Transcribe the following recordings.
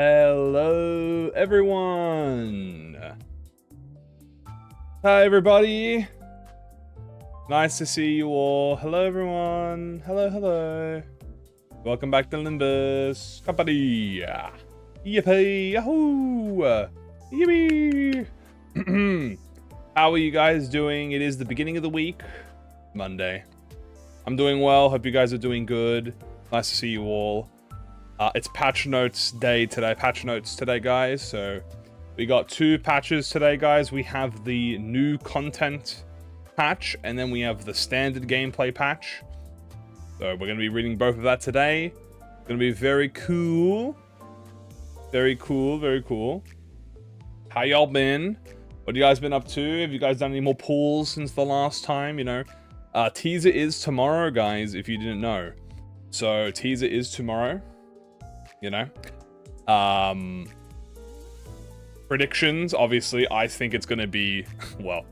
Hello, everyone. Hi, everybody. Nice to see you all. Hello, everyone. Hello. Welcome back to Limbus. Company. Yippee. Yahoo. Yippee. How are you guys doing? It is the beginning of the week. Monday. I'm doing well. Hope you guys are doing good. Nice to see you all. It's patch notes day today. Patch notes today, guys. So we got two patches today, guys. We have the new content patch, and then we have the standard gameplay patch. So we're going to be reading both of that today. It's going to be very cool. Very cool. How y'all been? What have you guys been up to? Have you guys done any more pulls since the last time? You know, teaser is tomorrow, guys, if you didn't know. So teaser is tomorrow. You know, predictions, obviously, I think it's going to be, well,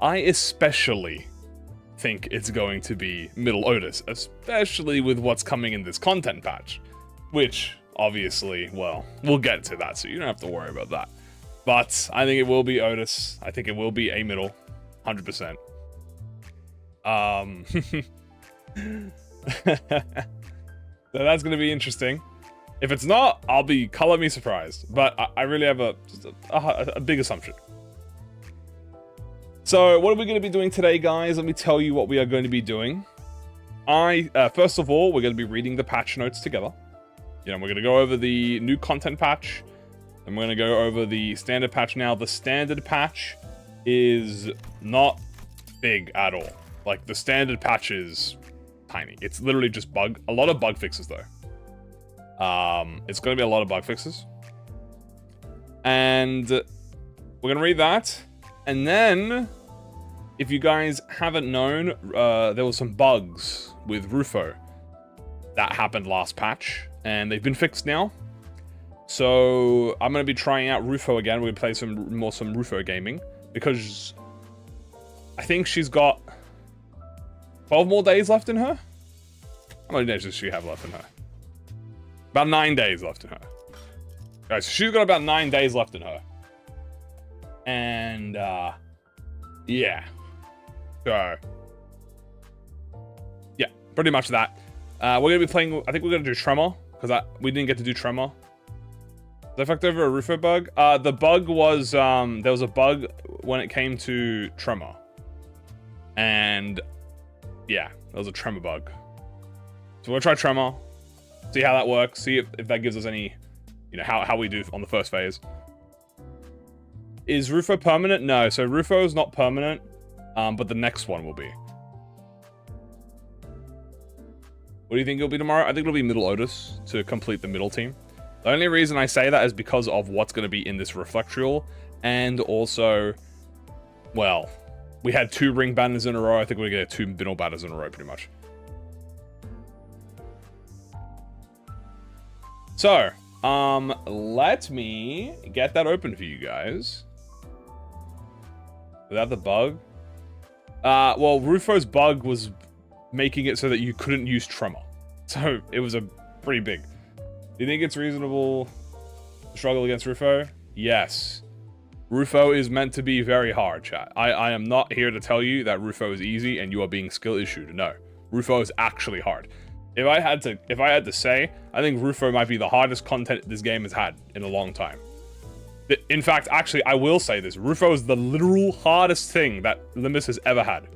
I especially think it's going to be Middle Otis, especially with what's coming in this content patch, which, obviously, well, we'll get to that, so you don't have to worry about that. But I think it will be Otis. I think it will be a middle, 100%. So that's going to be interesting. If it's not, I'll be color me surprised. But I really have a big assumption. So what are we going to be doing today, guys? Let me tell you what we are going to be doing. First of all, we're going to be reading the patch notes together. You know, we're going to go over the new content patch. And we're going to go over the standard patch. Now, the standard patch is not big at all. Like, the standard patch is tiny. It's literally just a lot of bug fixes, though. It's going to be a lot of bug fixes. And we're going to read that. And then, if you guys haven't known, there was some bugs with Rufo that happened last patch. And they've been fixed now. So, I'm going to be trying out Rufo again. We're going to play some Rufo gaming. Because I think she's got 12 more days left in her. How many days does she have left in her? About 9 days left in her. Guys, she's got about 9 days left in her. And, yeah. So, yeah, pretty much that. We're going to be playing, I think we're going to do Tremor, because we didn't get to do Tremor. Did I fucked over a Rufo bug? The bug was, there was a bug when it came to Tremor. And, yeah, there was a Tremor bug. So we'll try Tremor. See how that works. See if that gives us any, you know, how we do on the first phase. Is Rufo permanent? No. So Rufo is not permanent, but the next one will be. What do you think it'll be tomorrow? I think it'll be Middle Otis to complete the middle team. The only reason I say that is because of what's going to be in this Reflectrial, and also, well, we had 2 ring banners in a row. I think we're going to get 2 middle banners in a row, pretty much. So, let me get that open for you guys. Without the bug? Well, Rufo's bug was making it so that you couldn't use Tremor. So, it was a pretty big. Do you think it's reasonable to struggle against Rufo? Yes. Rufo is meant to be very hard, chat. I am not here to tell you that Rufo is easy and you are being skill issued. No. Rufo is actually hard. If I had to say, I think Rufo might be the hardest content this game has had in a long time. In fact, actually, I will say this. Rufo is the literal hardest thing that Limbus has ever had.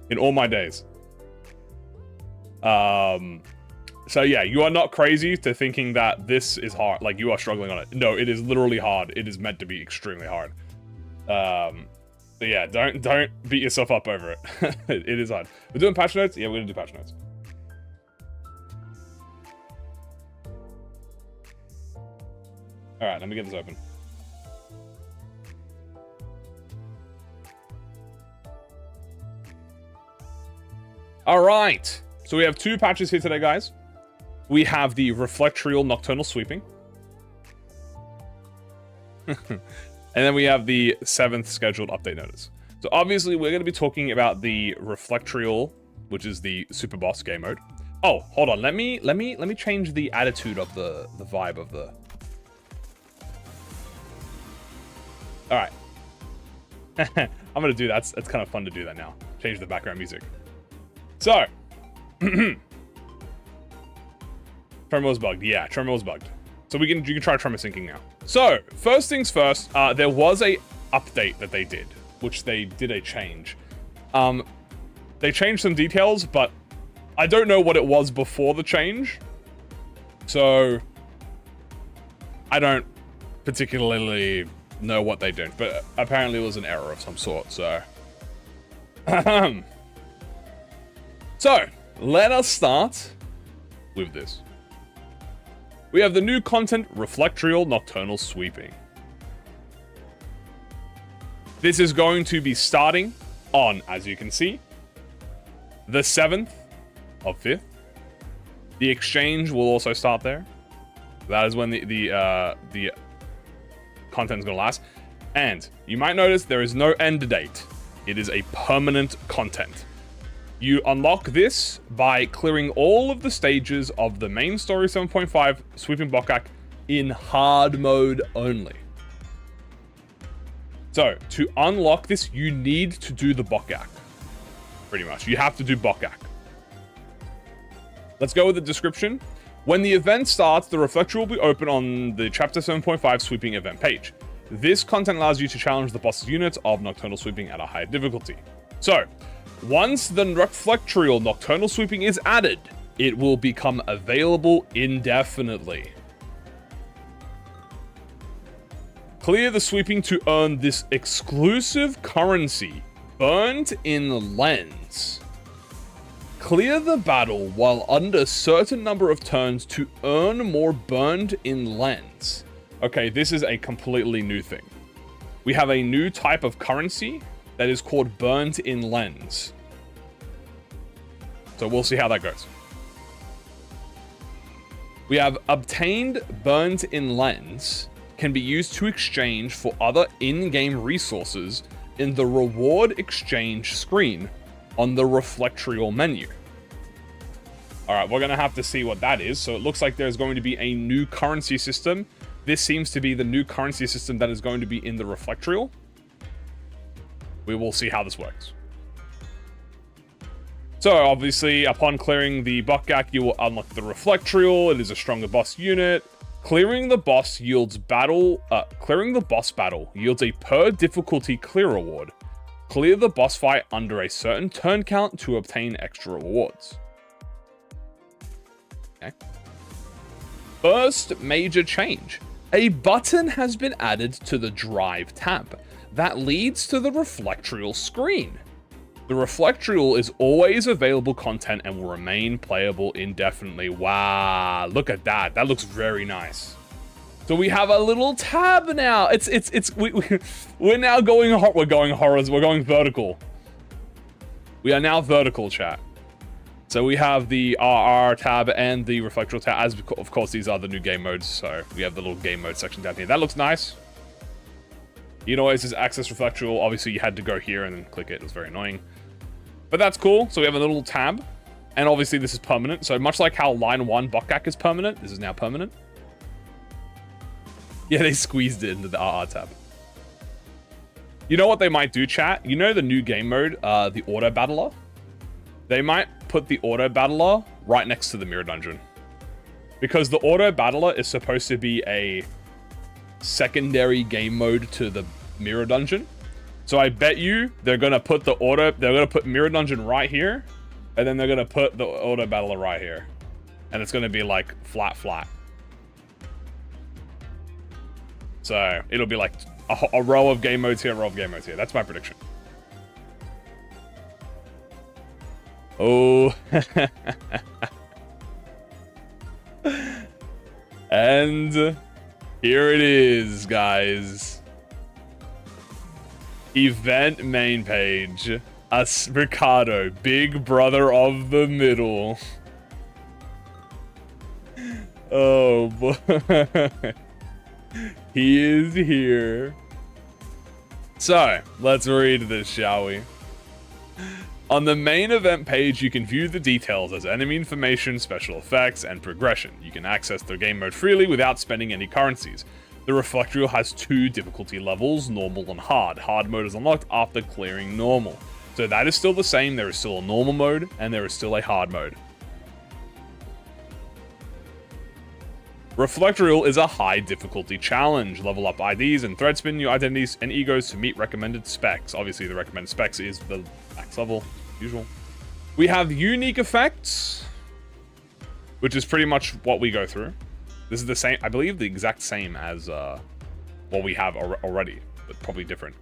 In all my days. So yeah, you are not crazy to thinking that this is hard. Like, you are struggling on it. No, it is literally hard. It is meant to be extremely hard. So yeah, don't beat yourself up over it. It is hard. We're doing patch notes? Yeah, we're gonna do patch notes. Alright, let me get this open. Alright, so we have 2 patches here today, guys. We have the Reflectrial Nocturnal Sweeping. And then we have the 7th scheduled update notice. So obviously we're going to be talking about the Reflectrial, which is the super boss game mode. Oh, hold on. Let me change the attitude of the vibe of the. All right. I'm gonna do that. It's kind of fun to do that now. Change the background music. So, Tremor was bugged. Yeah, Tremor was bugged. So you can try Tremor syncing now. So first things first, there was a update that they did, which they did a change. They changed some details, but I don't know what it was before the change. So I don't particularly know what they did, but apparently it was an error of some sort. So, so let us start with this. We have the new content, Reflectrial Nocturnal Sweeping. This is going to be starting on, as you can see, the 7th of 5th. The exchange will also start there. That is when the content is going to last. And you might notice there is no end date. It is a permanent content. You unlock this by clearing all of the stages of the main story 7.5 Sweeping Bokak in hard mode only. So, to unlock this, you need to do the Bokak. Pretty much. You have to do Bokak. Let's go with the description. When the event starts, the reflector will be open on the Chapter 7.5 Sweeping event page. This content allows you to challenge the boss's units of Nocturnal Sweeping at a higher difficulty. So, once the Reflectrial Nocturnal Sweeping is added, it will become available indefinitely. Clear the sweeping to earn this exclusive currency, Burned in Lens. Clear the battle while under a certain number of turns to earn more Burned in Lens. Okay, this is a completely new thing. We have a new type of currency that is called Burned in Lens. So we'll see how that goes. We have obtained Burned in Lens can be used to exchange for other in-game resources in the reward exchange screen on the Reflectrial menu. Alright, we're going to have to see what that is. So it looks like there's going to be a new currency system. This seems to be the new currency system that is going to be in the Reflectrial. We will see how this works. So obviously, upon clearing the Bokak, you will unlock the Reflectrial. It is a stronger boss unit. Clearing the boss battle yields a per difficulty clear reward. Clear the boss fight under a certain turn count to obtain extra rewards. Okay. First major change. A button has been added to the Drive tab that leads to the Reflectrial screen. The Reflectrial is always available content and will remain playable indefinitely. Wow, look at that. That looks very nice. So we have a little tab now. We're now going we're going vertical. We are now vertical, chat. So we have the RR tab and the Reflectrial tab, as of course these are the new game modes. So we have the little game mode section down here. That looks nice. You know, it says access Reflectrial. Obviously you had to go here and then click it. It was very annoying. But that's cool. So we have a little tab. And obviously this is permanent. So much like how line 1 Bokak is permanent, this is now permanent. Yeah, they squeezed it into the RR tab. You know what they might do, chat? You know the new game mode, the Auto Battler? They might put the Auto Battler right next to the Mirror Dungeon. Because the Auto Battler is supposed to be a secondary game mode to the Mirror Dungeon. So I bet you they're gonna put Mirror Dungeon right here, and then they're gonna put the Auto Battler right here. And it's gonna be like flat. So it'll be like a row of game modes here, a row of game modes here. That's my prediction. Oh. And here it is, guys. Event main page. Ricardo, big brother of the middle. Oh boy. He is here. So, let's read this, shall we? On the main event page, you can view the details as enemy information, special effects, and progression. You can access the game mode freely without spending any currencies. The Reflectrial has 2 difficulty levels, normal and hard. Hard mode is unlocked after clearing normal. So that is still the same. There is still a normal mode, and there is still a hard mode. Reflectrial is a high difficulty challenge. Level up IDs and thread spin your identities and egos to meet recommended specs. Obviously, the recommended specs is the max level, usual. We have unique effects, which is pretty much what we go through. This is the same, I believe, the exact same as what we have already, but probably different.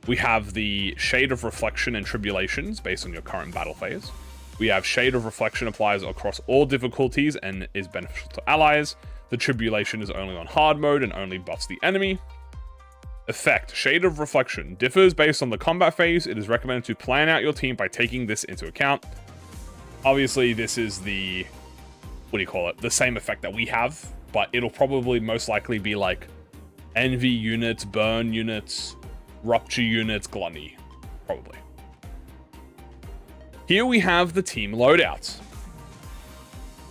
We have the Shade of Reflection and Tribulations based on your current battle phase. We have Shade of Reflection applies across all difficulties and is beneficial to allies. The Tribulation is only on hard mode and only buffs the enemy. Effect, Shade of Reflection, differs based on the combat phase. It is recommended to plan out your team by taking this into account. Obviously, this is the, what do you call it? The same effect that we have, but it'll probably most likely be like Envy units, Burn units, Rupture units, Gluttony, probably. Here we have the team loadouts.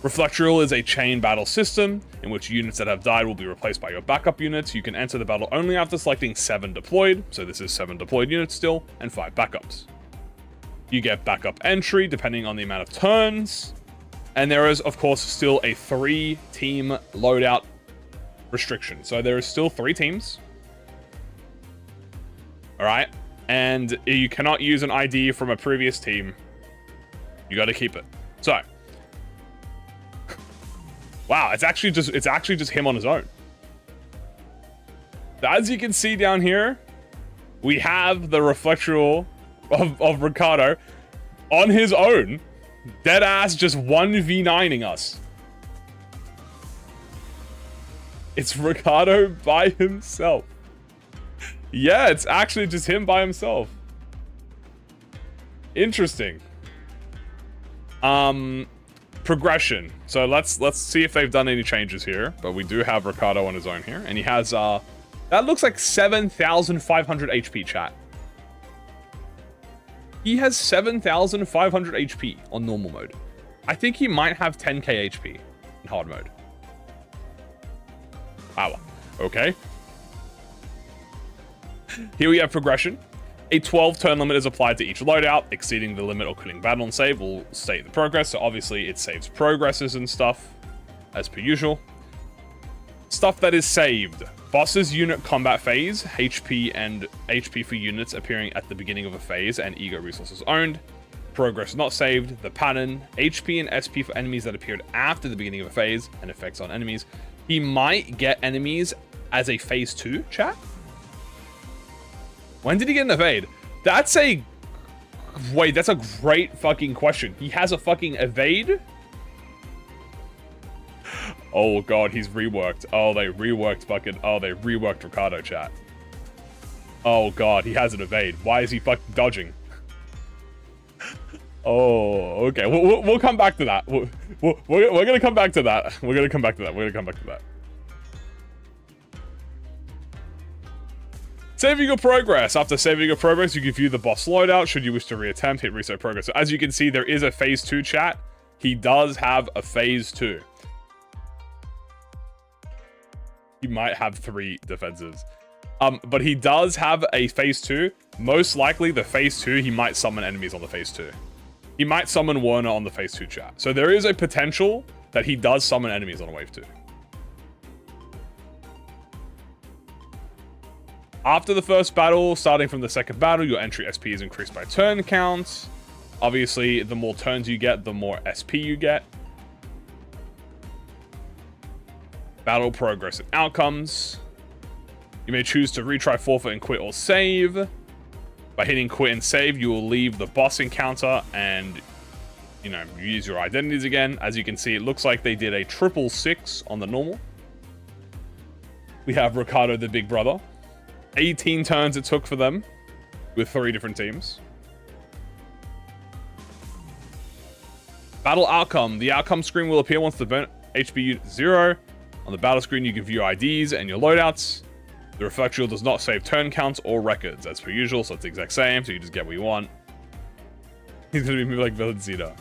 Reflectrial is a chain battle system in which units that have died will be replaced by your backup units. You can enter the battle only after selecting 7 deployed, so this is 7 deployed units still, and 5 backups. You get backup entry depending on the amount of turns, and there is, of course, still a 3-team loadout restriction. So there is still 3 teams. Alright, and you cannot use an ID from a previous team. You gotta keep it. So, wow, it's actually just him on his own. As you can see down here, we have the Reflectrial of Ricardo on his own, dead ass just 1v9ing us. It's Ricardo by himself. Yeah, it's actually just him by himself. Interesting. Progression. So let's see if they've done any changes here. But we do have Ricardo on his own here, and he has that looks like 7,500 HP, chat. He has 7,500 HP on normal mode. I think he might have 10k HP in hard mode. Wow. Okay. Here we have progression. A 12-turn limit is applied to each loadout. Exceeding the limit or quitting battle and save will state the progress. So obviously it saves progresses and stuff, as per usual. Stuff that is saved. Boss's unit combat phase, HP and HP for units appearing at the beginning of a phase, and ego resources owned. Progress not saved. The pattern, HP and SP for enemies that appeared after the beginning of a phase, and effects on enemies. He might get enemies as a phase 2, chat? When did he get an evade? That's a... Wait, that's a great fucking question. He has a fucking evade? Oh god, he's reworked. Oh, they reworked fucking... Oh, they reworked Ricardo, chat. Oh god, he has an evade. Why is he fucking dodging? Oh, okay. We'll come back to that. We're gonna come back to that. We're gonna come back to that. Saving your progress. After saving your progress, you can view the boss loadout. Should you wish to reattempt, hit reset progress. So as you can see, there is a phase 2, chat. He does have a phase 2. He might have 3 defensives. But he does have a phase 2. Most likely, the phase 2, he might summon enemies on the phase 2. He might summon Werner on the phase 2, chat. So there is a potential that he does summon enemies on wave 2. After the first battle, starting from the second battle, your entry SP is increased by turn count. Obviously, the more turns you get, the more SP you get. Battle progress and outcomes. You may choose to retry, forfeit, and quit or save. By hitting quit and save, you will leave the boss encounter and, you know, use your identities again. As you can see, it looks like they did a 666 on the normal. We have Ricardo the Big Brother. 18 turns it took for them with 3 different teams. Battle outcome. The outcome screen will appear once the burnt HP unit is 0. On the battle screen, you can view IDs and your loadouts. The Reflectrial does not save turn counts or records as per usual, so it's the exact same, so you just get what you want. He's gonna be moved like Valencina.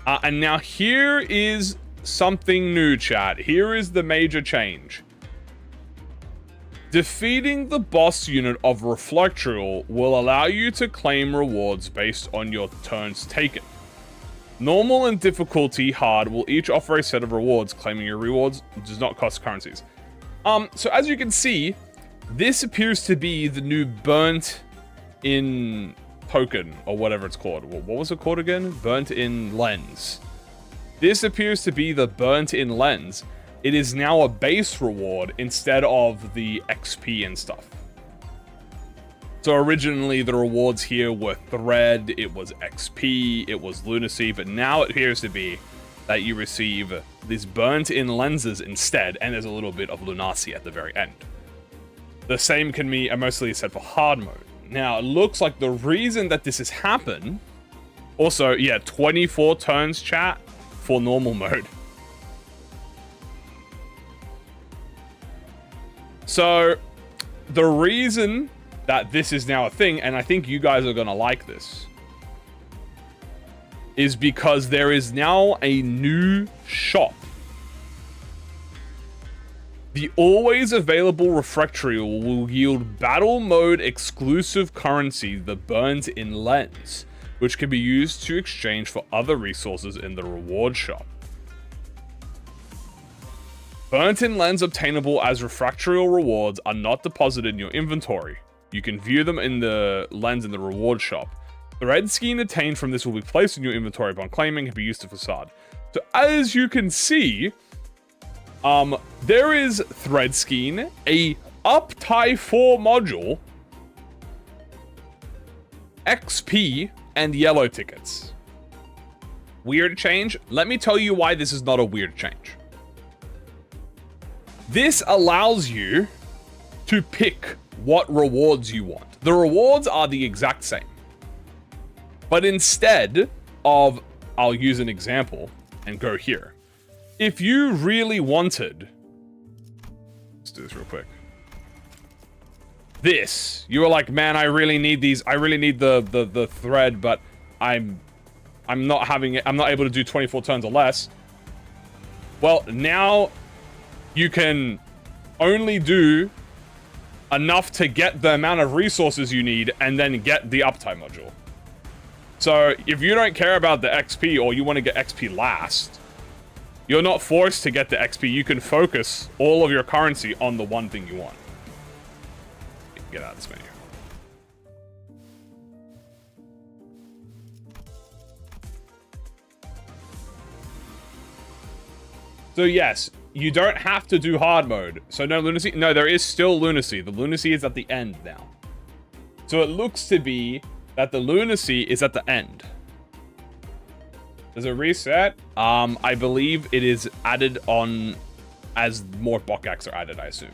And now here is something new, chat. Here is the major change. Defeating the boss unit of Reflectrial will allow you to claim rewards based on your turns taken. Normal and difficulty hard will each offer a set of rewards. Claiming your rewards does not cost currencies. So as you can see, this appears to be the new burnt in token, or whatever it's called. What was it called again? Burnt in lens. This appears to be the burnt in lens. It is now a base reward instead of the XP and stuff. So originally the rewards here were thread, it was XP, it was lunacy, but now it appears to be that you receive these burnt in lenses instead, and there's a little bit of lunacy at the very end. The same can be mostly said for hard mode. Now, it looks like the reason that this has happened... Also, yeah, 24 turns, chat, for normal mode. So, the reason that this is now a thing, and I think you guys are gonna like this, is because there is now a new shop. The always available Reflectrial will yield battle mode exclusive currency, the burnt in lens, which can be used to exchange for other resources in the reward shop. Burnt in lens obtainable as Reflectrial rewards are not deposited in your inventory. You can view them in the lens in the reward shop. Thread skin attained from this will be placed in your inventory upon claiming and be used to facade. So as you can see, there is thread skin, a Uptie 4 module, XP, and yellow tickets. Weird change? Let me tell you why this is not a weird change. This allows you to pick what rewards you want. The rewards are the exact same. But instead of, I'll use an example and go here. If you really wanted, let's do this real quick. This, you were like, man, I really need these. I really need the thread, but I'm not having it. I'm not able to do 24 turns or less. Well, now you can only do enough to get the amount of resources you need and then get the uptime module. So if you don't care about the XP or you want to get XP last, you're not forced to get the XP. You can focus all of your currency on the one thing you want. Get out of this menu. So yes, you don't have to do hard mode. So no lunacy. No, there is still lunacy. The lunacy is at the end now. So it looks to be that the lunacy is at the end. Does it reset? I believe it is added on as more Bokaks are added, I assume.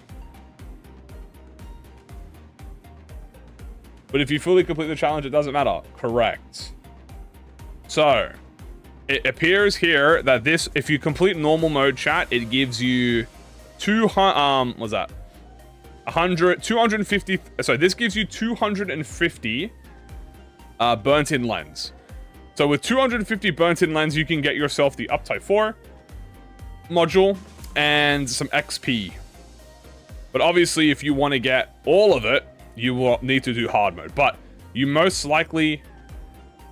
But if you fully complete the challenge, it doesn't matter. Correct. So, it appears here that this, if you complete normal mode, chat, it gives you 200, what's that? 250, sorry, this gives you 250 burnt in lens. So with 250 burnt in lens, you can get yourself the Uptie 4 module and some XP. But obviously, if you want to get all of it, you will need to do hard mode. But you most likely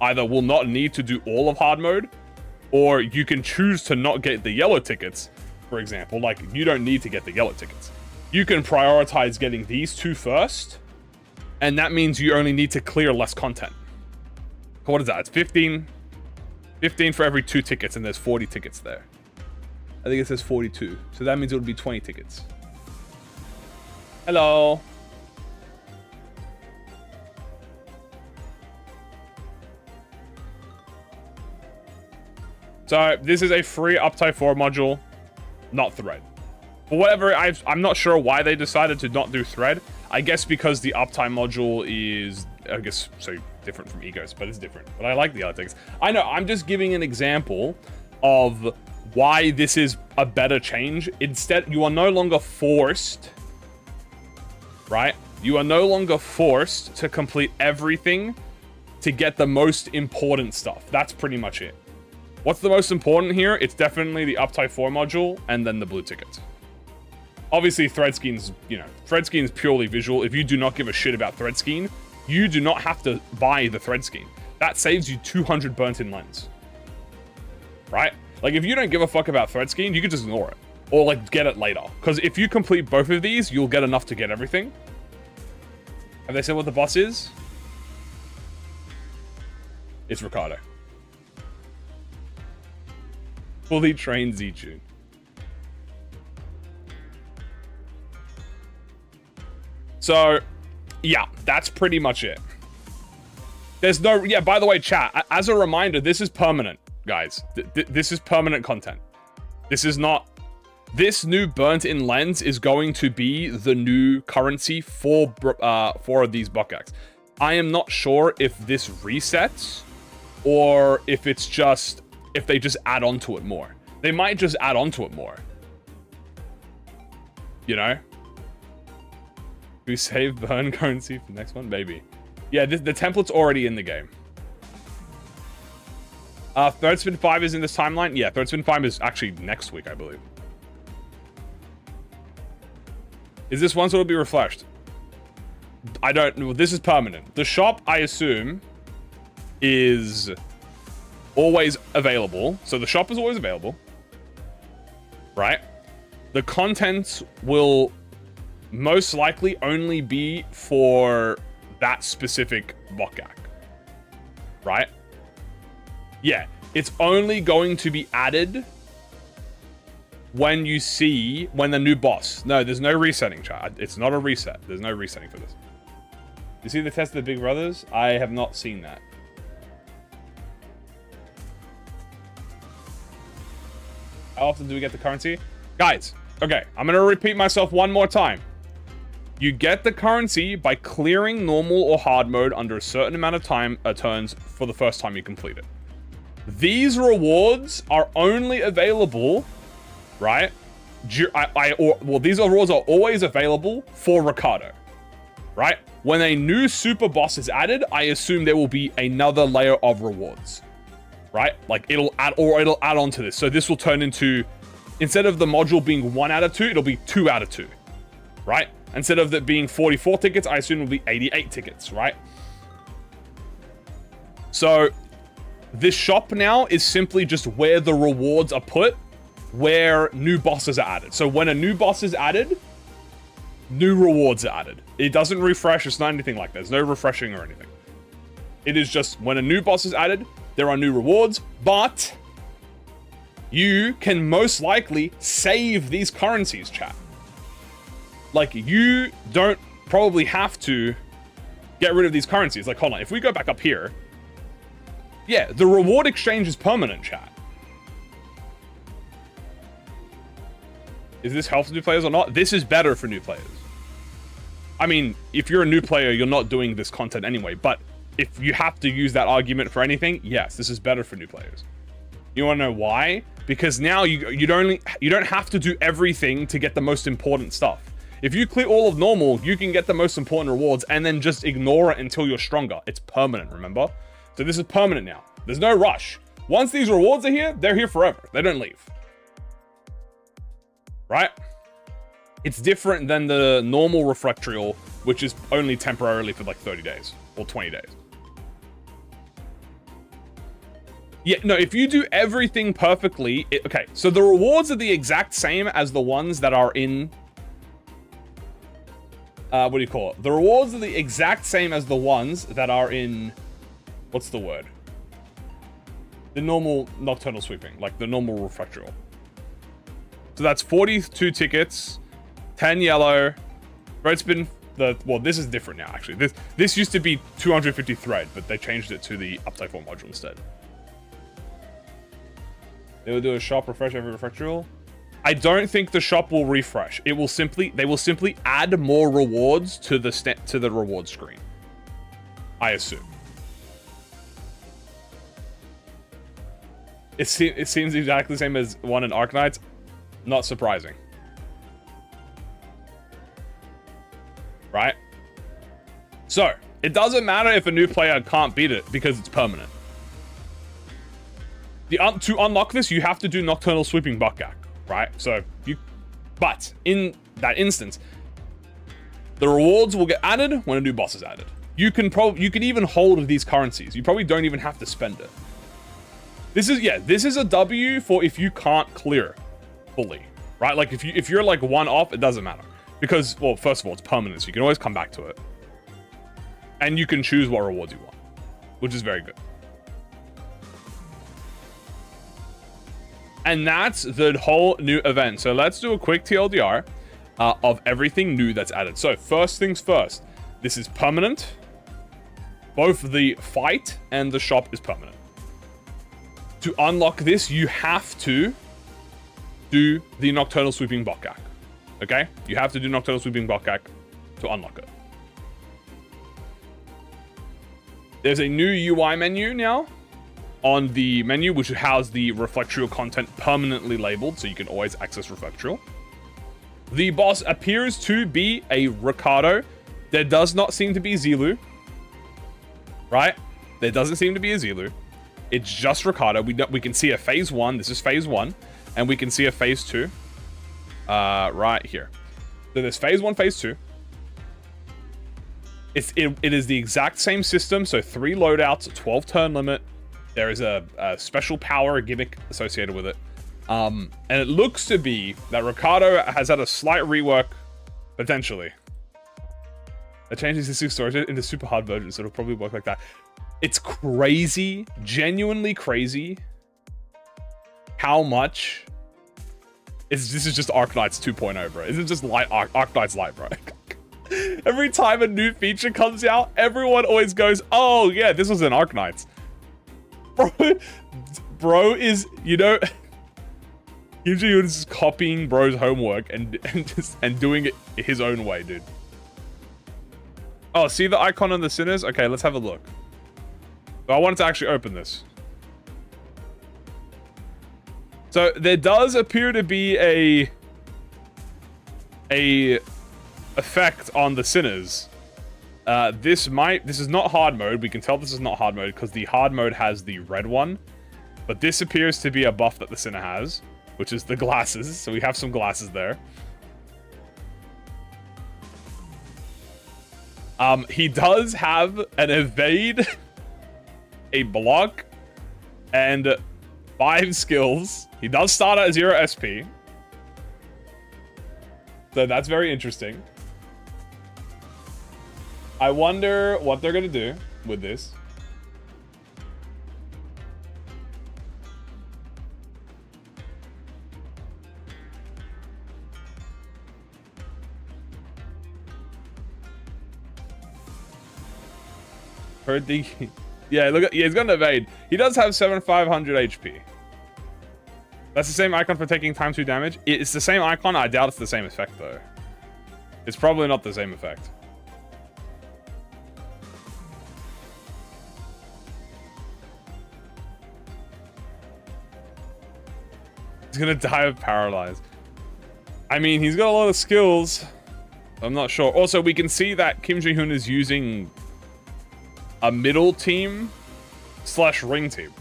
either will not need to do all of hard mode, or you can choose to not get the yellow tickets, for example. Like, you don't need to get the yellow tickets. You can prioritize getting these two first, and that means you only need to clear less content. What is that? It's 15 for every 2 tickets, and there's 40 tickets there. I think it says 42. So that means it would be 20 tickets. Hello. So this is a free Uptie 4 module, not thread. But whatever, I'm not sure why they decided to not do thread. I guess because the Uptie module is, I guess, so different from Egos, but it's different. But I like the other things. I know, I'm just giving an example of why this is a better change. Instead, you are no longer forced, right, You are no longer forced to complete everything to get the most important stuff. That's pretty much it. What's the most important here? It's definitely the Uptype 4 module and then the blue tickets. Obviously, thread skeins, you know, thread skein is purely visual. If you do not give a shit about thread skein, you do not have to buy the thread skein. That saves you 200 burnt in lens. Right? Like, if you don't give a fuck about thread skein, you can just ignore it. Or, like, get it later. Because if you complete both of these, you'll get enough to get everything. Have they said what the boss is? It's Ricardo. Fully trained Z-Tune. So, yeah, that's pretty much it. There's no... Yeah, by the way, chat, as a reminder, this is permanent, guys. This is permanent content. This is not... This new burnt-in lens is going to be the new currency for these buckets. I am not sure if this resets or if it's just... If they just add on to it more. They might just add on to it more. You know? We save burn currency for the next one? Maybe. Yeah, the template's already in the game. Third Spin 5 is in this timeline? Yeah, Third Spin 5 is actually next week, I believe. Is this one sort of be refreshed? I don't know. This is permanent. The shop, I assume, is always available. So the shop is always available. Right? The content will most likely only be for that specific Bokak. Right? Yeah. It's only going to be added when you see, when the new boss. No, there's no resetting, chat. It's not a reset. There's no resetting for this. You see the test of the Big Brothers? I have not seen that. How often do we get the currency? Guys, okay, I'm going to repeat myself one more time. You get the currency by clearing normal or hard mode under a certain amount of time turns for the first time you complete it. These rewards are only available, right? Well, these rewards are always available for Ricardo, right? When a new super boss is added, I assume there will be another layer of rewards. Right? Like it'll add on to this. So this will turn into, instead of the module being 1 out of 2, it'll be 2 out of 2. Right? Instead of it being 44 tickets, I assume it'll be 88 tickets, right? So this shop now is simply just where the rewards are put, where new bosses are added. So when a new boss is added, new rewards are added. It doesn't refresh. It's not anything like that. There's no refreshing or anything. It is just when a new boss is added, there are new rewards, but you can most likely save these currencies, chat. Like, you don't probably have to get rid of these currencies. Like, hold on. If we go back up here, yeah, the reward exchange is permanent, chat. Is this helpful to new players or not? This is better for new players. I mean, if you're a new player, you're not doing this content anyway, but if you have to use that argument for anything, yes, this is better for new players. You want to know why? Because now you don't have to do everything to get the most important stuff. If you clear all of normal, you can get the most important rewards and then just ignore it until you're stronger. It's permanent, remember? So this is permanent now. There's no rush. Once these rewards are here, they're here forever. They don't leave. Right? It's different than the normal Reflectrial, which is only temporarily for like 30 days or 20 days. Yeah, no, if you do everything perfectly... okay, so the rewards are the exact same as the ones that are in... what do you call it? The rewards are the exact same as the ones that are in... what's the word? The normal Nocturnal Sweeping, like the normal Reflectrial. So that's 42 tickets, 10 yellow, red spin... well, this is different now, actually. This used to be 250 thread, but they changed it to the Uptype 4 module instead. They will do a shop refresh every Reflectrial. I don't think the shop will refresh. They will simply add more rewards to the reward screen. I assume. It seems exactly the same as one in Arknights. Not surprising. Right? So, it doesn't matter if a new player can't beat it because it's permanent. To unlock this, you have to do Nocturnal Sweeping Buckgak, right? But in that instance, the rewards will get added when a new boss is added. You can even hold these currencies. You probably don't even have to spend it. This is a W for if you can't clear fully, right? Like if you're like one off, it doesn't matter because, well, first of all, it's permanent, so you can always come back to it, and you can choose what rewards you want, which is very good. And that's the whole new event. So let's do a quick TLDR of everything new that's added. So first things first, this is permanent. Both the fight and the shop is permanent. To unlock this, you have to do the Nocturnal Sweeping Buckgak. Okay? You have to do Nocturnal Sweeping Buckgak to unlock it. There's a new UI menu now on the menu, which has the Reflectrial content permanently labeled, so you can always access Reflectrial. The boss appears to be a Ricardo. There does not seem to be Zilu. Right? There doesn't seem to be a Zilu. It's just Ricardo. We can see a phase 1. This is phase 1. And we can see a phase 2. Right here. So there's phase 1, phase 2. It is the exact same system. So 3 loadouts, 12 turn limit. There is a special power gimmick associated with it. And it looks to be that Ricardo has had a slight rework, potentially. It changes the storage into super hard version, so it'll probably work like that. It's crazy, genuinely crazy, how much... This is just Arknights 2.0, bro. This is just Arknights Lite, bro. Every time a new feature comes out, everyone always goes, oh yeah, this was an Arknights. Bro is, you know... Usually you're just copying bro's homework and doing it his own way, dude. Oh, see the icon on the Sinners? Okay, let's have a look. But I wanted to actually open this. So there does appear to be a effect on the Sinners. This is not hard mode. We can tell this is not hard mode because the hard mode has the red one. But this appears to be a buff that the Sinner has, which is the glasses. So we have some glasses there. He does have an evade, a block, and 5 skills. He does start at 0 SP. So that's very interesting. I wonder what they're going to do with this. Heard the... Yeah, look at... Yeah, he's got an evade. He does have 7,500 HP. That's the same icon for taking times 2 damage. It's the same icon. I doubt it's the same effect, though. It's probably not the same effect. He's gonna die of paralyzed. I mean, he's got a lot of skills. I'm not sure. Also, we can see that Kim Ji-hoon is using a middle team / ring team.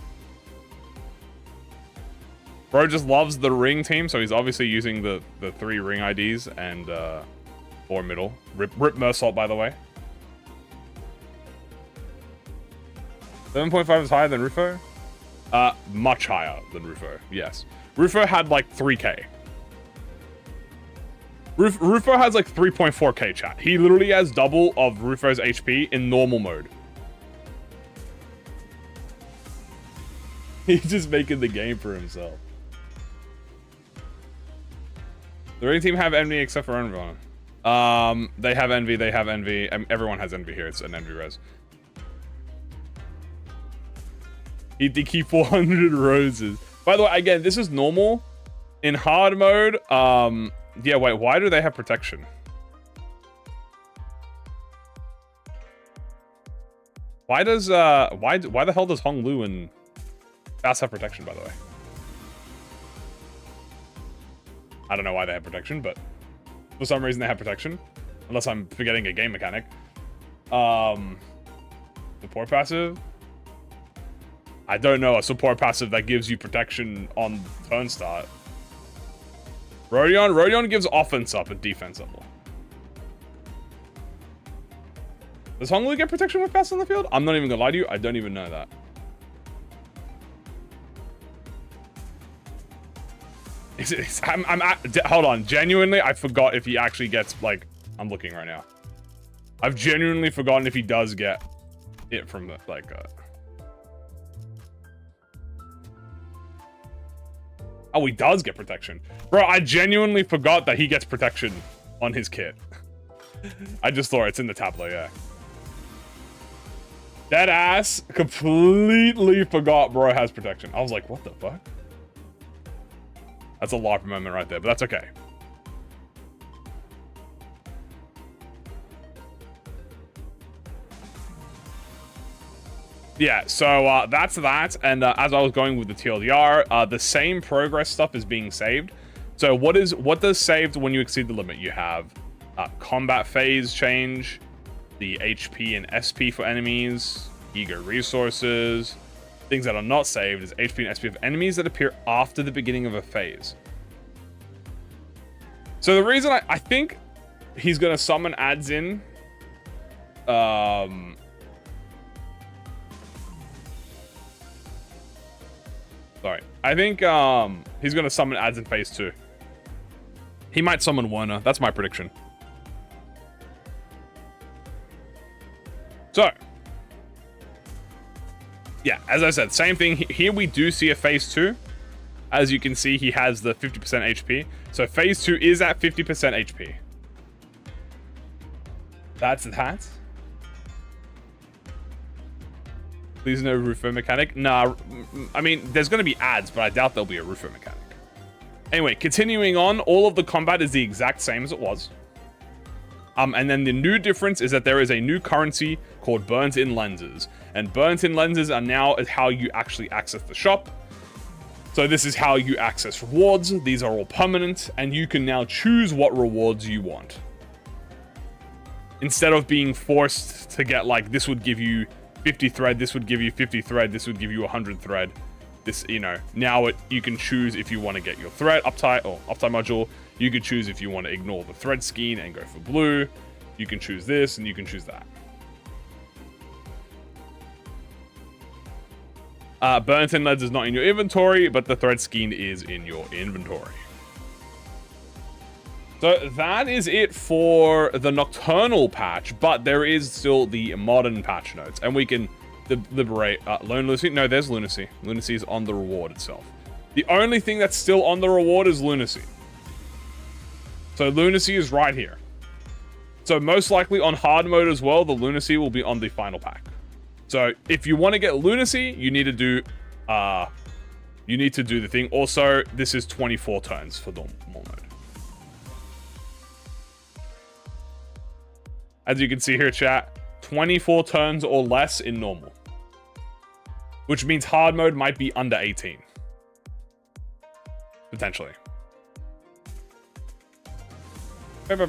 Bro just loves the ring team, so he's obviously using the 3 ring IDs and 4 middle. Rip Mersault, by the way. 7.5 is higher than Rufo? Much higher than Rufo, yes. Rufo had like 3k. Rufo has like 3.4k, chat. He literally has double of Rufo's HP in normal mode. He's just making the game for himself. The ring team have envy except for everyone. They have envy, they have envy. Everyone has envy here. It's an envy res. Eat the key 400 roses. By the way, again, this is normal. In hard mode, yeah, wait, why do they have protection? Why does, why the hell does Hong Lu and Bass have protection, by the way? I don't know why they have protection, but for some reason they have protection. Unless I'm forgetting a game mechanic. Support passive? I don't know a support passive that gives you protection on turn start. Rodion gives offense up and defense up. Does Honglu get protection with pass on the field? I'm not even gonna lie to you, I don't even know that. Hold on, genuinely, I forgot if he actually gets, like, I'm looking right now. I've genuinely forgotten if he does get it from, like, oh, he does get protection. Bro, I genuinely forgot that he gets protection on his kit. I just thought it's in the tableau, yeah. Dead ass completely forgot bro has protection. I was like, what the fuck? That's a LARP moment right there, but that's okay. Yeah, so that's that. And as I was going with the TLDR, the same progress stuff is being saved. So what does saved when you exceed the limit? You have combat phase change, the HP and SP for enemies, ego resources. Things that are not saved is HP and SP of enemies that appear after the beginning of a phase. So the reason I think he's gonna summon adds in, sorry, I think he's gonna summon adds in phase 2. He might summon Werner. That's my prediction. So, yeah, as I said, same thing. Here we do see a phase 2. As you can see, he has the 50% HP. So phase 2 is at 50% HP. That's that. Please no Rufo mechanic. Nah, I mean, there's going to be ads, but I doubt there'll be a Rufo mechanic. Anyway, continuing on, all of the combat is the exact same as it was. And then the new difference is that there is a new currency called burnt-in lenses. And burnt-in lenses are now how you actually access the shop. So this is how you access rewards. These are all permanent, and you can now choose what rewards you want. Instead of being forced to get, like, this would give you 50 thread, this would give you 50 thread, this would give you 100 thread. This, you know, now you can choose if you want to get your thread uptime or uptime module. You can choose if you want to ignore the thread scheme and go for blue. You can choose this and you can choose that. Burnt-in leads is not in your inventory, but the thread scheme is in your inventory. So that is it for the nocturnal patch, but there is still the modern patch notes, and we can liberate Lone Lunacy. No, there's Lunacy. Lunacy is on the reward itself. The only thing that's still on the reward is Lunacy. So Lunacy is right here. So most likely on hard mode as well, the Lunacy will be on the final pack. So if you want to get Lunacy, you need to do the thing. Also, this is 24 turns for normal mode. As you can see here, chat, 24 turns or less in normal. Which means hard mode might be under 18. Potentially. And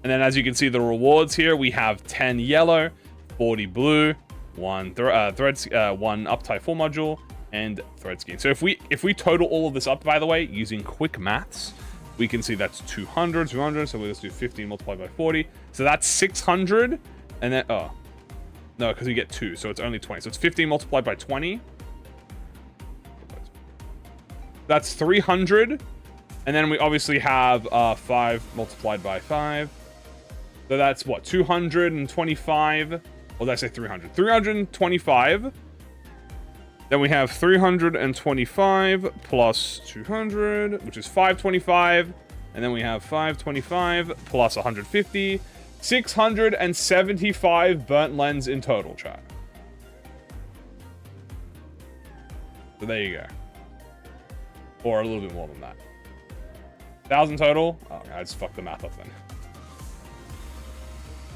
then as you can see the rewards here, we have 10 yellow, 40 blue, one uptime 4 module, and thread scheme. So if we total all of this up, by the way, using quick maths, we can see that's 200, so we'll just do 15 multiplied by 40. So that's 600, and then, oh, no, because we get 2, so it's only 20. So it's 15 multiplied by 20. That's 300, and then we obviously have 5 multiplied by 5. So that's what, 225, or did I say 300? 325. Then we have 325 plus 200, which is 525. And then we have 525 plus 150. 675 burnt lens in total, chat. So there you go. Or a little bit more than that. 1,000 total. Oh, I just fucked the math up then.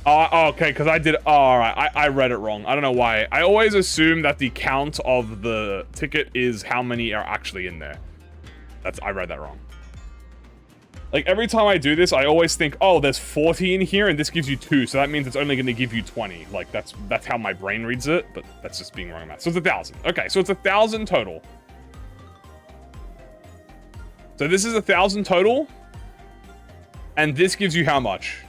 Oh, okay, because I did... Oh, alright, I read it wrong. I don't know why. I always assume that the count of the ticket is how many are actually in there. I read that wrong. Like, every time I do this, I always think, oh, there's 40 in here, and this gives you 2, so that means it's only going to give you 20. Like, that's how my brain reads it, but that's just being wrong math. So it's 1,000. Okay, so it's 1,000 total. So this is 1,000 total, and this gives you how much?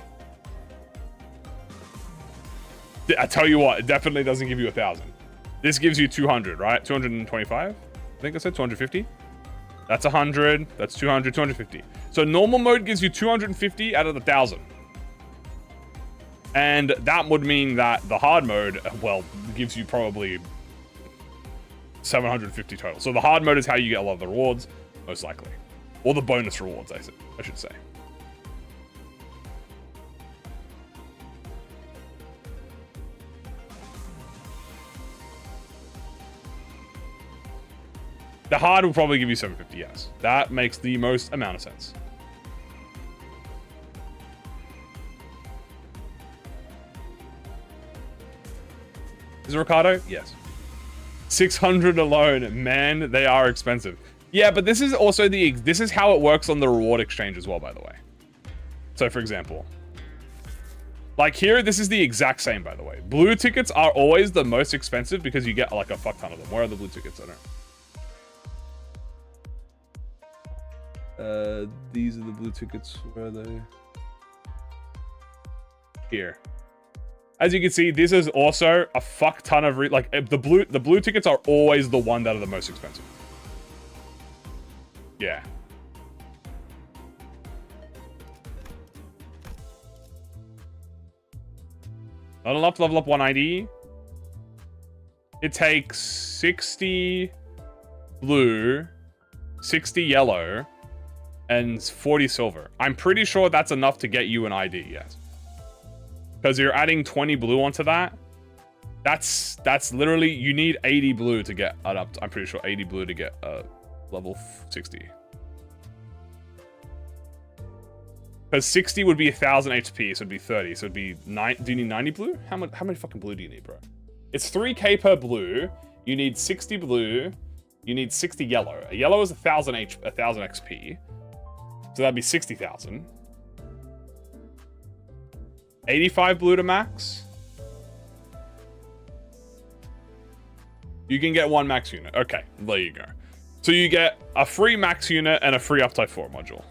I tell you what, it definitely doesn't give you 1,000. This gives you 200, right? 225? I think I said 250. That's 100. That's 200, 250. So normal mode gives you 250 out of the 1,000. And that would mean that the hard mode, well, gives you probably 750 total. So the hard mode is how you get a lot of the rewards, most likely. Or the bonus rewards, I should say. The hard will probably give you 750, yes. That makes the most amount of sense. Is it Ricardo? Yes. 600 alone. Man, they are expensive. Yeah, but this is also this is how it works on the reward exchange as well, by the way. So, for example, like here, this is the exact same, by the way. Blue tickets are always the most expensive because you get like a fuck ton of them. Where are the blue tickets? I don't know. These are the blue tickets. Where are they? Here. As you can see, this is also a fuck ton of the blue tickets are always the one that are the most expensive. Yeah. Not enough to level up one ID. It takes 60 blue, 60 yellow, and 40 silver. I'm pretty sure that's enough to get you an ID, yes. Because you're adding 20 blue onto that. That's literally, you need 80 blue to get up. I'm pretty sure 80 blue to get level 60. Because 60 would be 1,000 HP, so it'd be 30. So it'd be 9. Do you need 90 blue? How many fucking blue do you need, bro? It's 3k per blue. You need 60 blue. You need 60 yellow. A yellow is 1,000 XP. So that'd be 60,000. 85 blue to max. You can get one max unit. Okay, there you go. So you get a free max unit and a free Uptype 4 module.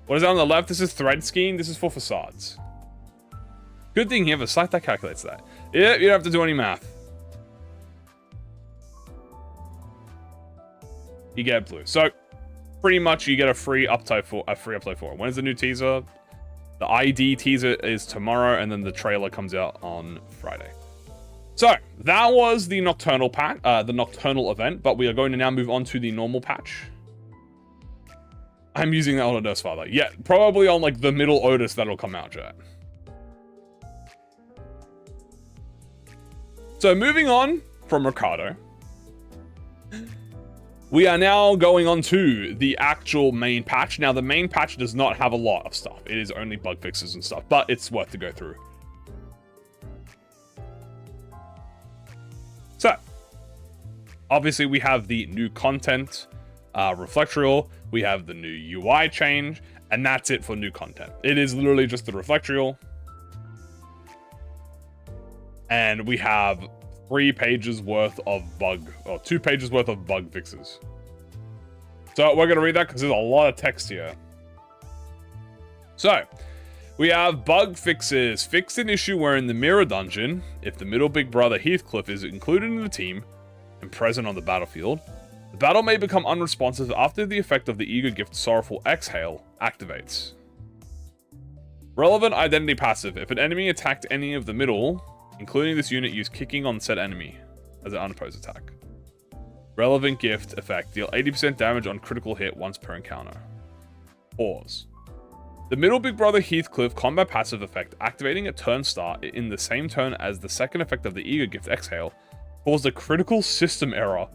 What is that on the left? This is thread skiing. This is for facades. Good thing you have a site that calculates that. Yeah, you don't have to do any math. You get blue. So pretty much you get a free Uptype 4. When is the new teaser? The ID teaser is tomorrow, and then the trailer comes out on Friday. So that was the nocturnal event, but we are going to now move on to the normal patch. I'm using that on Otis Father. Yeah, probably on like the middle Otis that'll come out, chat. So moving on from Ricardo, we are now going on to the actual main patch. Now, the main patch does not have a lot of stuff. It is only bug fixes and stuff, but it's worth to go through. So, obviously, we have the new content, Reflectrial. We have the new UI change, and that's it for new content. It is literally just the Reflectrial. And we have 3 pages worth of 2 pages worth of bug fixes. So we're going to read that because there's a lot of text here. So we have bug fixes. Fix an issue where in the mirror dungeon, if the middle big brother Heathcliff is included in the team and present on the battlefield, the battle may become unresponsive after the effect of the Eager Gift Sorrowful Exhale activates. Relevant identity passive. If an enemy attacked any of the middle, including this unit, use kicking on said enemy as an unopposed attack. Relevant gift effect. Deal 80% damage on critical hit once per encounter. Pause. The middle big brother Heathcliff combat passive effect activating at turn start in the same turn as the second effect of the Eager Gift Exhale caused a critical system error,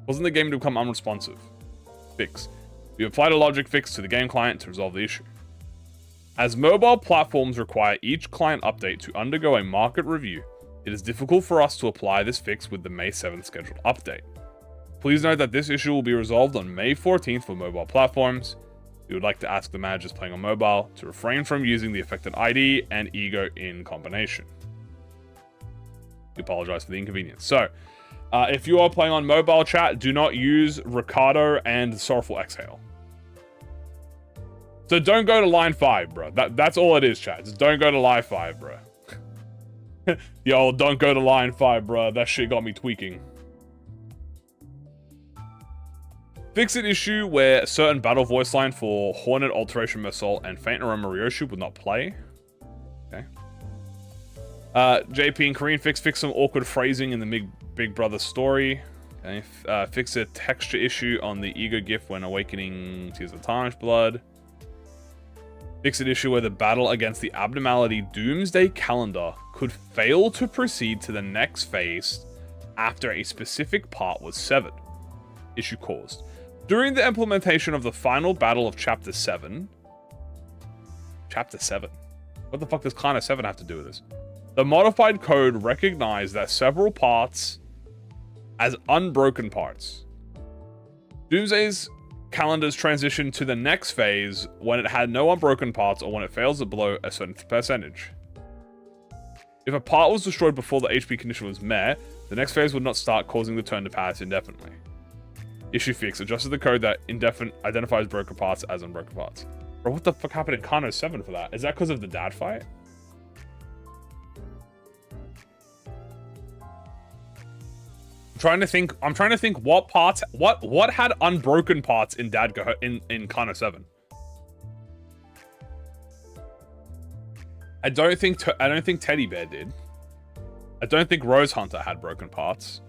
causing the game to become unresponsive. Fix. We applied a logic fix to the game client to resolve the issue. As mobile platforms require each client update to undergo a market review, it is difficult for us to apply this fix with the May 7th scheduled update. Please note that this issue will be resolved on May 14th for mobile platforms. We would like to ask the managers playing on mobile to refrain from using the affected ID and ego in combination. We apologize for the inconvenience. So, if you are playing on mobile chat, do not use Ricardo and Sorrowful Exhale. So don't go to line 5, bro. That's all it is, chat. Just don't go to line 5, bro. Yo, don't go to line 5, bro. That shit got me tweaking. Fix an issue where a certain battle voice line for Hornet, Alteration, Mersault, and Faint Aroma Ryoshu would not play. Okay. JP and Korean fix some awkward phrasing in the Big Brother story. Okay. Fix a texture issue on the Ego GIF when awakening Tears of Tarnished Blood. Fix an issue where the battle against the Abnormality Doomsday Calendar could fail to proceed to the next phase after a specific part was severed. Issue caused. During the implementation of the final battle of Chapter 7... Chapter 7? What the fuck does Kana 7 have to do with this? The modified code recognized that several parts as unbroken parts. Doomsday's calendars transition to the next phase when it had no unbroken parts or when it fails to below a certain percentage. If a part was destroyed before the HP condition was met, the next phase would not start, causing the turn to pass indefinitely. Issue fix. Adjusted the code that identifies broken parts as unbroken parts. Bro, what the fuck happened in Kano 7 for that? Is that because of the dad fight? I'm trying to think what parts, what had unbroken parts in in Kano 7. I don't think Teddy Bear did. I don't think Rose Hunter had broken parts.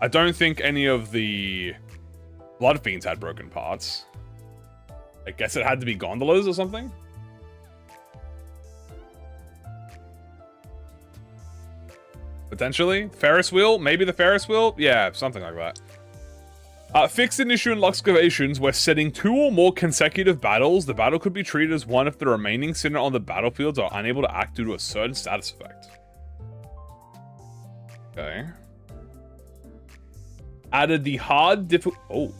I don't think any of the Blood Fiends had broken parts. I guess it had to be gondolas or something? Potentially. Ferris wheel? Maybe the Ferris wheel? Yeah, something like that. Fix an issue in Luxcavations where setting 2 or more consecutive battles, the battle could be treated as one if the remaining center on the battlefields are unable to act due to a certain status effect. Okay. Added the hard difficulty...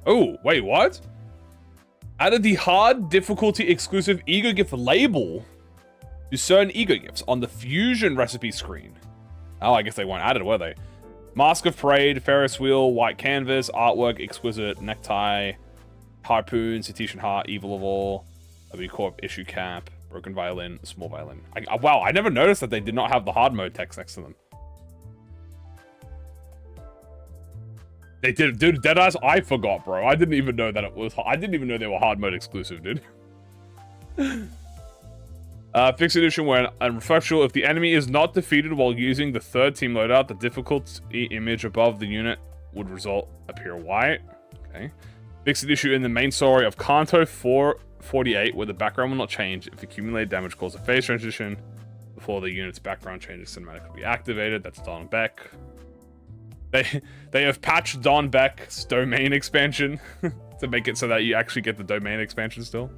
Oh, wait, what? Added the hard difficulty exclusive Ego GIF label to certain Ego GIFs on the Fusion recipe screen. Oh, I guess they weren't added, were they? Mask of Parade, Ferris Wheel, White Canvas, Artwork, Exquisite, Necktie, Harpoon, Cetacean Heart, Evil of All, W Corp, Issue Cap, Broken Violin, Small Violin. Wow, I never noticed that they did not have the hard mode text next to them. They did, dude. Deadass, I forgot, bro. I didn't even know that it was. I didn't even know they were hard mode exclusive, dude. Fixed edition where in Reflectrial, if the enemy is not defeated while using the third team loadout, the difficulty image above the unit would appear white. Okay. Fixed issue in the main story of Kanto 448, where the background will not change if accumulated damage causes a phase transition before the unit's background changes cinematic will be activated. That's Don Beck. They have patched Don Beck's domain expansion to make it so that you actually get the domain expansion still.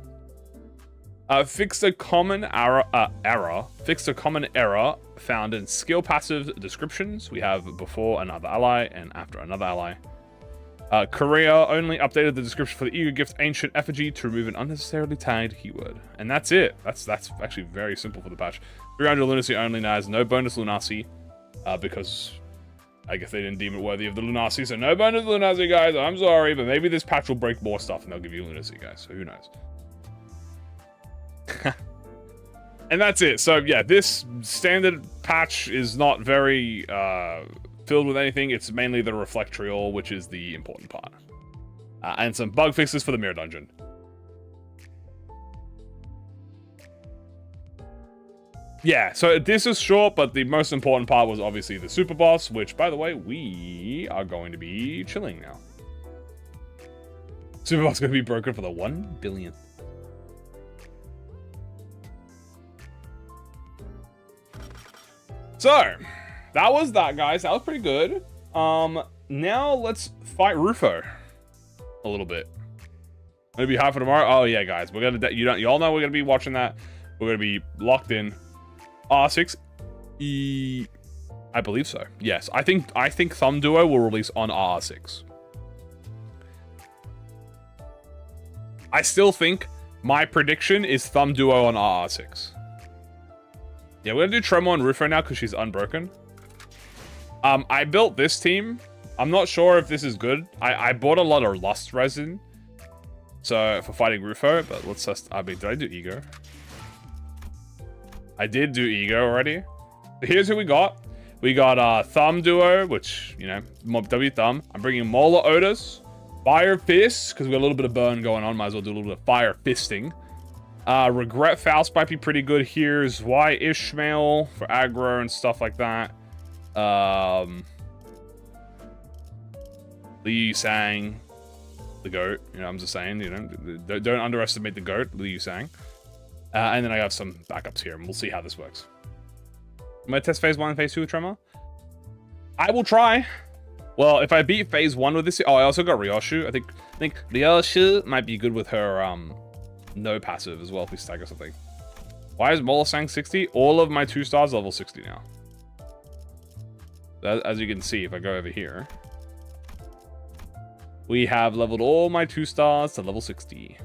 Fixed a common error. Fixed a common error found in skill passive descriptions. We have before another ally and after another ally. Korea only updated the description for the Ego Gift Ancient Effigy to remove an unnecessarily tagged keyword. And that's it. That's actually very simple for the patch. 300 Lunacy only now has no bonus Lunacy because I guess they didn't deem it worthy of the Lunacy. So no bonus Lunacy, guys. I'm sorry, but maybe this patch will break more stuff and they'll give you Lunacy, guys. So who knows? And that's it. So yeah, this standard patch is not very filled with anything. It's mainly the Reflectrial, which is the important part. And some bug fixes for the Mirror Dungeon. Yeah, so this is short, but the most important part was obviously the Super Boss, which, by the way, we are going to be chilling now. Super Boss is going to be broken for the 1 billionth. So, that was that, guys. That was pretty good. Now let's fight Rufo a little bit. Gonna be high for tomorrow. Oh yeah, guys, we're gonna. You all know we're gonna be watching that. We're gonna be locked in. R6, I believe so. Yes, I think Thumb Duo will release on R6. I still think my prediction is Thumb Duo on RR6. Yeah, we're gonna do Tremor and Rufo now because she's unbroken. I built this team. I'm not sure if this is good. I bought a lot of Lust resin. So, for fighting Rufo, but let's test. I mean, did I do Ego? I did do Ego already. So here's who we got. We got Thumb Duo, which, you know, Mob W Thumb. I'm bringing Mola Otis. Fire Fist, because we got a little bit of burn going on. Might as well do a little bit of fire fisting. Regret Faust might be pretty good here. Zwei Ishmael for aggro and stuff like that. Liu Sang, the goat. You know, I'm just saying, you know, don't underestimate the goat, Liu Sang. And then I have some backups here, and we'll see how this works. I'm gonna test phase 1 and phase 2 with Tremor. I will try. Well, if I beat phase 1 with this, oh, I also got Ryoshu. I think Ryoshu might be good with her no passive as well if we stagger something. Why is Molasang 60? All of my 2 stars level 60 now. As you can see, if I go over here, we have leveled all my 2 stars to level 60.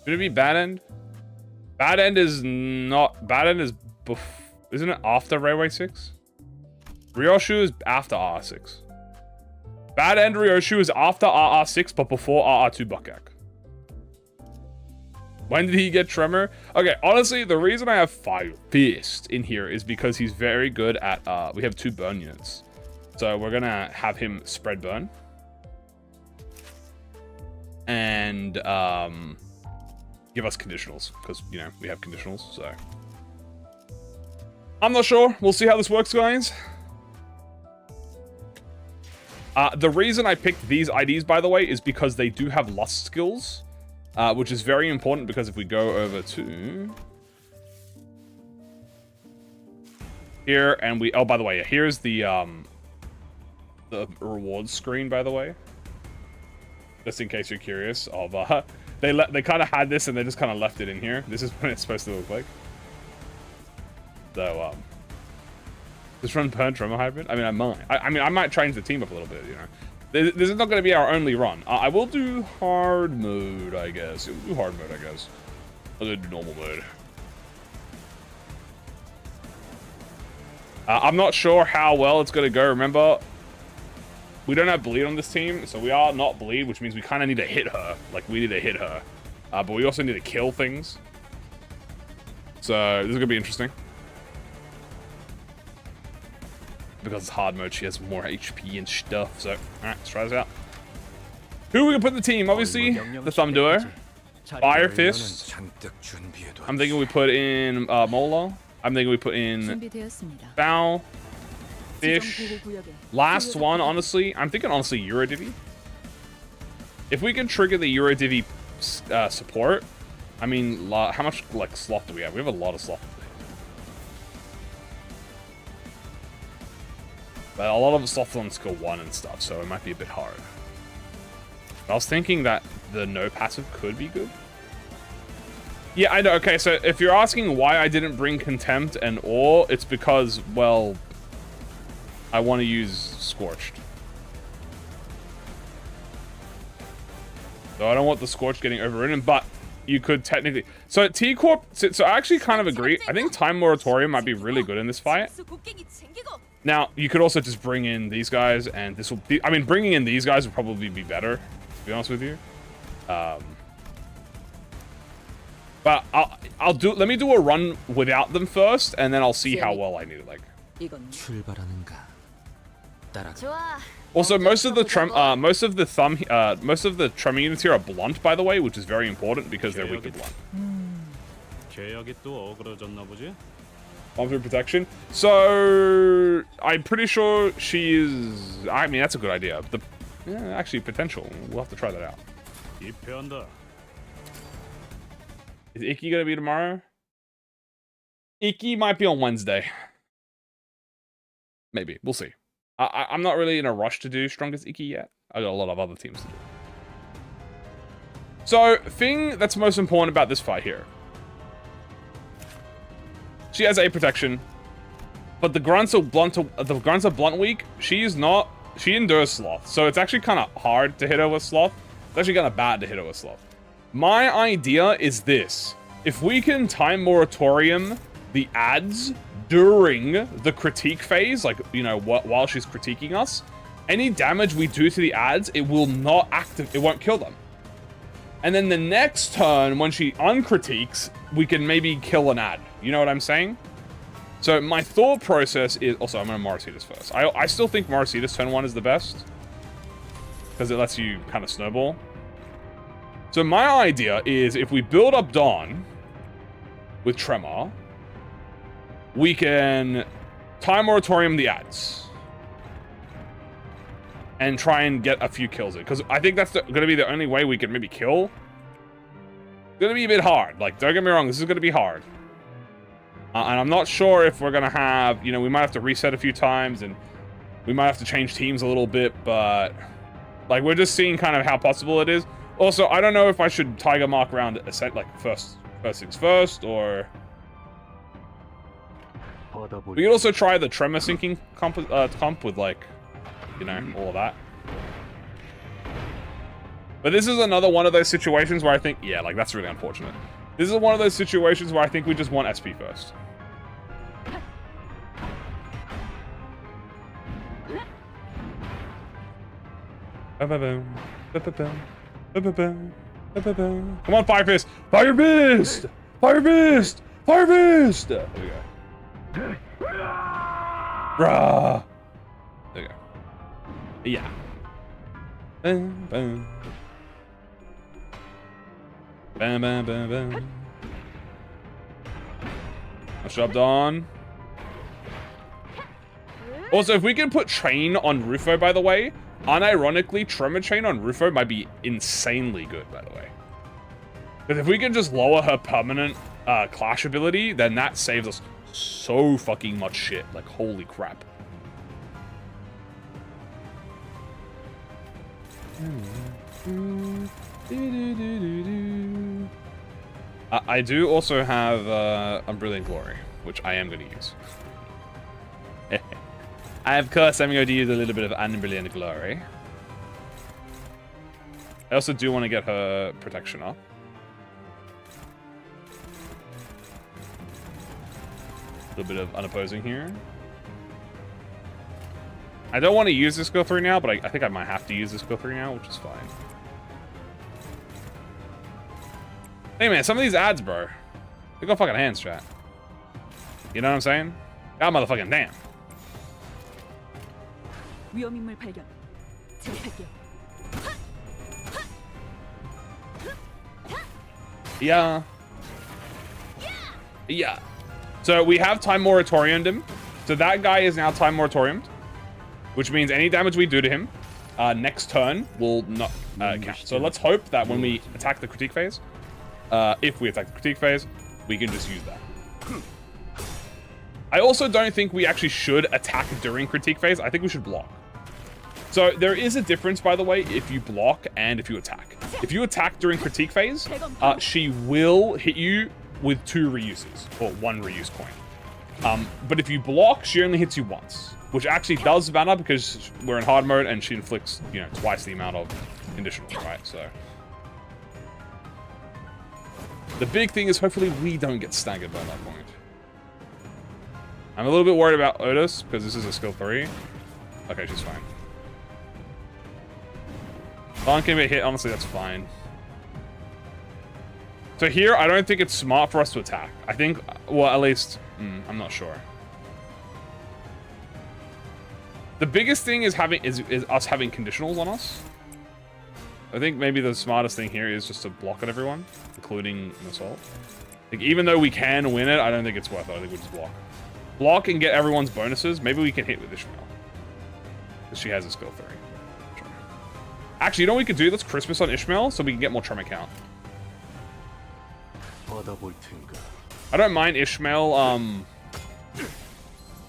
Should it be Bad End? Bad End is not... Bad End is... Isn't it after Railway 6? Ryoshu is after RR6. Bad End Ryoshu is after RR6, but before RR2 Bukkak. When did he get Tremor? Okay, honestly, the reason I have Fire Fist in here is because he's very good at... we have 2 burn units. So we're gonna have him spread burn. And give us conditionals, because, you know, we have conditionals, so... I'm not sure. We'll see how this works, guys. The reason I picked these IDs, by the way, is because they do have Lust skills, which is very important, because if we go over to... here, and we... Oh, by the way, here's the rewards screen, by the way. Just in case you're curious of... they kind of had this, and they just kind of left it in here. This is what it's supposed to look like. So, just run Burn Tremor Hybrid? I mean, I might change the team up a little bit, you know. This is not going to be our only run. I will do hard mode, I guess. We'll do hard mode, I guess. I'll do normal mode. I'm not sure how well it's going to go. Remember, we don't have bleed on this team, so we are not bleed, which means we kind of need to hit her. Like, we need to hit her. But we also need to kill things. So, this is going to be interesting. Because it's hard mode, she has more HP and stuff. So, alright, let's try this out. Who are we gonna put in the team? Obviously, the Thumb Duo. Fire Fist. I'm thinking we put in Mola. I'm thinking we put in Foul. Fish. Last one, honestly, I'm thinking honestly Eurodivi. If we can trigger the Eurodivi support, I mean, how much like sloth do we have? We have a lot of sloth. But a lot of the sloth on skill 1 and stuff, so it might be a bit hard. But I was thinking that the no passive could be good. Yeah, I know. Okay, so if you're asking why I didn't bring Contempt and Awe, it's because, well, I want to use Scorched. So I don't want the Scorched getting overridden, but you could technically... So T-Corp... So I actually kind of agree. I think Time Moratorium might be really good in this fight. Now, you could also just bring in these guys, and this will be... I mean, bringing in these guys would probably be better, to be honest with you. But I'll do... Let me do a run without them first, and then I'll see how well I need it, like... Also, most of the Tremor units here are blunt, by the way, which is very important because they're weak to blunt. Bomb through protection. So I'm pretty sure she is. I mean, that's a good idea. Actually, potential. We'll have to try that out. Is Iki gonna be tomorrow? Iki might be on Wednesday. Maybe. We'll see. I'm not really in a rush to do Strongest Iki yet. I got a lot of other teams to do. So, thing that's most important about this fight here. She has A protection, but the grunts are blunt weak. She is not she endures Sloth, so it's actually kind of hard to hit her with Sloth. It's actually kind of bad to hit her with Sloth. My idea is this. If we can time moratorium the ads during the critique phase, like, you know, while she's critiquing us, any damage we do to the ads, it will not it won't kill them. And then the next turn, when she uncritiques, we can maybe kill an ad. You know what I'm saying? So my thought process is... Also, I'm going to Morositas first. I still think Morositas turn 1 is the best. Because it lets you kind of snowball. So my idea is if we build up Dawn with Tremor, we can time moratorium the ads. And try and get a few kills in. Because I think that's going to be the only way we can maybe kill. It's going to be a bit hard. Like, don't get me wrong, this is going to be hard. And I'm not sure if we're going to have... You know, we might have to reset a few times. And we might have to change teams a little bit. But, like, we're just seeing kind of how possible it is. Also, I don't know if I should Tiger Mark round Ascent, like, first things first, or... We could also try the Tremor Sinking comp with, like... You know, all of that. But this is another one of those situations where I think... Yeah, like, that's really unfortunate. This is one of those situations where I think we just want SP first. Come on, Fire Fist! Fire Fist! Fire Fist! Fire Fist! There we go. Bruh! There we go. Yeah. Bam, bam. Bam, bam, bam, bam. What's up, Dawn? Also, if we can put Chain on Rufo, by the way, unironically, Tremor Chain on Rufo might be insanely good, by the way. Because if we can just lower her permanent Clash ability, then that saves us so fucking much shit. Like, holy crap. I do also have Unbrilliant Glory, which I am going to use. Of course, I'm going to use a little bit of Unbrilliant Glory. I also do want to get her protection up. A little bit of unopposing here. I don't want to use this skill 3 now, but I think I might have to use this skill 3 now, which is fine. Hey man, some of these ads, bro. They got fucking hands, chat. You know what I'm saying? God motherfucking damn. Yeah. Yeah. So we have time moratoriumed him. So that guy is now time moratoriumed. Which means any damage we do to him next turn will not count. So let's hope that when we attack the critique phase, if we attack the critique phase, we can just use that. I also don't think we actually should attack during critique phase. I think we should block. So there is a difference, by the way, if you block and if you attack. If you attack during critique phase, she will hit you with 2 reuses, or 1 reuse coin. But if you block, she only hits you once. Which actually does matter because we're in hard mode and she inflicts, you know, twice the amount of conditionals, right? So the big thing is hopefully we don't get staggered by that point. I'm a little bit worried about Otis because this is a skill 3. Okay, she's fine. Dawn can be hit, honestly, that's fine. So here, I don't think it's smart for us to attack. I think, well, at least, I'm not sure. The biggest thing is us having conditionals on us. I think maybe the smartest thing here is just to block at everyone, including an assault. Like, even though we can win it, I don't think it's worth it. I think we just block. Block and get everyone's bonuses. Maybe we can hit with Ishmael. Because she has a skill 3. Sure. Actually, you know what we could do? Let's Christmas on Ishmael so we can get more Tremor count. I don't mind Ishmael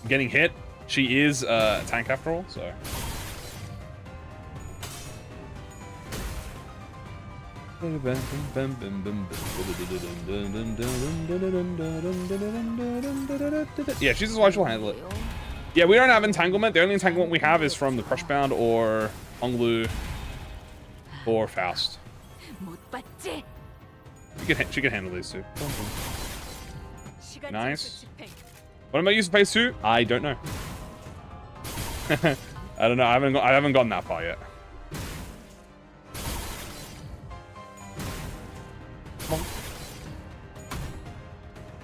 getting hit. She is a tank after all, so. Yeah, she's why she'll handle it. Yeah, we don't have entanglement. The only entanglement we have is from the Crushbound or Honglu or Faust. She can handle these two. Nice. What am I using phase 2? I don't know. I don't know. I haven't gotten that far yet. Come on.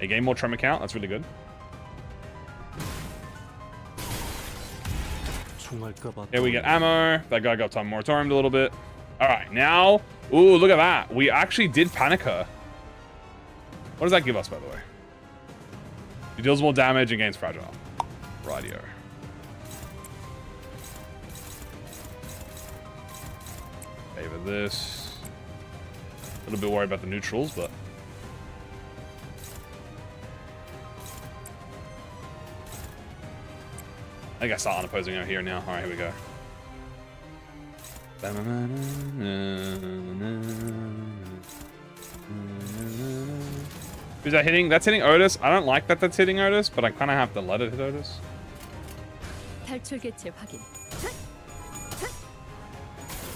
They gain more tremor count. That's really good. Here we get ammo. That guy got time moratoriumed a little bit. All right, now. Ooh, look at that. We actually did panic her. What does that give us, by the way? He deals more damage and gains fragile. Radio. Favor this. A little bit worried about the neutrals, but I think I start unopposing out here now. All right, here we go. Who's that hitting? That's hitting Otis. I don't like that that's hitting Otis, but I kind of have to let it hit Otis.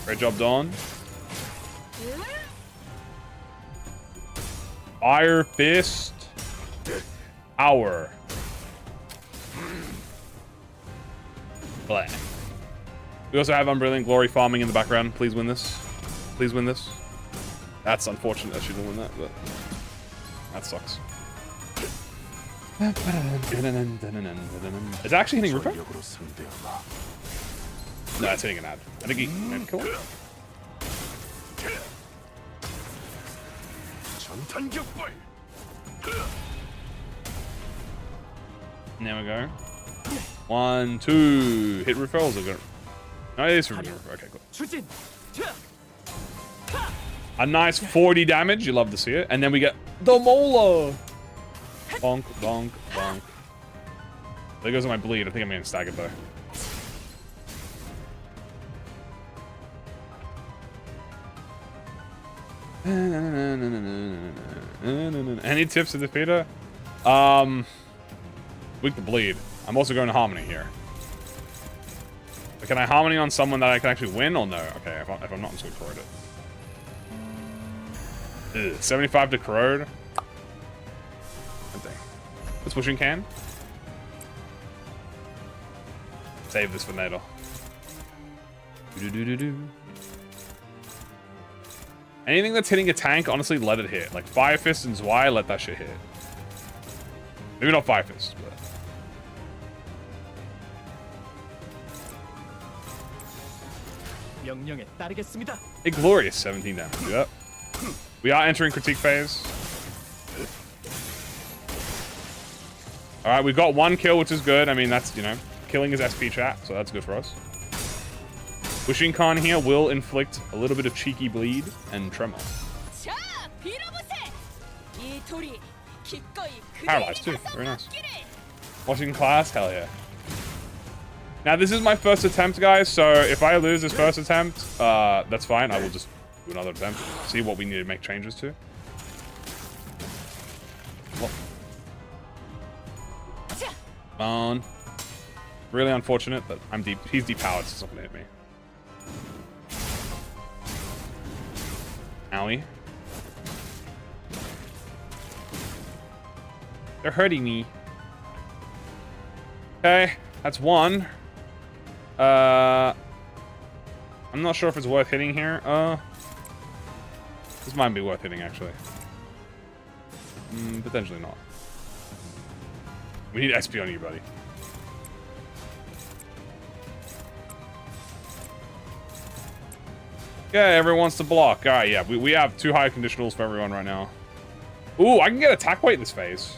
Great job, Dawn. Fire Fist. Power. Bleh. We also have Unbrilliant Glory farming in the background. Please win this. Please win this. That's unfortunate that she didn't win that, but that sucks. It's actually hitting Rufo? No, it's hitting an ad. I think he might kill him. There we go. 1, 2. Hit Rufo. Or go? No, it is from Rufo. Okay, cool. A nice 40 damage. You love to see it. And then we get the Mola. Bonk, bonk, bonk. There goes my bleed. I think I'm going to stagger though. Any tips to defeat her? Weak to bleed. I'm also going to Harmony here. But can I Harmony on someone that I can actually win or no? Okay, if I'm not, I'm just going to corrode it. Ugh, 75 to corrode. Let's pushing can. Save this for Nader. Anything that's hitting a tank, honestly, let it hit. Like Fire Fist and Zwei, let that shit hit. Maybe not Fire Fist, but. A glorious 17 damage. Yep. We are entering critique phase. Alright, we've got 1 kill, which is good. I mean, that's, you know, killing his SP chat, so that's good for us. Ushinkan here will inflict a little bit of cheeky bleed and tremor. Paralyzed too, very nice. Watching class, hell yeah. Now this is my first attempt, guys, so if I lose this first attempt, that's fine. I will just do another attempt, see what we need to make changes to. Well. On. Really unfortunate, but I'm deep. He's depowered, so it's not gonna hit me. Owie. They're hurting me. Okay, that's 1. I'm not sure if it's worth hitting here. This might be worth hitting, actually. Potentially not. We need SP on you, buddy. Okay, everyone wants to block. Alright, yeah, we have 2 high conditionals for everyone right now. Ooh, I can get attack weight this phase.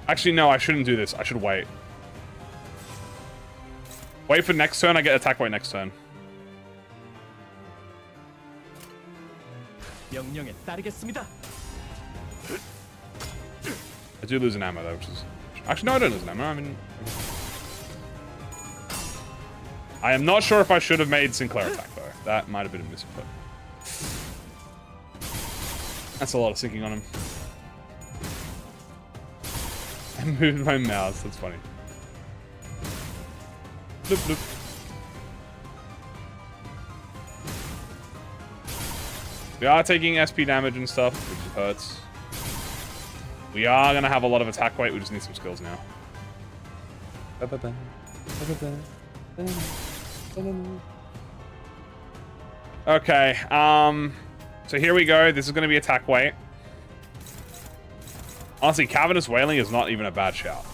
Actually, no, I shouldn't do this. I should wait. Wait for next turn, I get attack weight next turn. I do lose an ammo though, which is... Actually, no, I don't lose an ammo. I mean... I am not sure if I should have made Sinclair attack though. That might have been a misinput. That's a lot of sinking on him. I moved my mouse, that's funny. Bloop, bloop. We are taking SP damage and stuff, which hurts. We are going to have a lot of attack weight. We just need some skills now. Okay, so here we go. This is going to be attack weight. Honestly, Cavernous Wailing is not even a bad shout.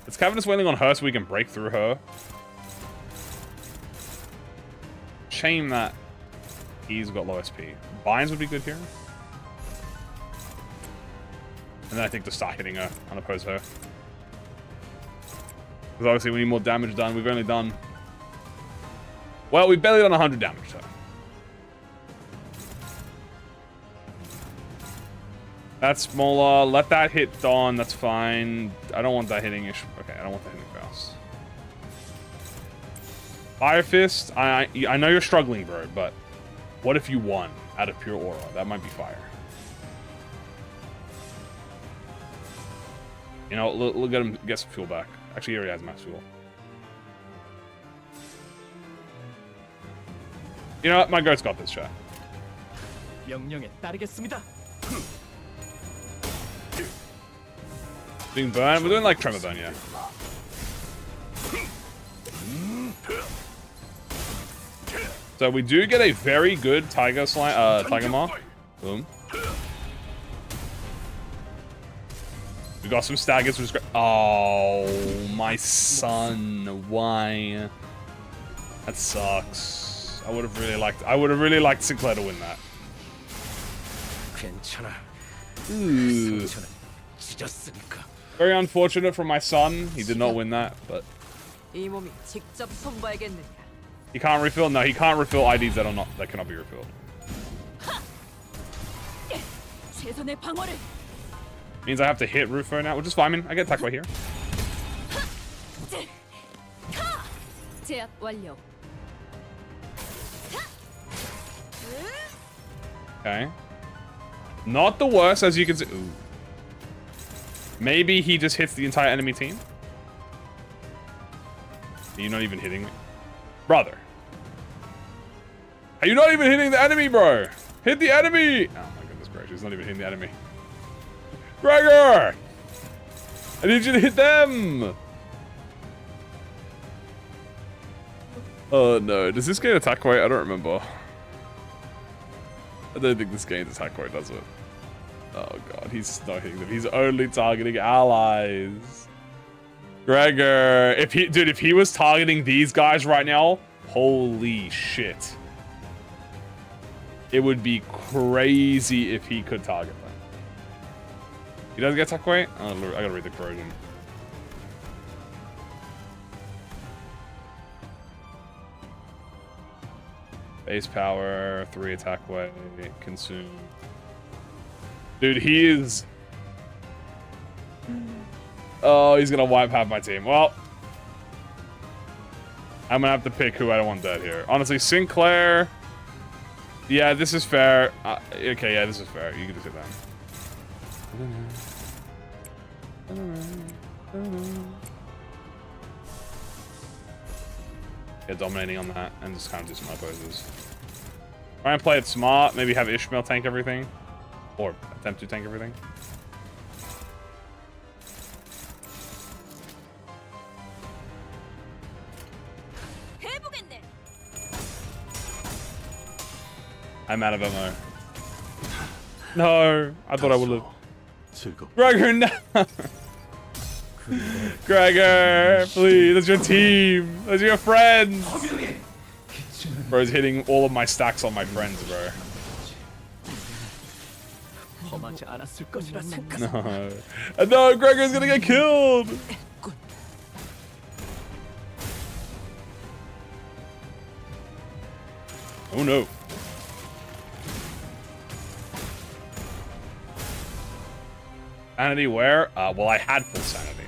It's Cavernous Wailing on her so we can break through her. Shame that he's got low SP. Binds would be good here. And then I think to start hitting her, unoppose her. Because obviously we need more damage done. We've only done... Well, we've barely done 100 damage, so. That's smaller. Let that hit Dawn. That's fine. I don't want that hitting ish. Okay, I don't want that hitting Faust. Fire Fist. I know you're struggling, bro, but what if you won out of pure aura? That might be fire. You know, look at him get some fuel back. Actually, he already has max fuel. You know what? My goat's got this shot. Doing burn? We're doing like tremor burn, yeah. So we do get a very good tiger slime, tiger maw. Boom. We got some staggers, which is great. Oh, my son, why? That sucks. I would have really liked Sinclair to win that. Ooh. Very unfortunate for my son. He did not win that, but he can't refill. No, he can't refill IDs that cannot be refilled. Means I have to hit Rufo now, which is fine. I mean, I get attacked right here. Okay. Not the worst, as you can see. Ooh. Maybe he just hits the entire enemy team. Are you not even hitting me? Brother. Are you not even hitting the enemy, bro? Hit the enemy! Oh my goodness gracious, he's not even hitting the enemy. Gregor! I need you to hit them! Oh no, does this gain attack weight? I don't remember. I don't think this gains attack weight, does it? Oh god, he's not hitting them. He's only targeting allies. Gregor, if he was targeting these guys right now, holy shit. It would be crazy if he could target them. He doesn't get attack weight? Oh, I gotta read the corrosion. Base power, 3 attack weight, consume. Dude, he is... Oh, he's gonna wipe half my team. Well, I'm gonna have to pick who I don't want dead here. Honestly, Sinclair... Yeah, this is fair. Okay, yeah, this is fair. You can just hit that. Yeah, dominating on that and just kind of do some opposes. Try and play it smart. Maybe have Ishmael tank everything. Or attempt to tank everything. I'm out of ammo. No, I thought I would have. Gregor, no! Gregor, please, that's your team. That's your friends. Bro's hitting all of my stacks on my friends, bro. No. No, Gregor's gonna get killed! Oh no. Sanity where? Well, I had full sanity.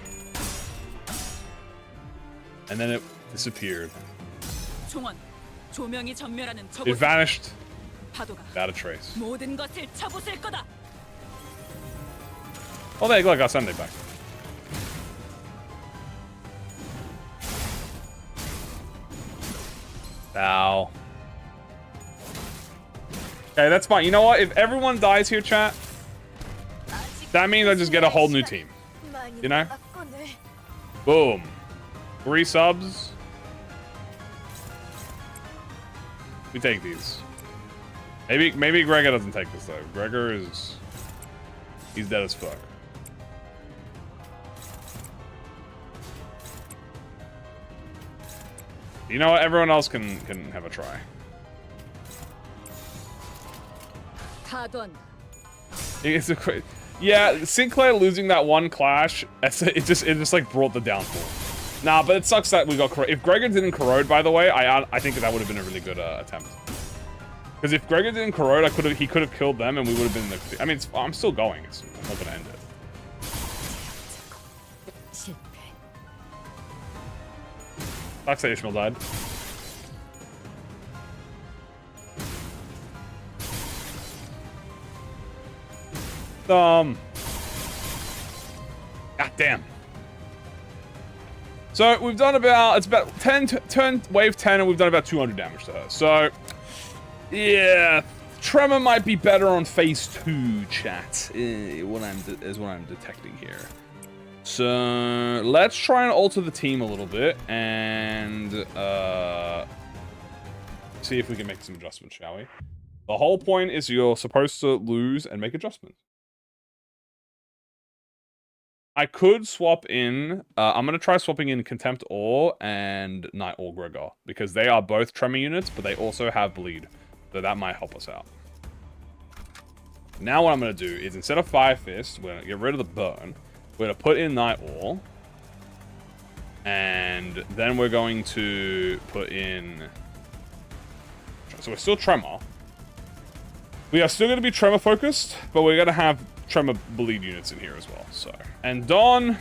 And then it disappeared. It vanished without a trace. Oh, there you go, I got Sunday back. Ow. Okay, that's fine. You know what? If everyone dies here, chat, that means I just get a whole new team. You know? Boom. 3 subs. We take these. Maybe Gregor doesn't take this though. Gregor is... he's dead as fuck. You know what? Everyone else can have a try. It's a yeah, Sinclair losing that one clash, it just like brought the downfall. Nah, but it sucks that we got corrode. If Gregor didn't corrode, by the way, I think that would have been a really good attempt. Because if Gregor didn't corrode, he could have killed them, and we would have been in the. I mean, I'm still going. It's not gonna end it. Sucks that Ishmael died. God damn. So we've done about, it's about 10 wave 10, and we've done about 200 damage to her. So yeah, Tremor might be better on phase 2, chat. Is what I'm detecting here. So let's try and alter the team a little bit and see if we can make some adjustments, shall we? The whole point is you're supposed to lose and make adjustments. I could swap in, I'm going to try swapping in Contempt Ore and Night Ore Gregor, because they are both Tremor units, but they also have Bleed, so that might help us out. Now what I'm going to do is, instead of Fire Fist, we're going to get rid of the Burn, we're going to put in Night Ore, and then we're going to put in, so we're still Tremor. We are still going to be Tremor focused, but we're going to have Tremor Bleed units in here as well, so. And Dawn.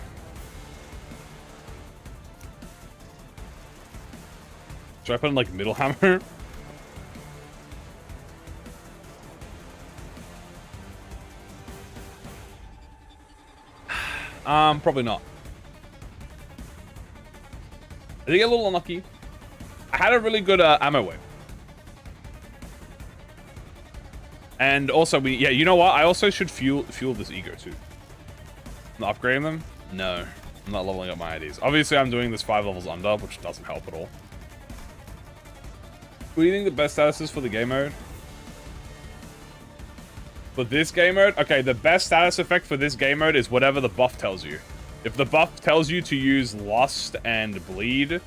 Should I put in like Middle Hammer? Probably not. I did get a little unlucky. I had a really good ammo wave. And also yeah, you know what? I also should fuel this ego too. I'm not upgrading them? No. I'm not leveling up my IDs. Obviously, I'm doing this 5 levels under, which doesn't help at all. What do you think the best status is for the game mode? For this game mode? Okay, the best status effect for this game mode is whatever the buff tells you. If the buff tells you to use Lust and Bleed,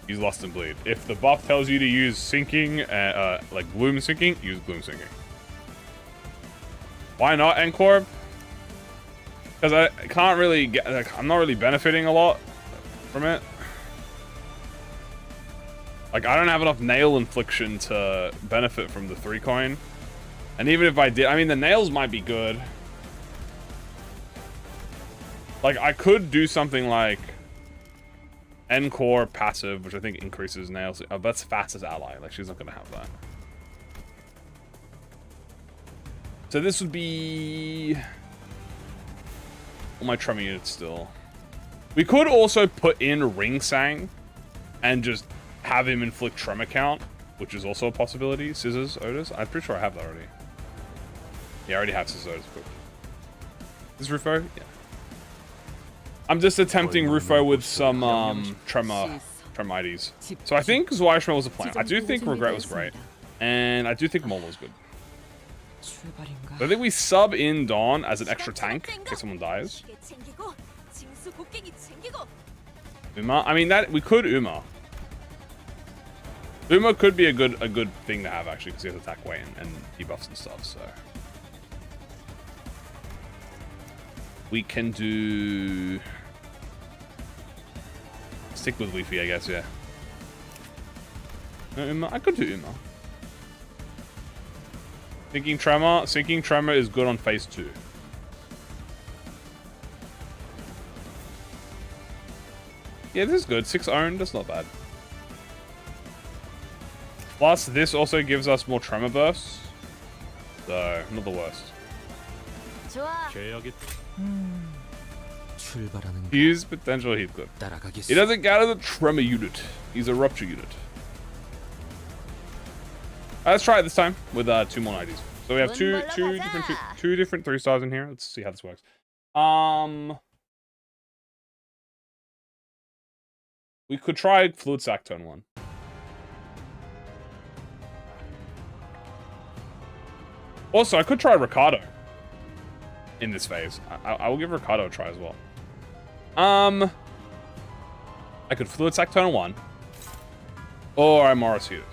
use Lust and Bleed. If the buff tells you to use Sinking, like Bloom Sinking, use Bloom Sinking. Why not Encore? Because I can't really get, like, I'm not really benefiting a lot from it. Like, I don't have enough nail infliction to benefit from the 3 coin. And even if I did, I mean, the nails might be good. Like, I could do something like Encore passive, which I think increases nails. Oh, that's fastest ally. Like, she's not going to have that. So this would be all my Tremor units still. We could also put in Ring Sang and just have him inflict Tremor count, which is also a possibility. Scissors, Otis. I'm pretty sure I have that already. Yeah, I already have Scissors, Otis. Cool. Is Rufo? Yeah. I'm just attempting Rufo with some Tremor IDs. So I think Zweishmer was a plan. I do think Regret was great. And I do think Mola was good. I think we sub in Dawn as an extra tank in case someone dies. Uma? I mean, that we could Uma. Uma could be a good thing to have actually, because he has attack weight and debuffs and stuff. So we can do stick with Leafy, I guess. Yeah. No, Uma. I could do Uma. Sinking Tremor is good on phase 2. Yeah, this is good. 6 owned, that's not bad. Plus, this also gives us more Tremor bursts. So, not the worst. His potential, he's good. He doesn't count as a Tremor unit. He's a Rupture unit. Let's try it this time with 2 more 90s. So we have two different 3-stars in here. Let's see how this works. We could try Fluid Sac turn 1. Also, I could try Ricardo in this phase. I will give Ricardo a try as well. I could Fluid Sac turn 1. Or I Morositas.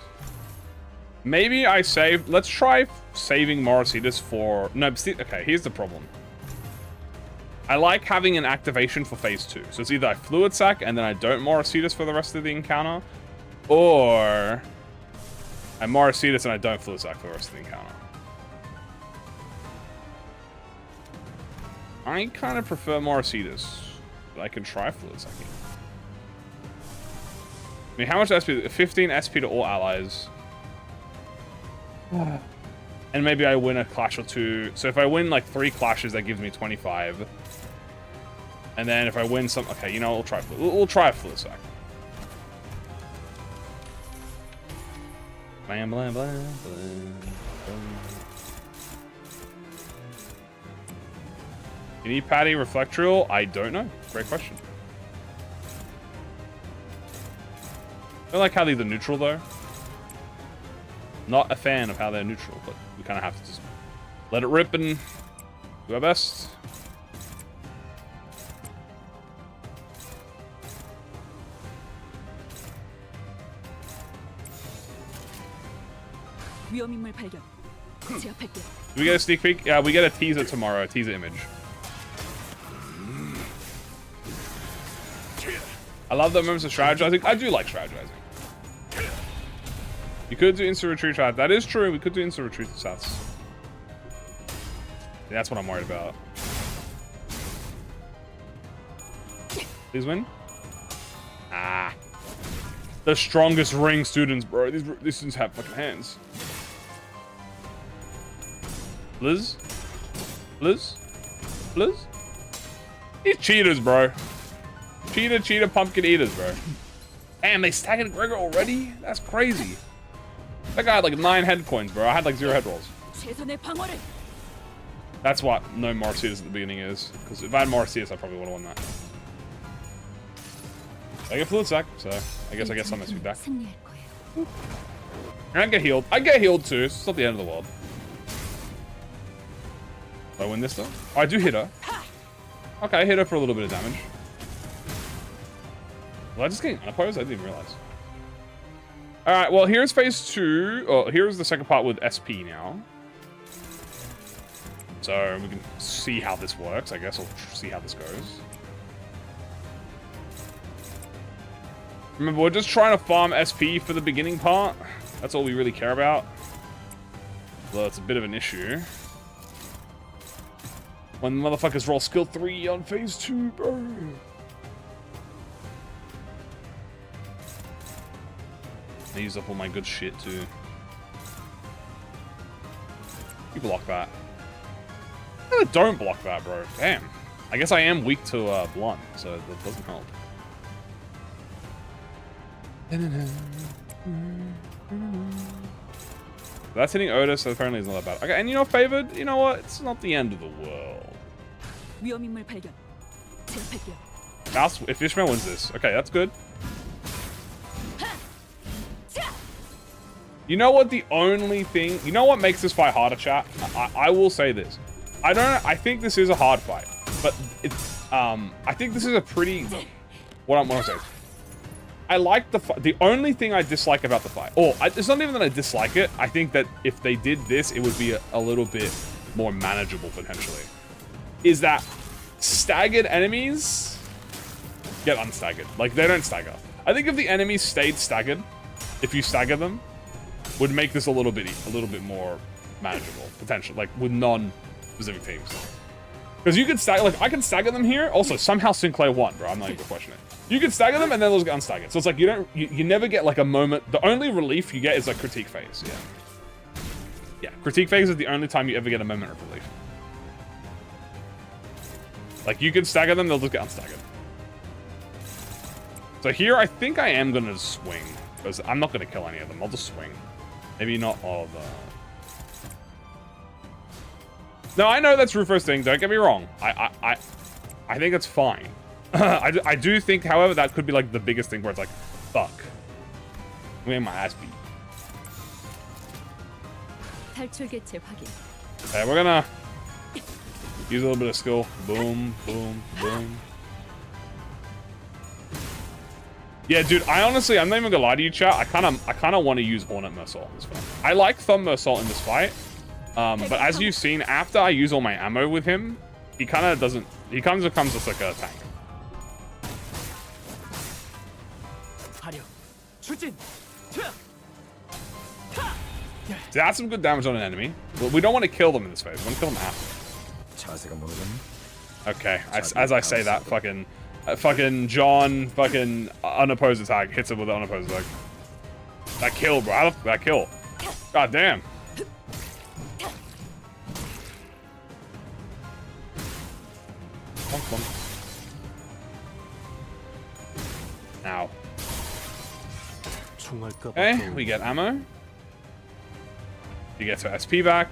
Maybe I save... Let's try saving Morositas for... No, okay, here's the problem. I like having an activation for phase 2. So it's either I Fluid Sac and then I don't Morositas for the rest of the encounter. Or I Morositas and I don't Fluid Sac for the rest of the encounter. I kind of prefer Morositas, but I can try Fluid Sacking. I mean, how much SP? 15 SP to all allies. And maybe I win a clash or 2. So if I win like 3 clashes, that gives me 25. And then if I win some... Okay, you know, we'll try Fluid Sac. Blam, blam, blam, blam, blam. You need Patty Reflectrial? I don't know. Great question. I don't like how they're neutral, though. Not a fan of how they're neutral, but we kind of have to just let it rip and do our best. Do we get a sneak peek? Yeah, we get a teaser tomorrow, a teaser image. I love the moments of strategizing. I do like strategizing. You could do instant retreat stats. That is true. We could do instant retreat stats. Yeah, that's what I'm worried about. Please win. Ah. The strongest ring students, bro. These students have fucking hands. Liz? Liz? Liz? These cheaters, bro. Cheetah, pumpkin eaters, bro. Damn, they staggered Gregor already? That's crazy. That guy had like 9 head coins, bro. I had like 0 head rolls. That's what no Morositas at the beginning is. Because if I had Morositas, I probably would have won that. I get Fluid Sac, so I guess I get some SP back. And I get healed. I get healed too, so it's not the end of the world. Do I win this though? Oh, I do hit her. Okay, I hit her for a little bit of damage. Was I just getting unopposed? I didn't even realize. Alright, well, here's phase 2. Oh, here's the second part with SP now. So we can see how this works. I guess we'll see how this goes. Remember, we're just trying to farm SP for the beginning part. That's all we really care about. Well, it's a bit of an issue. When motherfuckers roll skill 3 on phase 2, bro. I use up all my good shit too. You block that. No, don't block that, bro. Damn. I guess I am weak to blunt, so that doesn't help. That's hitting Otis, so apparently it's not that bad. Okay, and you know, favored, you know what? It's not the end of the world. Mouse, if Ishmael wins this. Okay, that's good. You know what the only thing... You know what makes this fight harder, chat? I will say this. I think this is a hard fight. But it's... I think this is a pretty... What I'm saying. I like the fight. The only thing I dislike about the fight... Or, it's not even that I dislike it. I think that if they did this, it would be a little bit more manageable, potentially. Is that staggered enemies get unstaggered. Like, they don't stagger. I think if the enemies stayed staggered, if you stagger them, would make this a little bit more manageable, potentially, like with non-specific teams. Because you could stagger, like I can stagger them here. Also, somehow Sinclair won, bro. I'm not even questioning it. You can stagger them and then those get unstaggered. So it's like you never get like a moment. The only relief you get is like critique phase. Yeah, critique phase is the only time you ever get a moment of relief. Like you can stagger them, they'll just get unstaggered. So here, I think I am gonna swing because I'm not gonna kill any of them. I'll just swing. Maybe not all of that. No, I know that's Rufo's thing. Don't get me wrong. I think it's fine. I do think, however, that could be like the biggest thing where it's like, fuck. I'm getting my ass beat. Okay, we're gonna use a little bit of skill. Boom, boom, boom. Yeah, dude, I'm not even gonna lie to you, chat. I kind of want to use Hornet Mersault in this fight. I like Thumb Mersault in this fight. But as you've seen, after I use all my ammo with him, he kind of doesn't... He kind of becomes just like a tank. See, that's some good damage on an enemy. But we don't want to kill them in this phase. We want to kill them after. Okay, as I say that, fucking John, unopposed attack hits him with an unopposed attack. That kill, bro. That kill. God damn. Bonk, bonk. Ow. Okay, we get ammo. We get to SP back.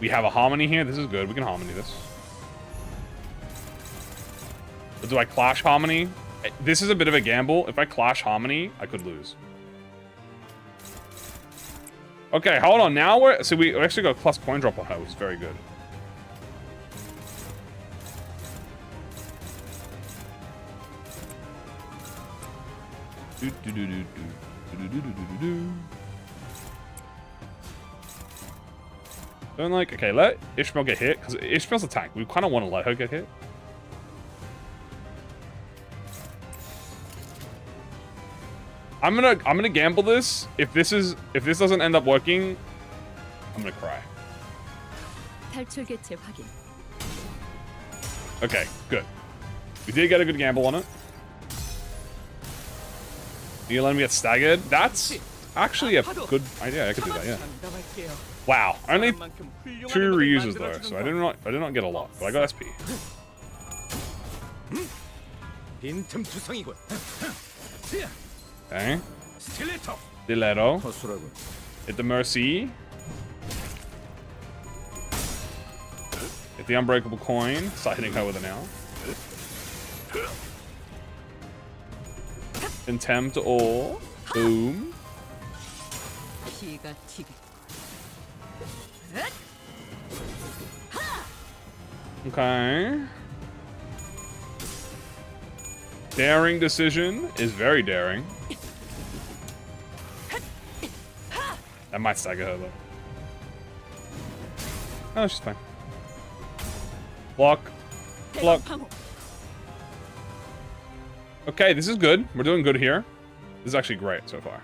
We have a harmony here. This is good. We can harmony this. But do I clash harmony? This is a bit of a gamble. If I clash harmony, I could lose. Okay, hold on. Now we're... So we actually got a plus coin drop on her, which is very good. Don't like... Okay, let Ishmael get hit, because Ishmael's a tank. We kind of want to let her get hit. I'm gonna gamble this. If this doesn't end up working, I'm gonna cry. Okay, good. We did get a good gamble on it. You let him get staggered? That's actually a good idea. I could do that, yeah. Wow, only 2 reuses though, so I did not get a lot, but I got SP. Okay. Stiletto. Hit the Mercy. Hit the Unbreakable Coin. Start hitting her with it now. Contempt all. Boom. Okay. Daring decision is very daring. That might stagger her though. Oh, she's fine. Block. Block. Okay, this is good. We're doing good here. This is actually great so far.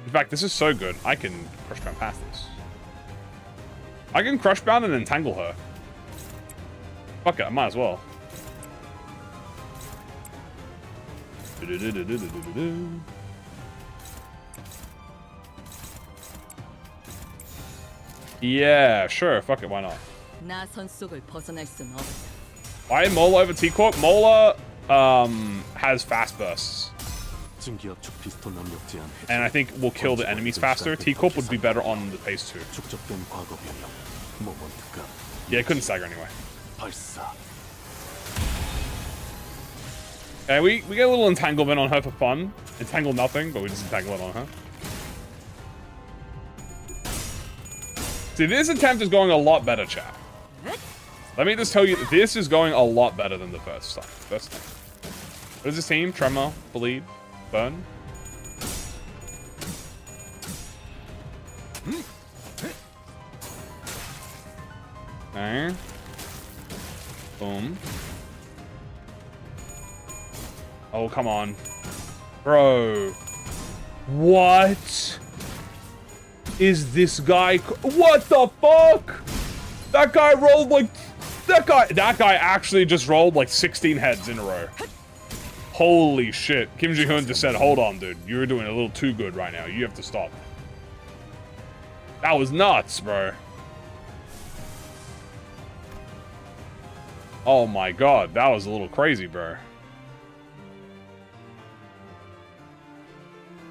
In fact, this is so good. I can crush bound past this. I can crush bound and entangle her. Fuck it, I might as well. Yeah, sure. Fuck it, why not? Why Mola over T-Corp? Mola has fast bursts. And I think we'll kill the enemies faster. T-Corp would be better on the pace too. Yeah, it couldn't stagger anyway. Okay, we get a little entanglement on her for fun. Entangle nothing, but we just entangle it on her. See, this attempt is going a lot better, chat. Let me just tell you, this is going a lot better than the first time. What is this team? Tremor, Bleed, Burn. Okay. Boom. Oh, come on. Bro. What is this guy? What the fuck? That guy rolled like... That guy actually just rolled like 16 heads in a row. Holy shit. Kim Ji-hoon just said, hold on, dude. You're doing a little too good right now. You have to stop. That was nuts, bro. Oh my god. That was a little crazy, bro.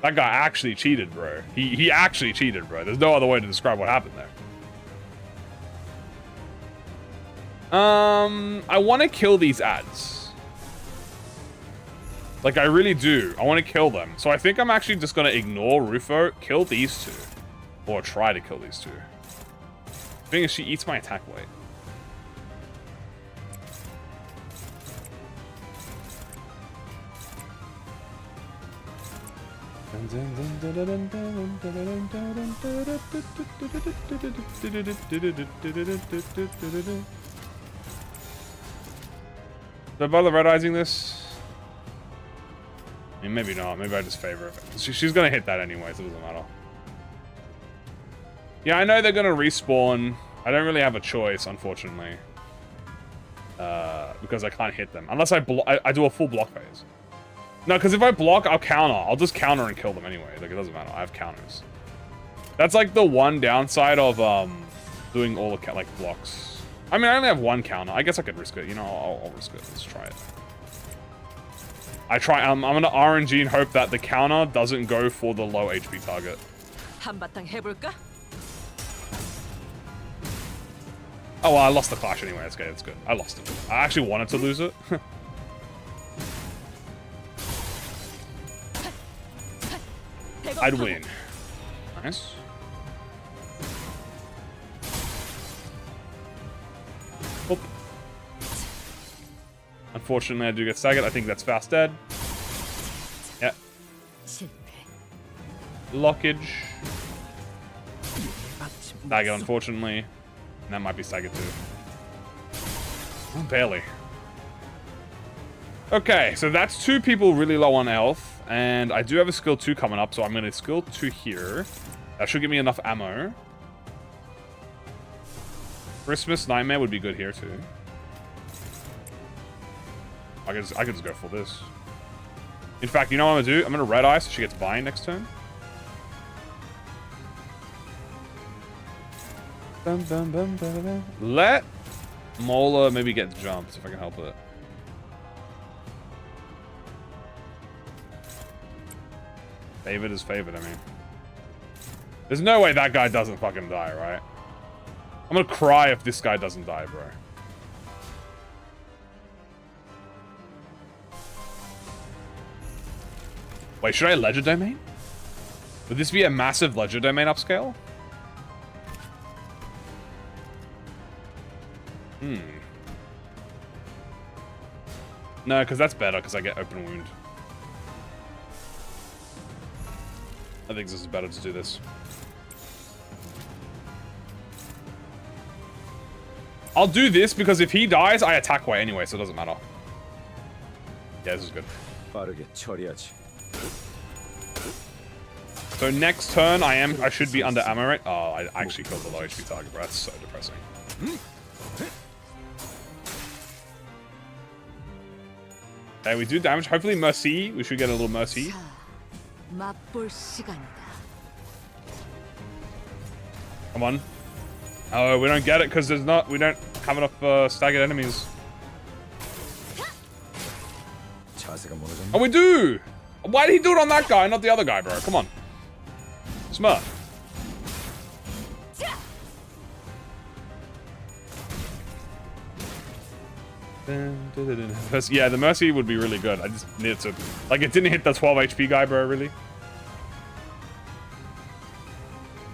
That guy actually cheated, bro. He actually cheated, bro. There's no other way to describe what happened there. I want to kill these ads. Like, I really do. I want to kill them. So I think I'm actually just going to ignore Rufo, kill these two. Or try to kill these two. The thing is, she eats my attack weight. Did I bother red-eyesing this? I mean, maybe not. Maybe I just favor it. She's gonna hit that anyway, so it doesn't matter. Yeah, I know they're gonna respawn. I don't really have a choice, unfortunately. Because I can't hit them. Unless I do a full block phase. No, because if I block, I'll counter. I'll just counter and kill them anyway. Like, it doesn't matter. I have counters. That's like the one downside of doing all the like blocks. I mean, I only have one counter. I guess I could risk it. You know, I'll risk it. Let's try it. I'm gonna RNG and hope that the counter doesn't go for the low HP target. Oh, well, I lost the clash anyway. That's good. That's good. I lost it. I actually wanted to lose it. I'd win. Nice. Oop. Unfortunately, I do get staggered. I think that's fast dead. Yeah. Blockage. Stagger, unfortunately. And that might be staggered too. Oh, barely. Okay, so that's two people really low on health. And I do have a skill 2 coming up, so I'm going to skill 2 here. That should give me enough ammo. Christmas Nightmare would be good here too. I could just go for this. In fact, you know what I'm going to do? I'm going to red eye so she gets bind next turn. Let Mola maybe get jumped if I can help it. Favored is favored, I mean. There's no way that guy doesn't fucking die, right? I'm gonna cry if this guy doesn't die, bro. Wait, should I Ledger Domain? Would this be a massive Ledger Domain upscale? No, because that's better, because I get open wound. I think this is better to do this. I'll do this because if he dies, I attack way anyway, so it doesn't matter. Yeah, this is good. So next turn, I should be under ammo rate. Oh, I actually killed the low HP target, bro. That's so depressing. Okay, we do damage. Hopefully Mercy. We should get a little Mercy. Come on. Oh, we don't get it because we don't have enough staggered enemies. Oh, we do! Why did he do it on that guy, not the other guy, bro? Come on. Smurf. Yeah, the Mercy would be really good. I just needed to... Like, it didn't hit the 12 HP guy, bro, really.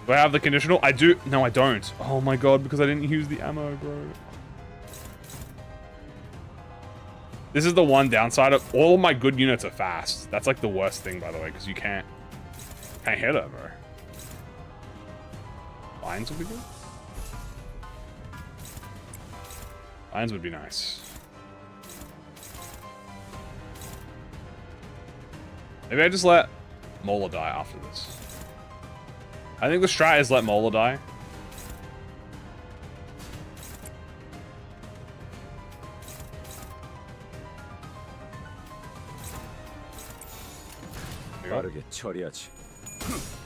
Do I have the conditional? I do. No, I don't. Oh my god, because I didn't use the ammo, bro. This is the one downside of all of my good units are fast. That's like the worst thing, by the way, because you can't hit her, bro. Lines would be good. Lines would be nice. Maybe I just let Mola die after this. I think the strat is let Mola die.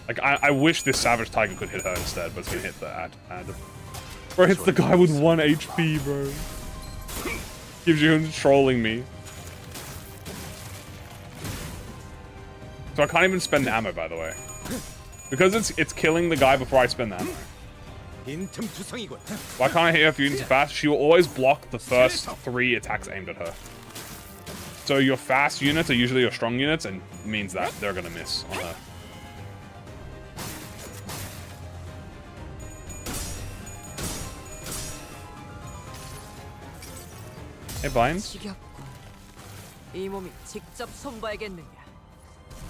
Like, I wish this Savage Tiger could hit her instead, but it's gonna hit the ad. Bro, hits the guy with 1 HP, bro. Gives you him trolling me. So So I can't even spend ammo, by the way. Because it's killing the guy before I spend the ammo. Why can't I hit her units fast? She will always block the first 3 attacks aimed at her. So your fast units are usually your strong units, and means that they're gonna miss on her. Hey, Vines.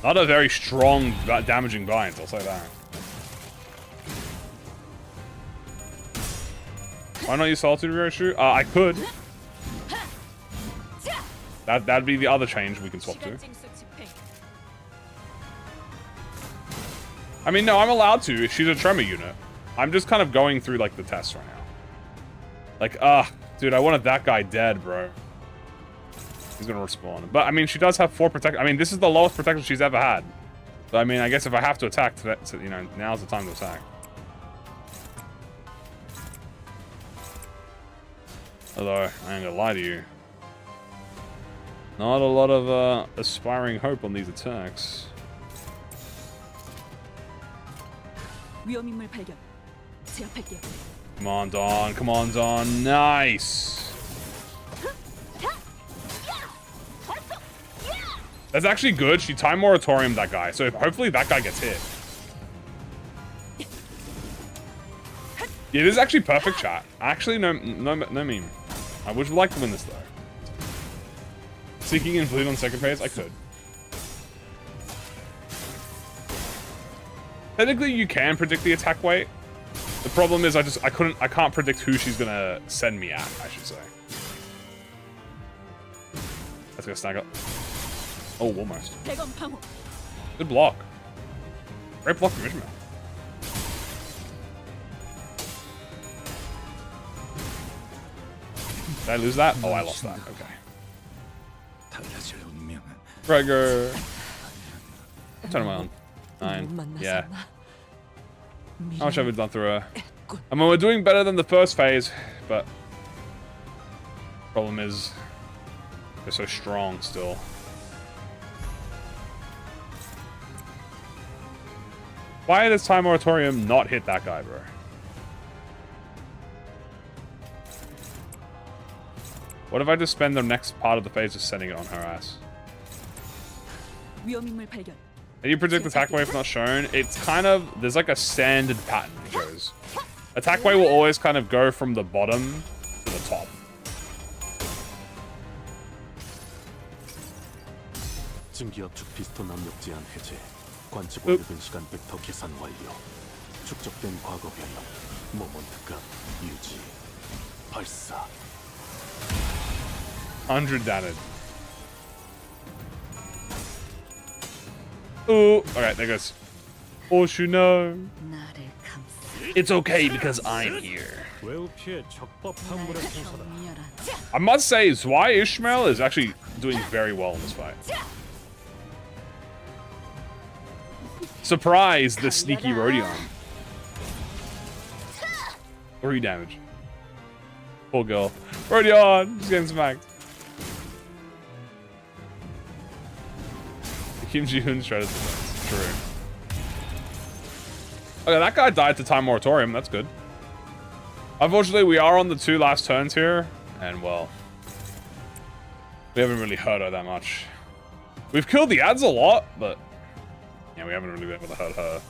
Not a very strong, damaging Vines, I'll say that. Why not use Solitude Ryoshu? I could. That'd be the other change we can swap to. I mean, no, I'm allowed to. She's a tremor unit. I'm just kind of going through, like, the tests right now. Like, dude, I wanted that guy dead, bro. He's gonna respawn. But, I mean, she does have 4 protection. I mean, this is the lowest protection she's ever had. So, I mean, I guess if I have to attack, you know, now's the time to attack. Although, I ain't gonna lie to you. Not a lot of aspiring hope on these attacks. Come on, Dawn. Come on, Dawn. Nice. That's actually good. She time moratorium that guy, so hopefully that guy gets hit. Yeah, this is actually perfect, chat. Actually, no meme. I would like to win this though. Seeking and bleed on second phase, I could. Technically, you can predict the attack weight. The problem is, I can't predict who she's gonna send me at. I should say. Let's go snag up. Oh, almost. Good block. Great block from Ishmael. Did I lose that? Oh, I lost that. Okay. Gregor. Turn around. 9. Yeah. How much have we done through her? I mean, we're doing better than the first phase, but problem is they're so strong still. Why does Time Moratorium not hit that guy, bro? What if I just spend the next part of the phase just sending it on her ass? And you predict attack wave if not shown. It's kind of, there's like a standard pattern it shows. Attack wave will always kind of go from the bottom to the top. Oop. 100 damage. Ooh, alright, there goes. Oshino. It's okay because I'm here. I must say, Zwei Ishmael is actually doing very well in this fight. Surprise, the sneaky Rodion. 3 damage. Poor girl. Rodion! She's getting smacked. Kim Ji-hoon shredded the defense. True. Okay, that guy died to Time Moratorium. That's good. Unfortunately, we are on the 2 last turns here. And, well, we haven't really hurt her that much. We've killed the ads a lot, but yeah, we haven't really been able to hurt her.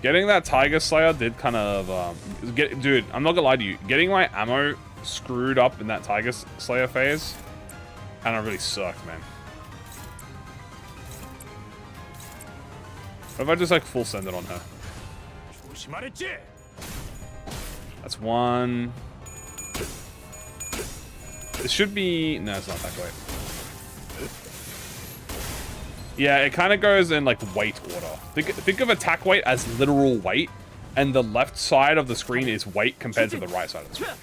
Getting that Tiger Slayer did kind of, dude, I'm not gonna lie to you. Getting my ammo screwed up in that Tiger Slayer phase kind of really sucked, man. What if I just like full send it on her? That's 1. It should be, no, it's not that great. Yeah, it kind of goes in like weight order. Think of attack weight as literal weight, and the left side of the screen is weight compared to the right side of the screen.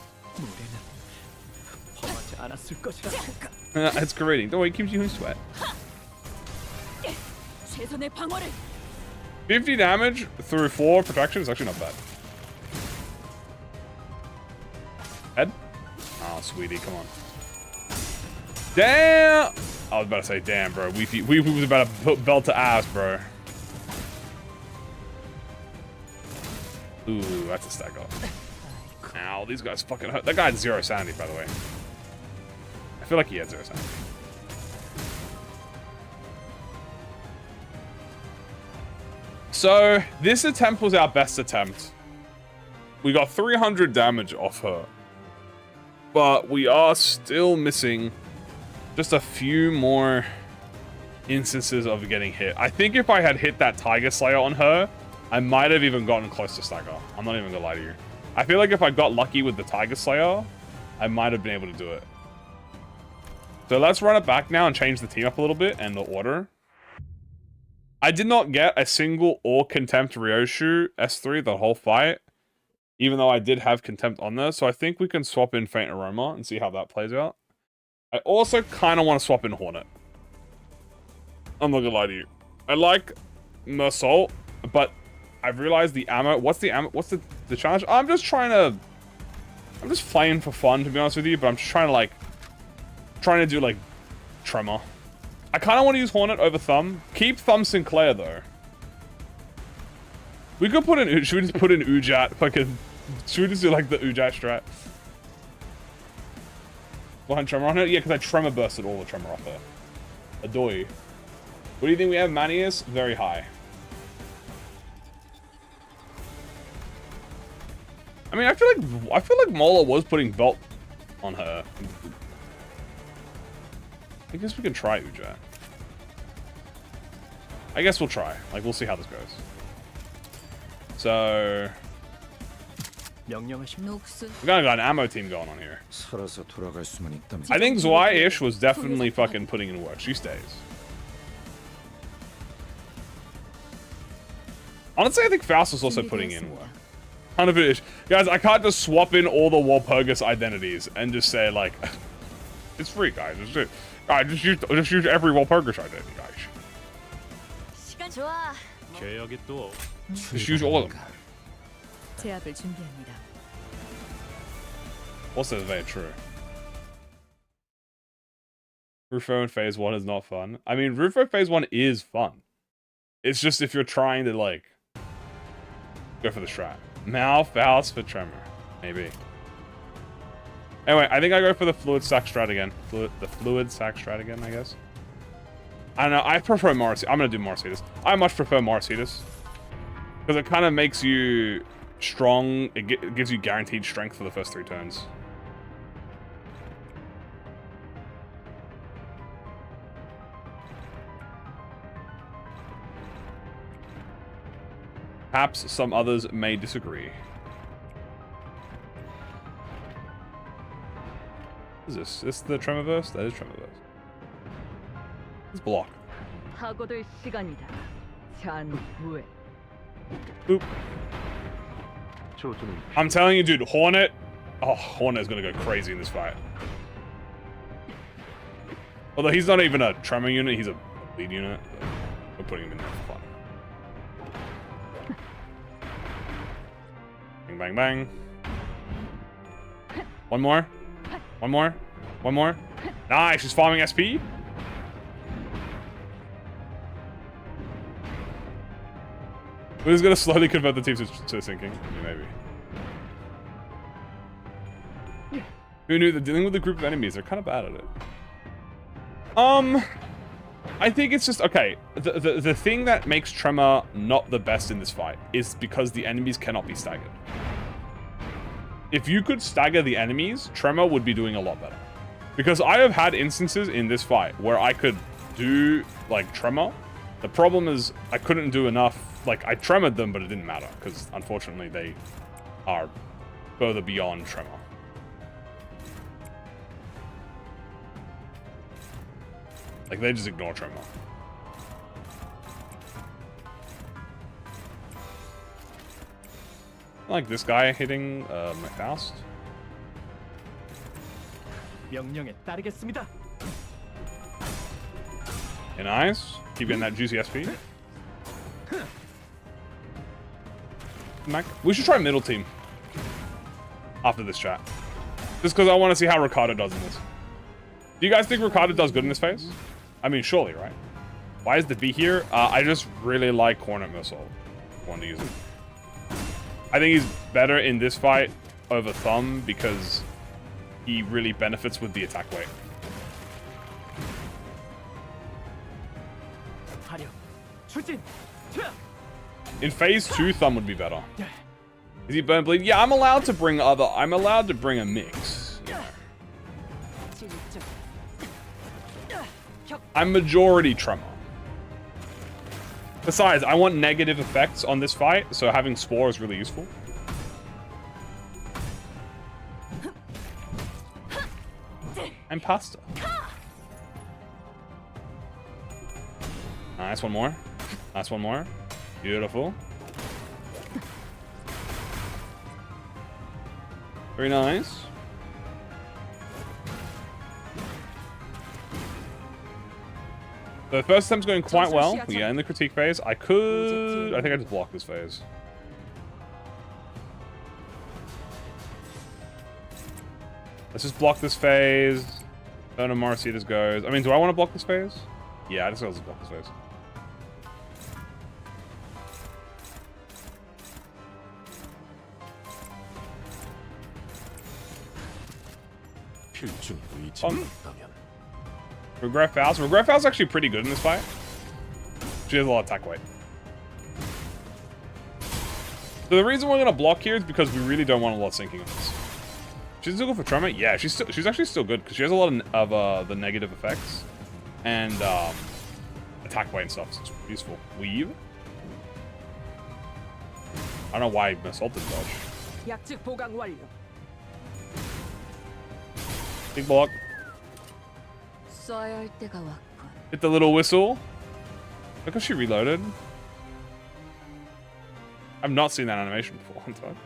It's corroding. Don't worry, it keeps you in sweat. 50 damage through 4 protection is actually not bad. Head? Oh, sweetie, come on. Damn! I was about to say, damn, bro. We was about to put belt to ass, bro. Ooh, that's a stack up. Ow, these guys fucking hurt. That guy had 0 sanity, by the way. I feel like he had 0 sanity. So, this attempt was our best attempt. We got 300 damage off her. But we are still missing just a few more instances of getting hit. I think if I had hit that Tiger Slayer on her, I might have even gotten close to stagger. I'm not even gonna lie to you. I feel like if I got lucky with the Tiger Slayer, I might have been able to do it. So let's run it back now and change the team up a little bit and the order. I did not get a single or Contempt Ryoshu S3 the whole fight, even though I did have Contempt on there. So I think we can swap in Faint Aroma and see how that plays out. I also kind of want to swap in Hornet. I'm not gonna lie to you. I like Mersault, but I've realized the ammo. What's the ammo? What's the challenge? I'm just playing for fun, to be honest with you, but I'm just trying to do like Tremor. I kind of want to use Hornet over Thumb. Keep Thumb Sinclair though. We could put in. Should we just put in Ujat? Fucking. Should we just do like the Ujat strat? Behind Tremor on her? Yeah, because I Tremor bursted all the Tremor off her. Adoy. What do you think we have? Manius? Very high. I mean, I feel like Mola was putting belt on her. I guess we can try Ujat. I guess we'll try. Like, we'll see how this goes. So we got an ammo team going on here. I think Zwei-ish was definitely fucking putting in work. She stays. Honestly, I think Faust was also putting in work. 100%. Guys, I can't just swap in all the Walpurgis identities and just say, like, it's free, guys. Just use every Walpurgis identity, guys. Just use all of them. Also, very true. Rufo in Phase 1 is not fun. I mean, Rufo Phase 1 is fun. It's just if you're trying to, like, go for the strat. Mal, Faust for Tremor. Maybe. Anyway, I think I go for the Fluid Sack strat again. The Fluid Sack strat again, I guess. I don't know. I prefer Morris. I'm going to do Morricetus. I much prefer Morricetus. Because it kind of makes you strong. It gives you guaranteed strength for the first 3 turns. Perhaps some others may disagree. What is this? Is this the Tremorverse? That is Tremorverse. Let's block. Boop. I'm telling you, dude, Hornet. Oh, Hornet is gonna go crazy in this fight. Although he's not even a Tremor unit, he's a lead unit. We're putting him in there for fun. Bang, bang, bang. One more. One more. One more. Nice, she's farming SP. We're just gonna slowly convert the team to sinking. Maybe. Who knew that dealing with a group of enemies, they're kind of bad at it. I think it's just, okay, the thing that makes Tremor not the best in this fight is because the enemies cannot be staggered. If you could stagger the enemies, Tremor would be doing a lot better. Because I have had instances in this fight where I could do, like, Tremor. The problem is I couldn't do enough. Like, I Tremored them, but it didn't matter. Because, unfortunately, they are further beyond Tremor. Like, they just ignore Tremor. I like this guy hitting my Faust. Okay, nice. Keep getting that juicy SP. Mac. We should try middle team after this chat. Just because I want to see how Ricardo does in this. Do you guys think Ricardo does good in this phase? I mean, surely, right? Why is the V here? I just really like Hornet Missile. I want to use it. I think he's better in this fight over Thumb because he really benefits with the attack weight. In phase 2, Thumb would be better. Is he burn bleed? Yeah, I'm allowed to bring a mix. You know. I'm majority Tremor. Besides, I want negative effects on this fight, so having Spore is really useful. And Pasta. Nice, one more. Nice, one more. Beautiful. Very nice. The first attempt's going quite well. Yeah, in the critique phase. I think I just blocked this phase. Let's just block this phase. Don't know Morisitas goes. I mean, do I want to block this phase? Yeah, I just gotta block this phase. Regret Fouls. Regret Fouls actually pretty good in this fight. She has a lot of attack weight. So the reason we're gonna block here is because we really don't want a lot of sinking on this. She's still good for Tremor? Yeah, she's actually still good because she has a lot of the negative effects and attack weight and stuff, so it's useful. Weave. I don't know why I assaulted dodge. Big block. Hit the little whistle. Look how she reloaded. I've not seen that animation before on time.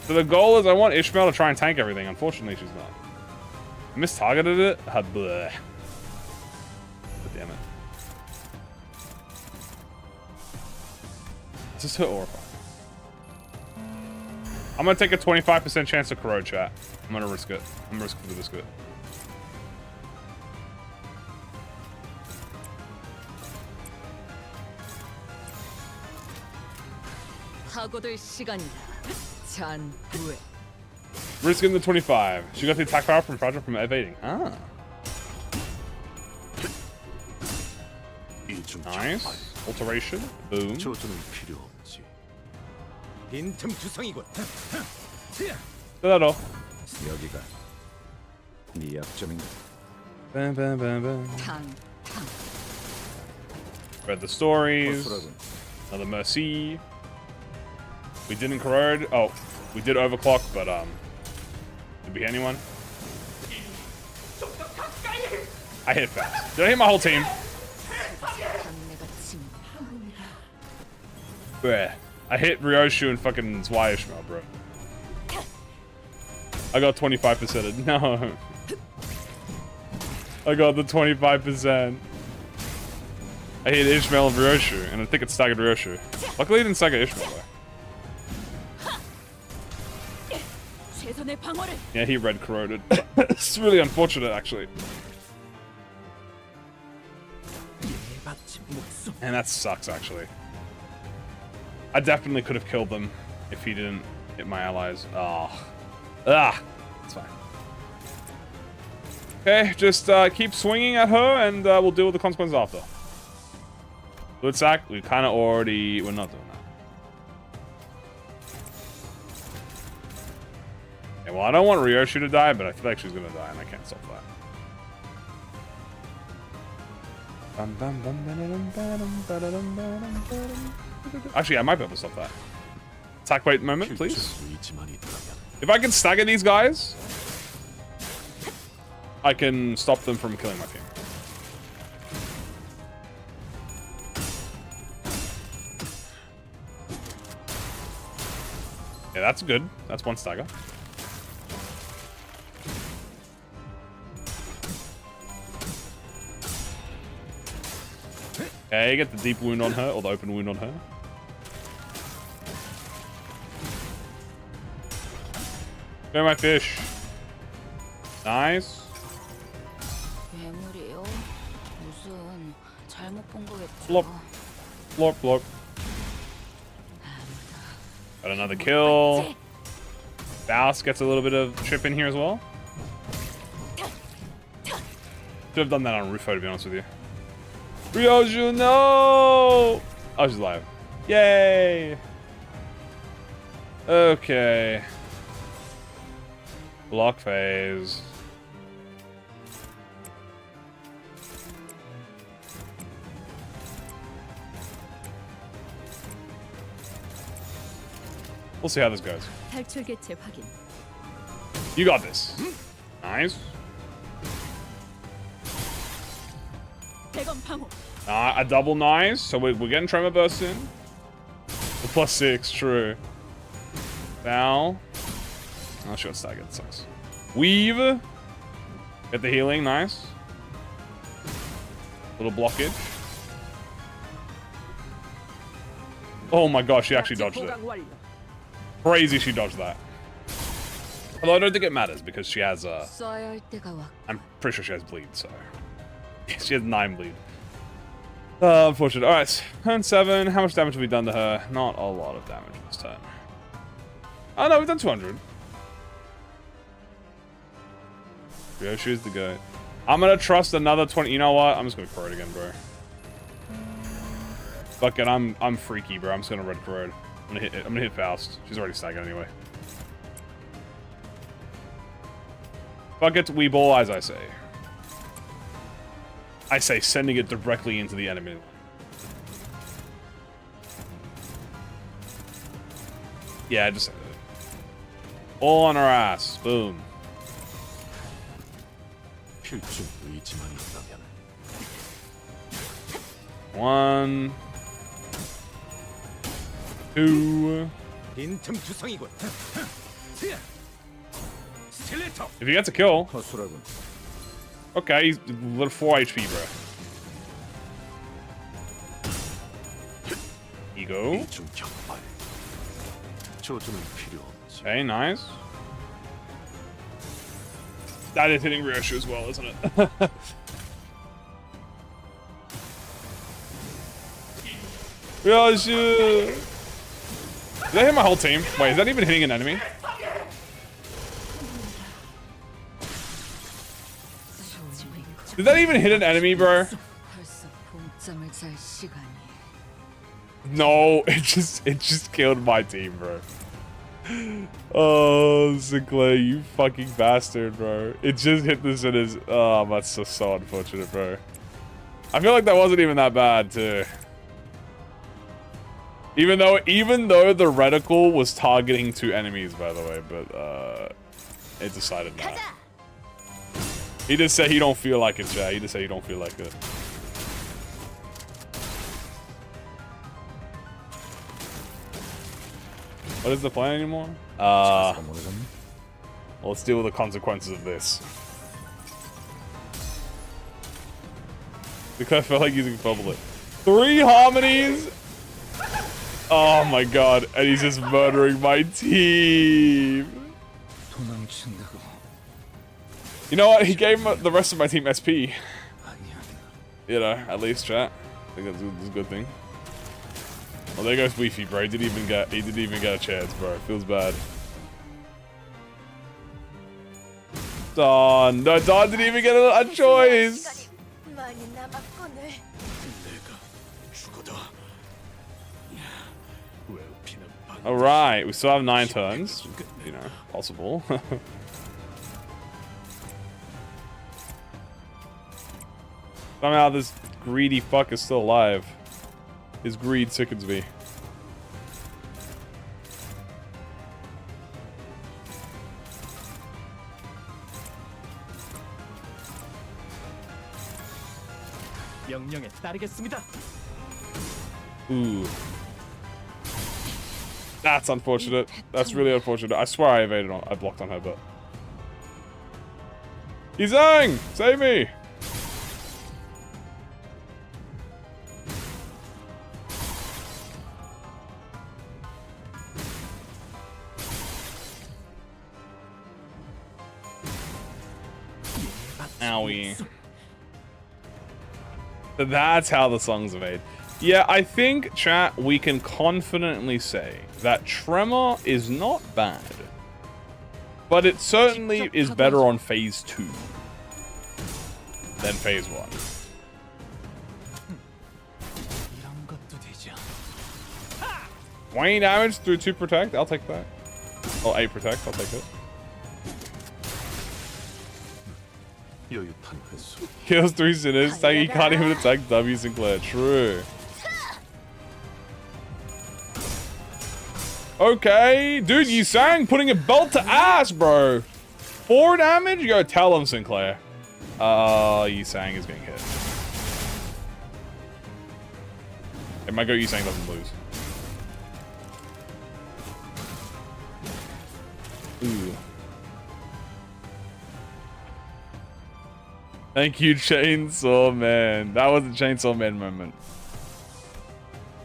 So the goal is I want Ishmael to try and tank everything. Unfortunately, she's not. I mistargeted it. Bleh. But damn it. This is her aura. I'm gonna take a 25% chance to corrode, chat. I'm gonna risk it. I'm gonna risk it for the biscuit. Risking the 25. She got the attack power from Project from evading. Ah. Nice. Alteration. Boom. That'll. Bam, bam, bam, bam. Read the stories. Another Mercy. We didn't corrode. Oh, we did overclock, but did we hit anyone? I hit fast. Did I hit my whole team? Bruh. I hit Ryoshu and fucking Zwei Ishmael, bro. I got 25%. No. I got the 25%. I hit Ishmael and Ryoshu, and I think it staggered Ryoshu. Luckily, it didn't stagger Ishmael, though. Yeah, he red corroded. It's really unfortunate, actually. And that sucks, actually. I definitely could have killed them if he didn't hit my allies. Oh. Ah! It's fine. Okay, just keep swinging at her, and we'll deal with the consequences after. Good sack, we kind of already... We're not doing that. Yeah, well, I don't want Ryoshu to die, but I feel like she's gonna die, and I can't stop that. Actually, I might be able to stop that. Attack weight moment, please. If I can stagger these guys, I can stop them from killing my team. Yeah, that's good. That's one stagger. Okay, get the deep wound on her, or the open wound on her. Go my fish. Nice. 괴물이요? 무슨 잘못 본 거겠죠. Flop. Flop, flop. Got another kill. Baus gets a little bit of trip in here as well. Should have done that on Rufo, to be honest with you. Ryoju, no! Oh, she's alive. Yay! Okay. Block phase. We'll see how this goes. 탈출 개체 확인. You got this. Nice. 대검 방어. A double nice. So we're getting Tremor Burst in. The +6, true. Foul. Oh, short stagger, that sucks. Weave. Get the healing, nice. Little blockage. Oh my gosh, she actually dodged it. Crazy she dodged that. Although I don't think it matters because she has I'm pretty sure she has bleed, so she has 9 bleed. Unfortunate. Alright, turn 7. How much damage have we done to her? Not a lot of damage this turn. Oh no, we've done 200. Ryoshu's the goat. I'm gonna trust another 20. You know what? I'm just gonna corrode again, bro. Fuck it, I'm freaky, bro. I'm just gonna red corrode. I'm gonna hit Faust. She's already staggered anyway. Fuck it, we ball, as I say. I say sending it directly into the enemy. Yeah, just all on our ass. Boom. 1, 2. If he gets a kill. Okay, he's little 4 HP, bro. Ego. Okay, nice. That is hitting Ryoshu as well, isn't it? Ryoshu! Did that hit my whole team? Wait, is that even hitting an enemy? Did that even hit an enemy, bro? No, it just killed my team, bro. Oh, Sinclair, you fucking bastard, bro. It just hit this in his... Oh, that's so unfortunate, bro. I feel like that wasn't even that bad, too. Even though the reticle was targeting 2 enemies, by the way, but it decided not. He just said he don't feel like it, Jay. He just said he don't feel like it. What is the plan anymore? Well, let's deal with the consequences of this. Because I felt like using bubble it. 3 harmonies! Oh my god, and he's just murdering my team. You know what? He gave the rest of my team SP. You know, at least, chat. I think that's a good thing. Well, there goes Weefy, bro. He didn't even get a chance, bro. It feels bad. Dawn. No, Dawn didn't even get a choice. Alright, we still have 9 turns. You know, possible. Somehow this greedy fuck is still alive. His greed sickens me. Ooh. That's unfortunate. That's really unfortunate. I swear I evaded on. I blocked on her, but. Izang! Save me! Owie. So that's how the songs are made. Yeah, I think, chat, we can confidently say that Tremor is not bad. But it certainly is better on phase 2 than phase 1. Twenty damage through 2 protect, I'll take that. Oh, 8 protect, I'll take it. Kills 3 sinners, saying he can't even attack W Sinclair. True. Okay, dude, you sang putting a belt to ass, bro. 4 damage? You go tell him, Sinclair. You sang is getting hit. It might go you sang doesn't lose. Ooh. Thank you, Chainsaw Man. That was a Chainsaw Man moment.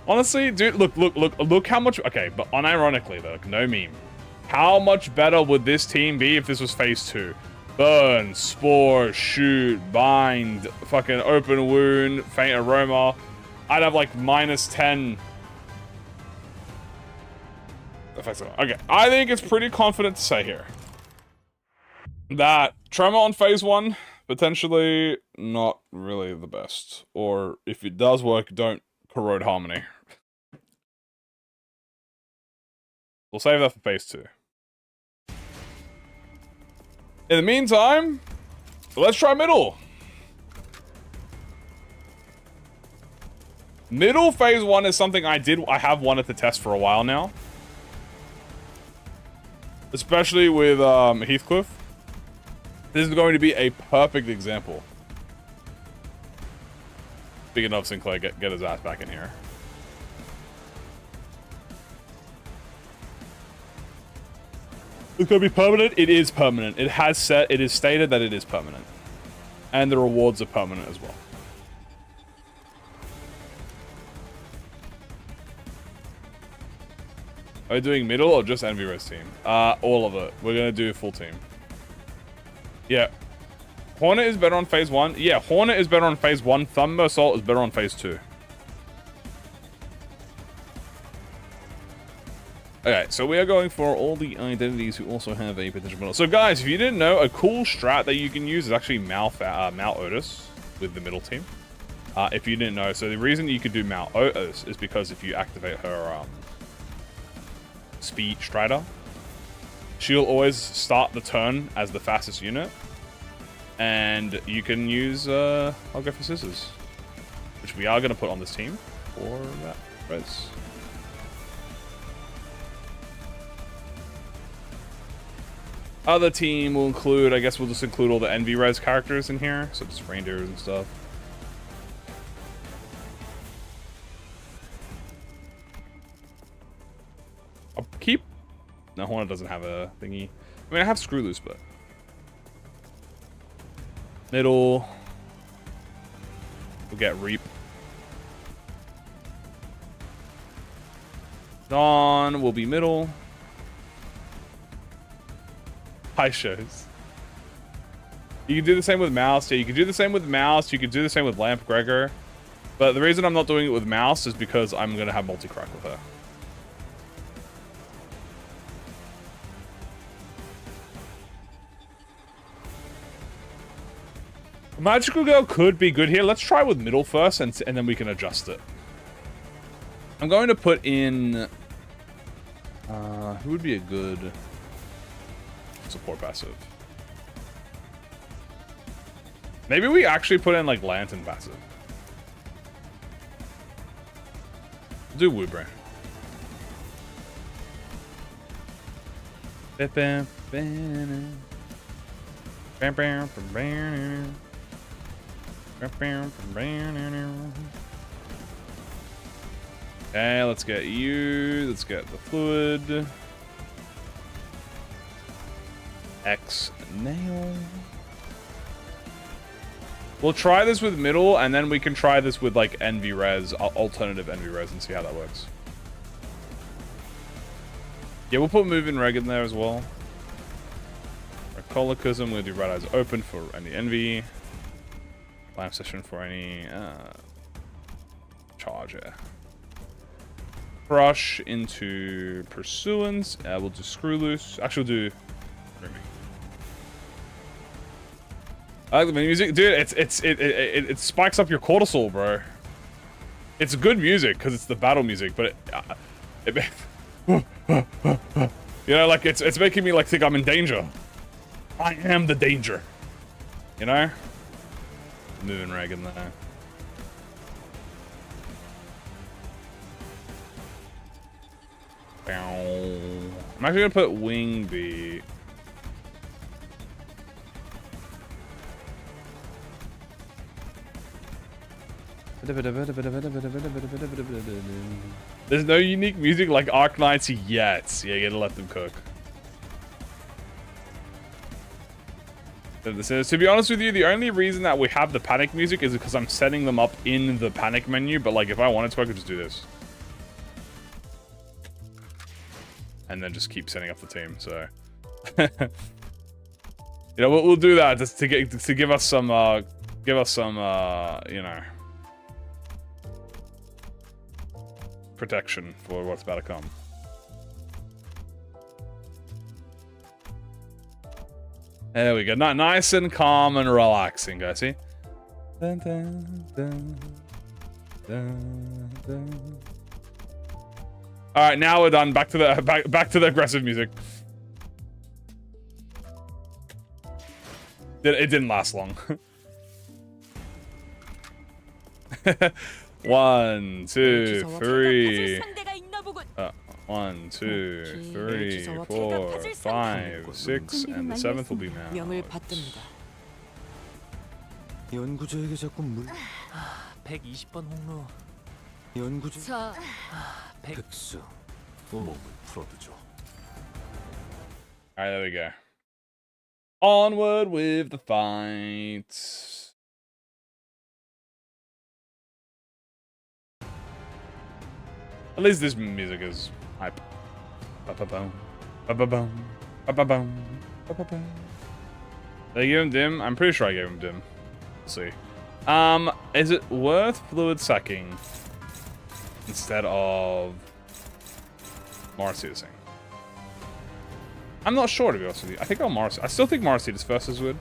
Honestly, dude, look how much... Okay, but unironically, though, no meme. How much better would this team be if this was phase 2? Burn, Spore, Shoot, Bind, fucking Open Wound, Faint Aroma. I'd have like -10. Okay, I think it's pretty confident to say here that Tremor on phase 1, potentially not really the best. Or if it does work, don't corrode Harmony. We'll save that for phase 2. In the meantime, let's try middle. Middle phase 1 is something I have wanted to test for a while now. Especially with Heathcliff. This is going to be a perfect example. Speaking of Sinclair, get his ass back in here. It's going to be permanent. It is permanent. It is stated that it is permanent. And the rewards are permanent as well. Are we doing middle or just Envy Res team? All of it. We're going to do full team. Yeah. Hornet is better on phase 1. Yeah, Hornet is better on phase 1. Thumb Assault is better on phase 2. Okay, so we are going for all the identities who also have a potential middle. So guys, if you didn't know, a cool strat that you can use is actually Mal Otis with the middle team. If you didn't know, so the reason you could do Mal Otis is because if you activate her Speed Strider, she'll always start the turn as the fastest unit. And you can use, I'll go for Scissors, which we are going to put on this team for that res. Other team will include, I guess we'll just include all the Envy Res characters in here, so just reindeers and stuff. I'll keep... No, Hornet doesn't have a thingy. I mean, I have Screw Loose, but... Middle. We'll get Reap. Dawn will be middle. High shows. You can do the same with Mouse. Yeah, you can do the same with Mouse. You can do the same with Lamp Gregor. But the reason I'm not doing it with Mouse is because I'm going to have multi-crack with her. Magical Girl could be good here. Let's try with middle first, and then we can adjust it. I'm going to put in... who would be a good support passive? Maybe we actually put in, like, Lantern passive. Do Woobrain. Okay, let's get you. Let's get the fluid. X nail. We'll try this with middle, and then we can try this with like Envy Res, alternative Envy Res, and see how that works. Yeah, we'll put Move in Reg in there as well. Colochism with your right eyes open for any envy. Live session for any charger. Crush into pursuance. We'll do screw loose. Actually, we'll do. I like the music, dude. It spikes up your cortisol, bro. It's good music because it's the battle music, but you know, like it's making me like think I'm in danger. I am the danger. You know? Moving rag in there. I'm actually gonna put wing beat. There's no unique music like Arknights yet. Yeah, you gotta let them cook. To be honest with you, the only reason that we have the panic music is because I'm setting them up in the panic menu, but like if I wanted to, I could just do this. And then just keep setting up the team, so. You know, we'll do that just to give us some, you know, protection for what's about to come. There we go. Nice and calm and relaxing, guys. See? Dun, dun, dun, dun, dun. All right, now we're done. Back to the aggressive music. It didn't last long. 1, 2, 3. 1, 2, 3, 4, 5, 6, and the 7th will be now. 연구자에게 자꾸 물 120번 홍로 연구자 백수 몸을 풀어두죠. Alright, there we go. Onward with the fight. At least this music is hype. Ba-ba-boom. Ba-ba-boom. Ba-ba-boom. Ba-ba-boom. Did I give him dim? I'm pretty sure I gave him dim. Let's see. Is it worth fluid sucking instead of Marcy's? I'm not sure, to be honest with you. I think I'll Marcy. I still think Marcy is first as good.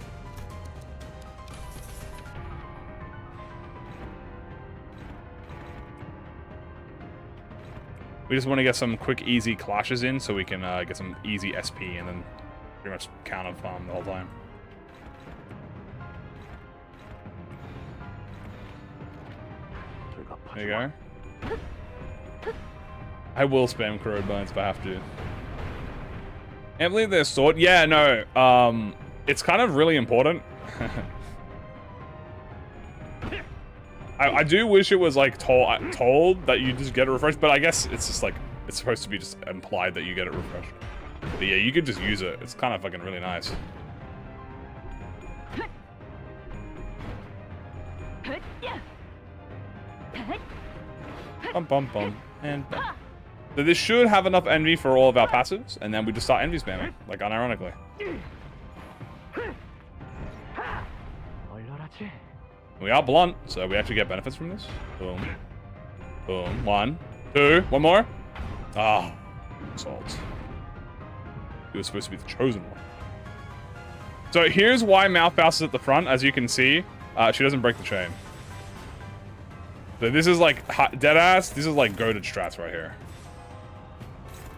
We just want to get some quick, easy clashes in so we can get some easy SP and then pretty much counter farm the whole time. There you go. I will spam corrode bones if I have to. Can't believe their sword. Yeah, no. It's kind of really important. I do wish it was like told that you just get it refreshed, but I guess it's just like it's supposed to be just implied that you get it refreshed. But yeah, you could just use it. It's kind of fucking really nice. Bum bum bum and bum. So this should have enough envy for all of our passives, and then we just start envy spamming, like unironically. We are blunt, so we actually get benefits from this. Boom. Boom. 1, 2, one more. Ah, salt. He was supposed to be the chosen one. So here's why Mouthbouse is at the front. As you can see, she doesn't break the chain. So this is like deadass. This is like goated strats right here.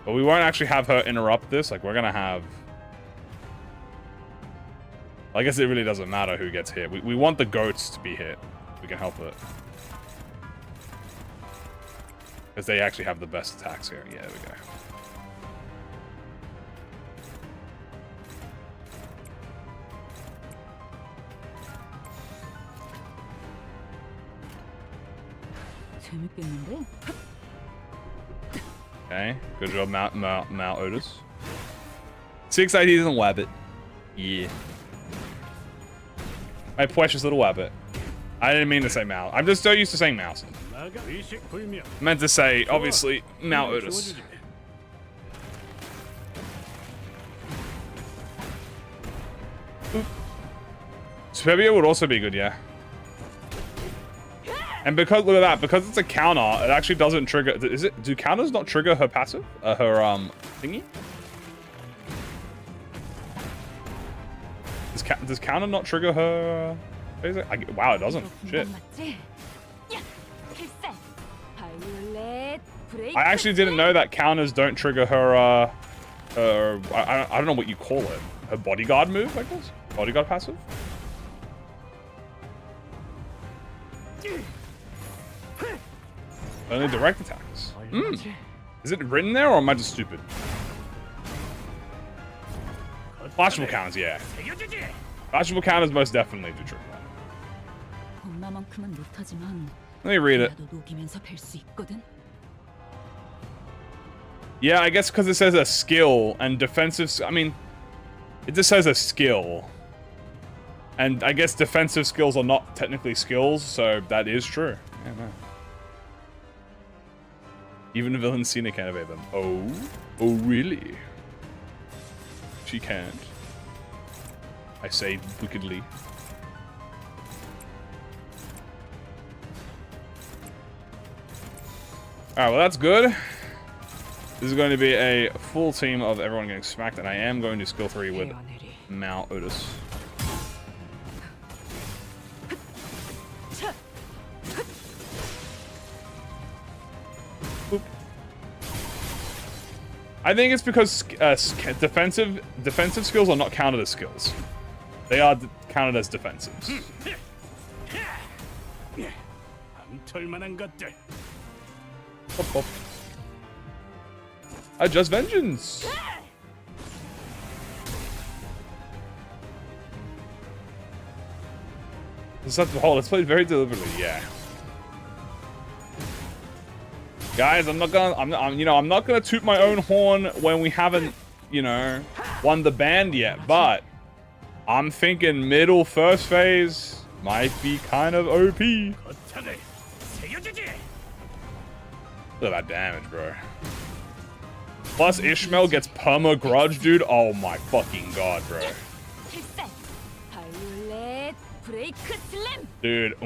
But we won't actually have her interrupt this. Like we're gonna have. I guess it really doesn't matter who gets hit. We want the goats to be hit. We can help it. Because they actually have the best attacks here. Yeah, there we go. Okay, good job, Mount Otis. 6 IDs and Wabbit. Yeah. My precious little Wabbit. I didn't mean to say Mal. I'm just so used to saying Mouse. I meant to say, obviously, Mount Otis. Superbia would also be good, yeah. And because, look at that, because it's a counter, it actually doesn't trigger, do counters not trigger her passive? Her, thingy? Does counter not trigger her, wow, it doesn't, shit. I actually didn't know that counters don't trigger her, I don't know what you call it. Her bodyguard move, I guess? Bodyguard passive? Only direct attacks. Is it written there, or am I just stupid? Flashable counters, yeah. Flashable counters most definitely do trigger that. Let me read it. Yeah, I guess because it says a skill and defensive. I mean, it just says a skill. And I guess defensive skills are not technically skills, so that is true. Yeah, no. Even villain Cena can't evade them. Oh? Oh, really? She can't. I say wickedly. Alright, well that's good. This is going to be a full team of everyone getting smacked, and I am going to skill 3 with Mao Otis. Boop. I think it's because defensive skills are not counted as skills. They are counted as defensives. Hop, hop. Adjust vengeance. Let's play very deliberately. Yeah. Guys, I'm not gonna toot my own horn when we haven't, won the band yet, but I'm thinking middle first phase might be kind of OP. Look at that damage, bro. Plus Ishmael gets perma grudge, dude. Oh my fucking god, bro. Dude,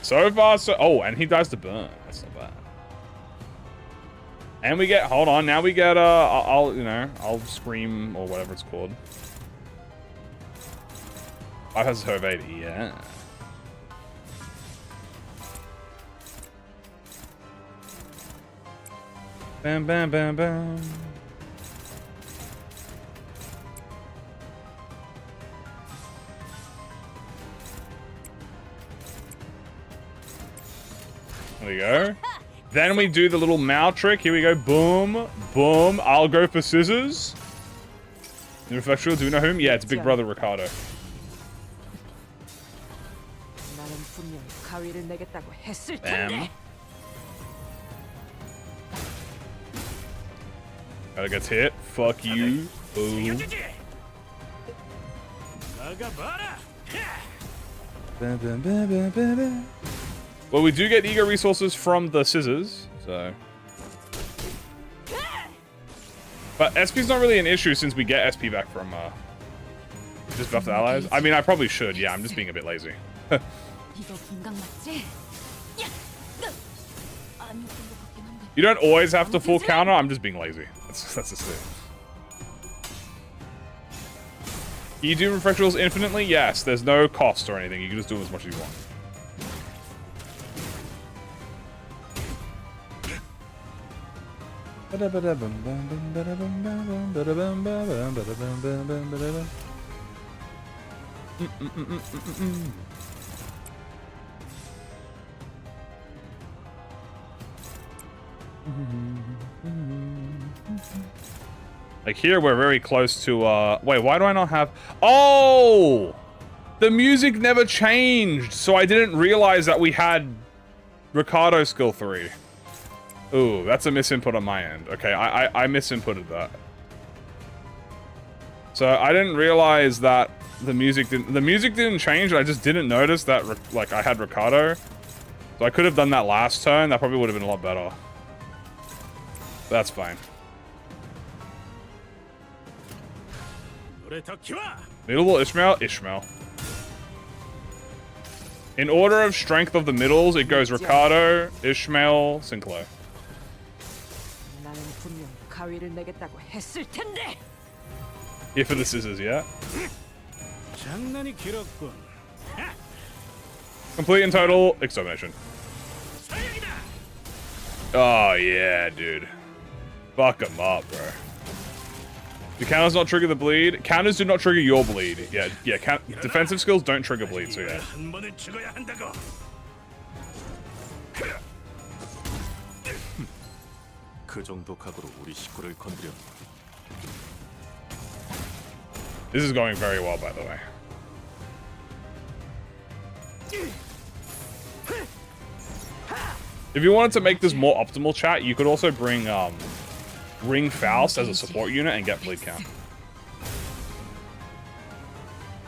so far, so... Oh, and he dies to burn. That's not bad. And we get... Hold on, now we get, I'll scream, or whatever it's called. I has her evade, yeah. Bam, bam, bam, bam. There we go. Then we do the little Mao trick. Here we go. Boom, boom. I'll go for scissors. Reflectrial, do we know whom? Yeah, it's Big Brother Ricardo. Bam. Gotta get hit. Fuck you. Ooh. Well, we do get ego resources from the scissors, so. But SP's not really an issue since we get SP back from just buffed allies. I mean, I probably should. Yeah, I'm just being a bit lazy. You don't always have to full counter. I'm just being lazy. That's just it. Can you do reflectrials infinitely? Yes. There's no cost or anything. You can just do them as much as you want. Like here, we're very close to, wait, why do I not have... Oh! The music never changed, so I didn't realize that we had Ricardo skill 3. Ooh, that's a misinput on my end. Okay, I misinputted that. So I didn't realize that the music didn't change, I just didn't notice that, like, I had Ricardo. So I could have done that last turn, that probably would have been a lot better. That's fine. Middle Ishmael? Ishmael. In order of strength of the middles, it goes Ricardo, Ishmael, Sinclair. 나는 분명 가위를 내겠다고 했을 텐데. Here for the scissors, yeah? 장난이 길었군. Complete and total extermination. Oh, yeah, dude. Fuck him up, bro. Do counters not trigger the bleed? Counters do not trigger your bleed. Yeah. Defensive skills don't trigger bleed, so yeah. 그 정도 각오로 우리 식구를 건드려. This is going very well, by the way. If you wanted to make this more optimal, chat, you could also bring Ring Faust as a support unit and get bleed count.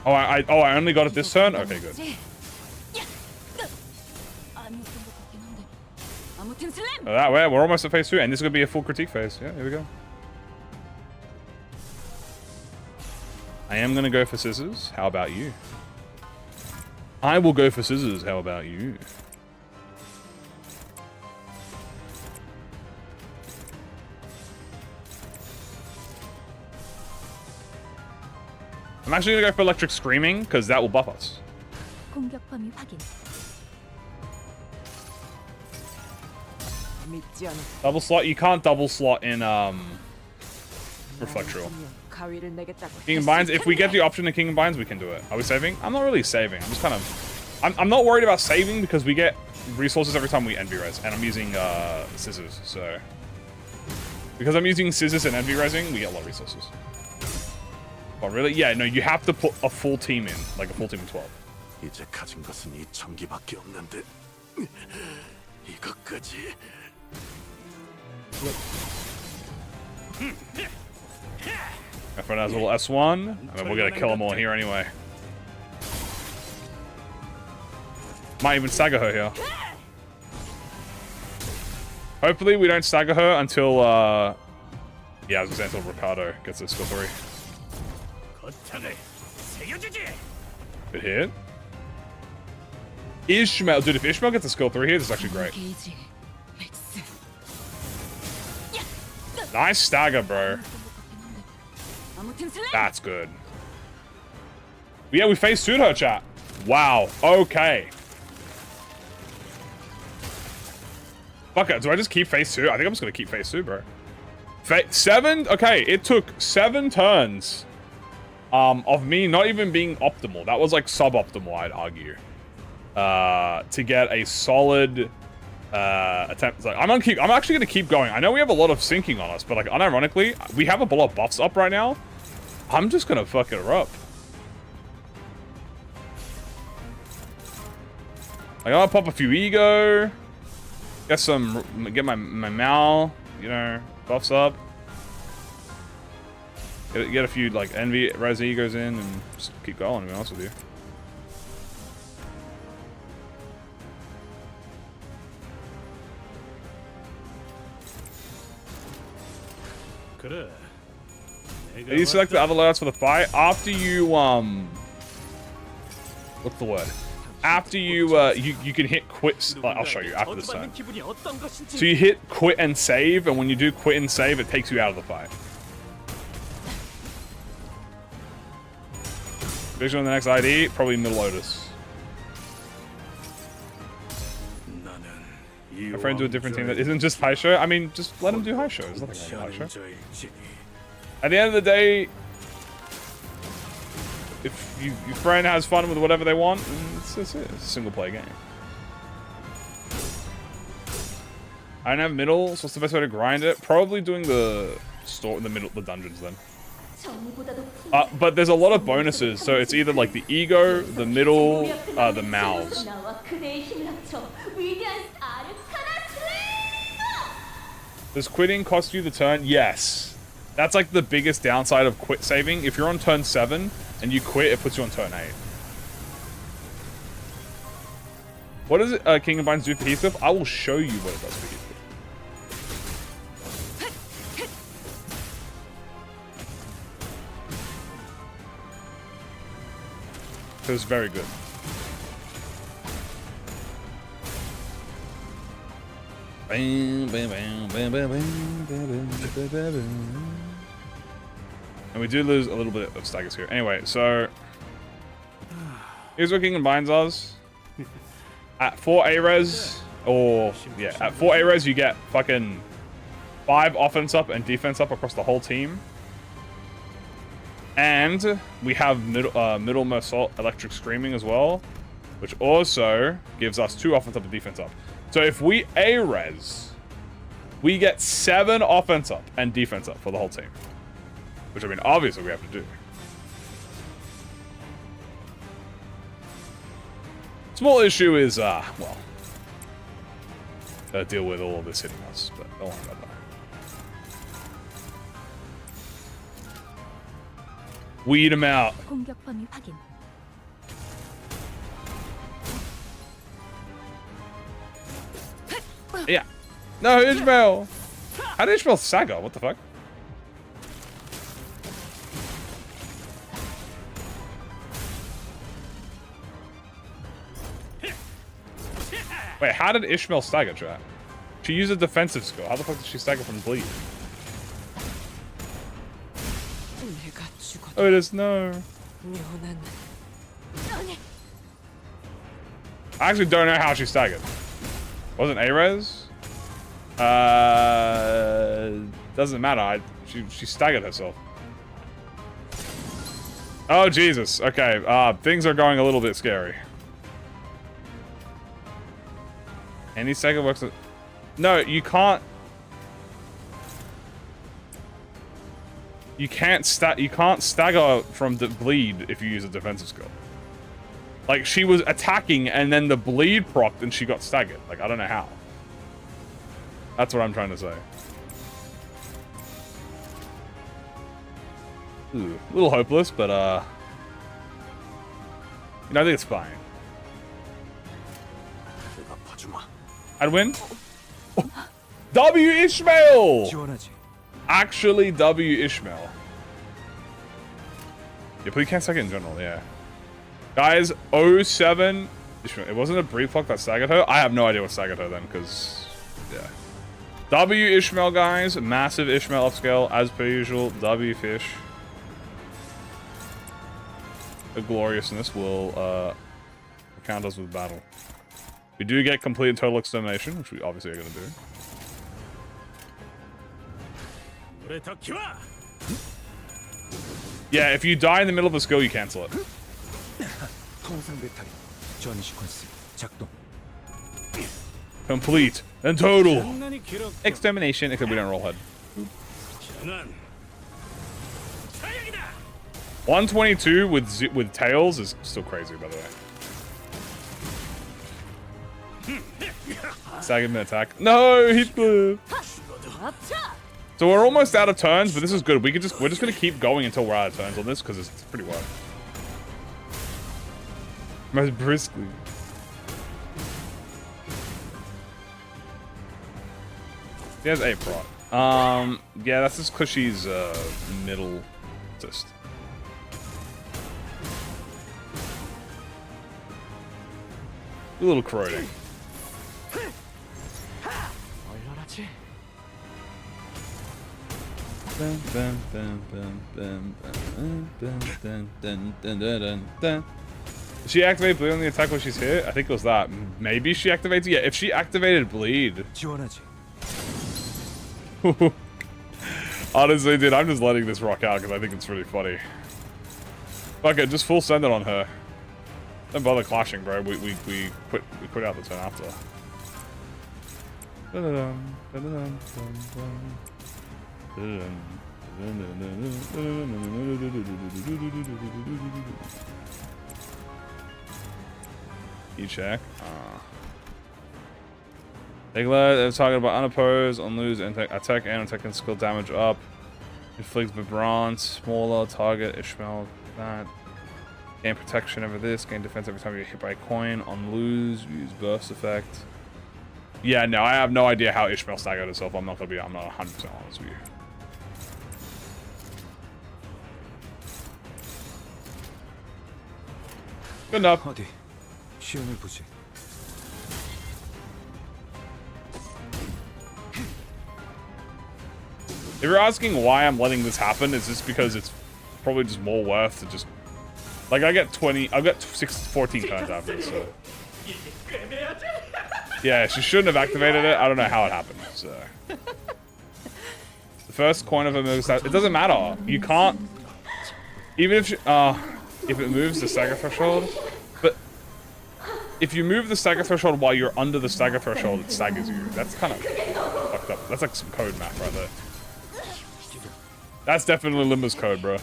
Oh, I only got it this turn? Okay, good. That way, we're almost at phase 2, and this is going to be a full critique phase. Yeah, here we go. I am going to go for scissors. How about you? I will go for scissors. How about you? I'm actually going to go for Electric Screaming, because that will buff us. 공격 범위 확인. Double slot? You can't double slot in Reflectrial. King of Binds, if we get the option to King of Binds, we can do it. Are we saving? I'm not really saving. I'm just kind of... I'm not worried about saving because we get resources every time we envy res, and I'm using scissors, so... Because I'm using scissors and envy resing, we get a lot of resources. Oh, really? Yeah, no, you have to put a full team in, like a full team of 12. 이제 가진 것은 이 전기밖에 없는데 이것까지. Everyone has a little S1. I mean, we're gonna kill them all here anyway. Might even stagger her here. Hopefully we don't stagger her until, yeah, I was gonna say until Ricardo gets a skill 3. Good hit. Ishmael, dude, if Ishmael gets a skill 3 here, this is actually great. Nice stagger, bro. That's good. Yeah, we phase 2'd her, chat. Wow, okay. Fuck it, do I just keep phase 2? I think I'm just gonna keep phase 2, bro. 7? Okay, it took 7 turns of me not even being optimal. That was like suboptimal, I'd argue. To get a solid attempt. Like, I'm actually gonna keep going. I know we have a lot of sinking on us, but like unironically, we have a lot of buffs up right now. I'm just gonna fuck her up. I gotta pop a few ego. Get my Mal, you know, buffs up. Get a few like envy res egos in and just keep going, to be honest with you. You select the other layouts for the fight after you what's the word? After you you can hit quit. I'll show you after this turn. So you hit quit and save, and when you do quit and save, it takes you out of the fight. Vision on the next ID, probably Middle Lotus. My friend do a different team that isn't just high show. I mean, just let him do high shows. Nothing wrong with high show. At the end of the day, if your friend has fun with whatever they want, it's a single player game. I don't have middle, so what's the best way to grind it? Probably doing the dungeons then. But there's a lot of bonuses, so it's either like the ego, the middle, the mouths. Does quitting cost you the turn? Yes. That's like the biggest downside of quit saving. If you're on turn 7 and you quit, it puts you on turn 8. What does it, King of Binds do for Heathcliff? I will show you what it does for Heathcliff. It was very good. And we do lose a little bit of staggers here. Anyway, so here's what King combines us. At 4 A-res, or yeah, at 4 A-res you get fucking 5 offense up and defense up across the whole team. And we have middle assault electric screaming as well, which also gives us 2 offense up and defense up. So if we A-res, we get 7 offense up and defense up for the whole team. Which, I mean, obviously we have to do. Small issue is, well, deal with all of this hitting us, but don't worry about that. Weed him out. 공격 범위 확인. Yeah. No, Ishmael. How did Ishmael Saga? What the fuck? Wait, how did Ishmael stagger, chat? She used a defensive skill. How the fuck did she stagger from bleed? Oh, it is no. I actually don't know how she staggered. Wasn't A-res? Doesn't matter. She staggered herself. Oh Jesus. Okay. Things are going a little bit scary. Any stagger works. No, you can't. You can't stagger from the bleed if you use a defensive skill. Like, she was attacking and then the bleed procced and she got staggered. Like, I don't know how. That's what I'm trying to say. Ooh, a little hopeless, but you know, I think it's fine. I'd win. Oh, W Ishmael! Actually, W Ishmael. Yeah, but you can't stagger in general, yeah. Guys, 07. It wasn't a brief block that staggered her. I have no idea what staggered her then, because, yeah. W Ishmael, guys. Massive Ishmael upscale, as per usual. W fish. The gloriousness will count us with battle. We do get complete and total extermination, which we obviously are going to do. Yeah, if you die in the middle of a skill, you cancel it. Complete and total extermination, except we don't roll head. 122 with tails is still crazy, by the way. Staggered attack. No, Heathcliff. So we're almost out of turns, but this is good. We're just gonna keep going until we're out of turns on this because it's pretty wide. Most briskly. He has 8 prot. Yeah, that's just because she's middle assist. A little corroding. Did she activate bleed on the attack when she's hit? I think it was that. Maybe she activates. Yeah, if she activated bleed. Honestly, dude, I'm just letting this rock out because I think it's really funny. Fuck it, just full send it on her. Don't bother clashing, bro. We quit out the turn after. You check. They're talking about unopposed, on lose, attack and attack skill damage up. Inflict vibrant, smaller target, Ishmael, that. Gain protection over this, gain defense every time you're hit by a coin. On lose, use burst effect. Yeah, no, I have no idea how Ishmael staggered herself. I'm not 100% honest with you. Good enough. 어디 시연을 보지. If you're asking why I'm letting this happen, it's just because it's probably just more worth to just... Like, I get 14 turns after this, so... Yeah, she shouldn't have activated it. I don't know how it happened, so... The first coin of a move... It doesn't matter. You can't... Even if it moves the stagger threshold... But... If you move the stagger threshold while you're under the stagger threshold, it staggers you. That's kind of fucked up. That's like some code math right there. That's definitely Limbus code, bro.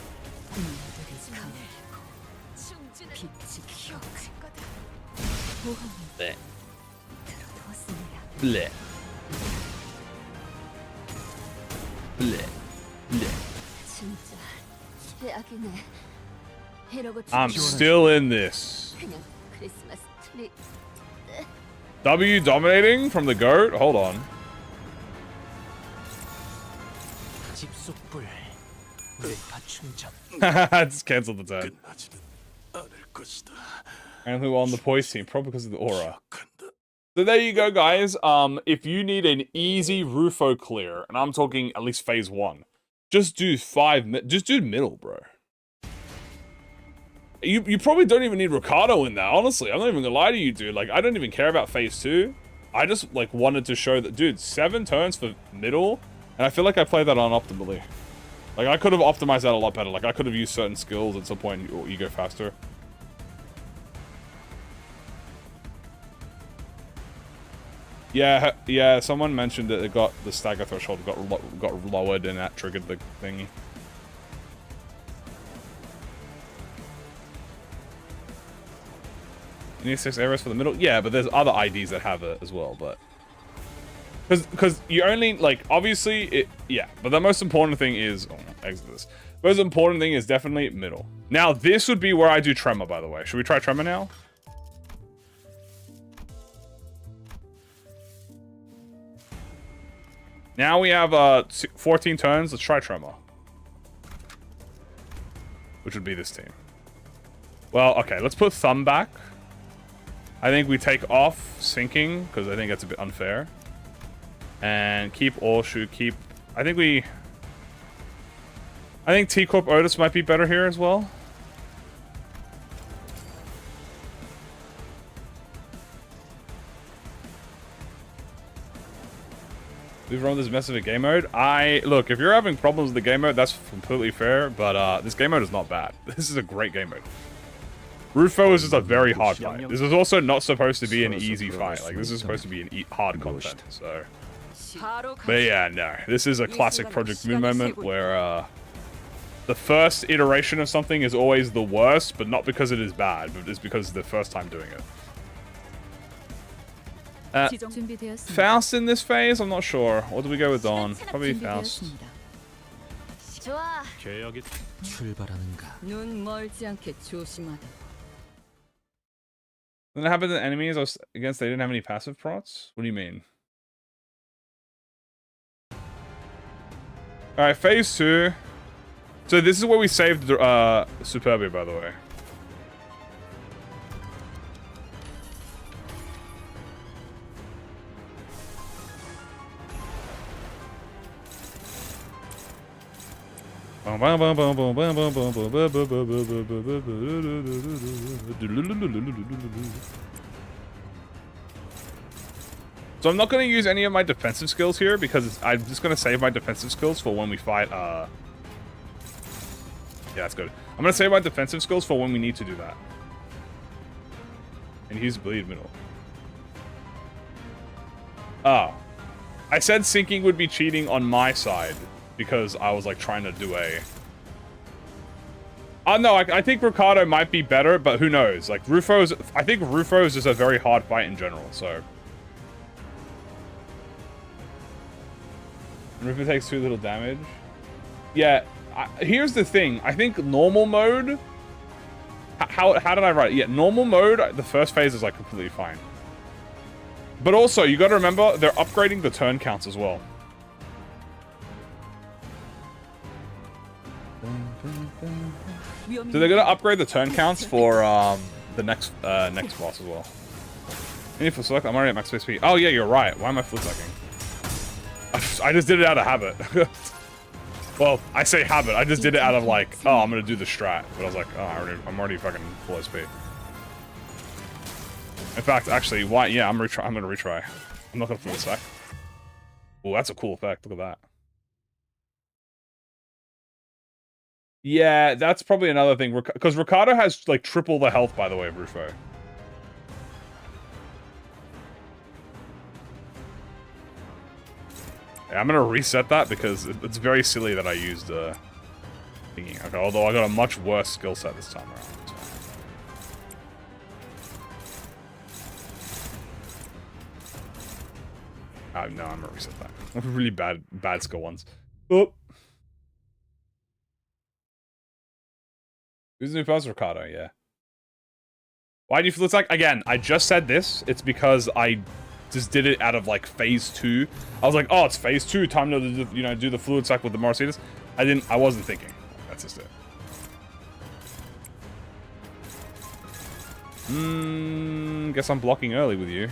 Bleh. Bleh. Bleh. Bleh. I'm still in this. W dominating from the goat? Hold on. Just cancelled the turn. And who on the poise team? Probably because of the aura. So there you go, guys. If you need an easy Rufo clear, and I'm talking at least phase 1, just do just do middle, bro. You probably don't even need Ricardo in there, honestly. I'm not even gonna lie to you, dude. Like, I don't even care about phase 2. I just, like, wanted to show that, dude, 7 turns for middle, and I feel like I played that unoptimally. Like, I could have optimized that a lot better. Like, I could have used certain skills at some point, or you go faster. Yeah, someone mentioned that it got the stagger threshold got lowered and that triggered the thingy. You need 6 arrows for the middle? Yeah, but there's other IDs that have it as well, but... Because you only, like, obviously, yeah. But the most important thing is... Oh, exit this. The most important thing is definitely middle. Now, this would be where I do Tremor, by the way. Should we try Tremor now? Now we have 14 turns. Let's try Tremor. Which would be this team. Well, okay. Let's put Thumb back. I think we take off Sinking, because I think that's a bit unfair. And keep Allshoe, keep... I think T-Corp Otis might be better here as well. We've run this mess of a game mode. Look, if you're having problems with the game mode, that's completely fair, but this game mode is not bad. This is a great game mode. Rufo is just a very hard fight. This is also not supposed to be an easy fight. Like, this is supposed to be an hard content, so... But yeah, no. This is a classic Project Moon moment where, the first iteration of something is always the worst, but not because it is bad, but it's because it's the first time doing it. Faust in this phase? I'm not sure. What do we go with Dawn? Probably Faust. Then it happened to the enemies I was against, they didn't have any passive prots? What do you mean? Alright, phase 2. So this is where we saved Superbia, by the way. So I'm not going to use any of my defensive skills here because I'm just going to save my defensive skills for when we fight, yeah, that's good. I'm going to save my defensive skills for when we need to do that. And he's bleed middle. Oh. I said Sinking would be cheating on my side because I was, like, trying to do a... Oh, no, I think Ricardo might be better, but who knows? Like, I think Rufo is just a very hard fight in general, so... Rufo takes 2 little damage. Yeah, here's the thing. I think normal mode... How did I write it? Yeah, normal mode, the first phase is, like, completely fine. But also, you gotta remember, they're upgrading the turn counts as well. So they're gonna upgrade the turn counts for, the next boss as well. Any full select? I'm already at max space speed. Oh yeah, you're right. Why am I full selecting? I just did it out of habit. Well, I say habit. I just did it out of like, oh, I'm gonna do the strat. But I was like, oh, I'm already fucking full SP. In fact, actually, why? Yeah, I'm gonna retry. I'm not gonna full sec. Oh, that's a cool effect. Look at that. Yeah, that's probably another thing. Because Ricardo has like triple the health, by the way, of Rufo. Yeah, I'm gonna reset that because it's very silly that I used thinking. Okay, although I got a much worse skill set this time around. No, I'm gonna reset that. Really bad skill ones. Oh. Who's the new boss? Ricardo, yeah. Why do you feel it's like, again, I just said this. It's because I just did it out of like phase 2. I was like, oh, it's phase 2, time to, you know, do the fluid sack with the Morositas. I wasn't thinking. That's just it. Guess I'm blocking early with you.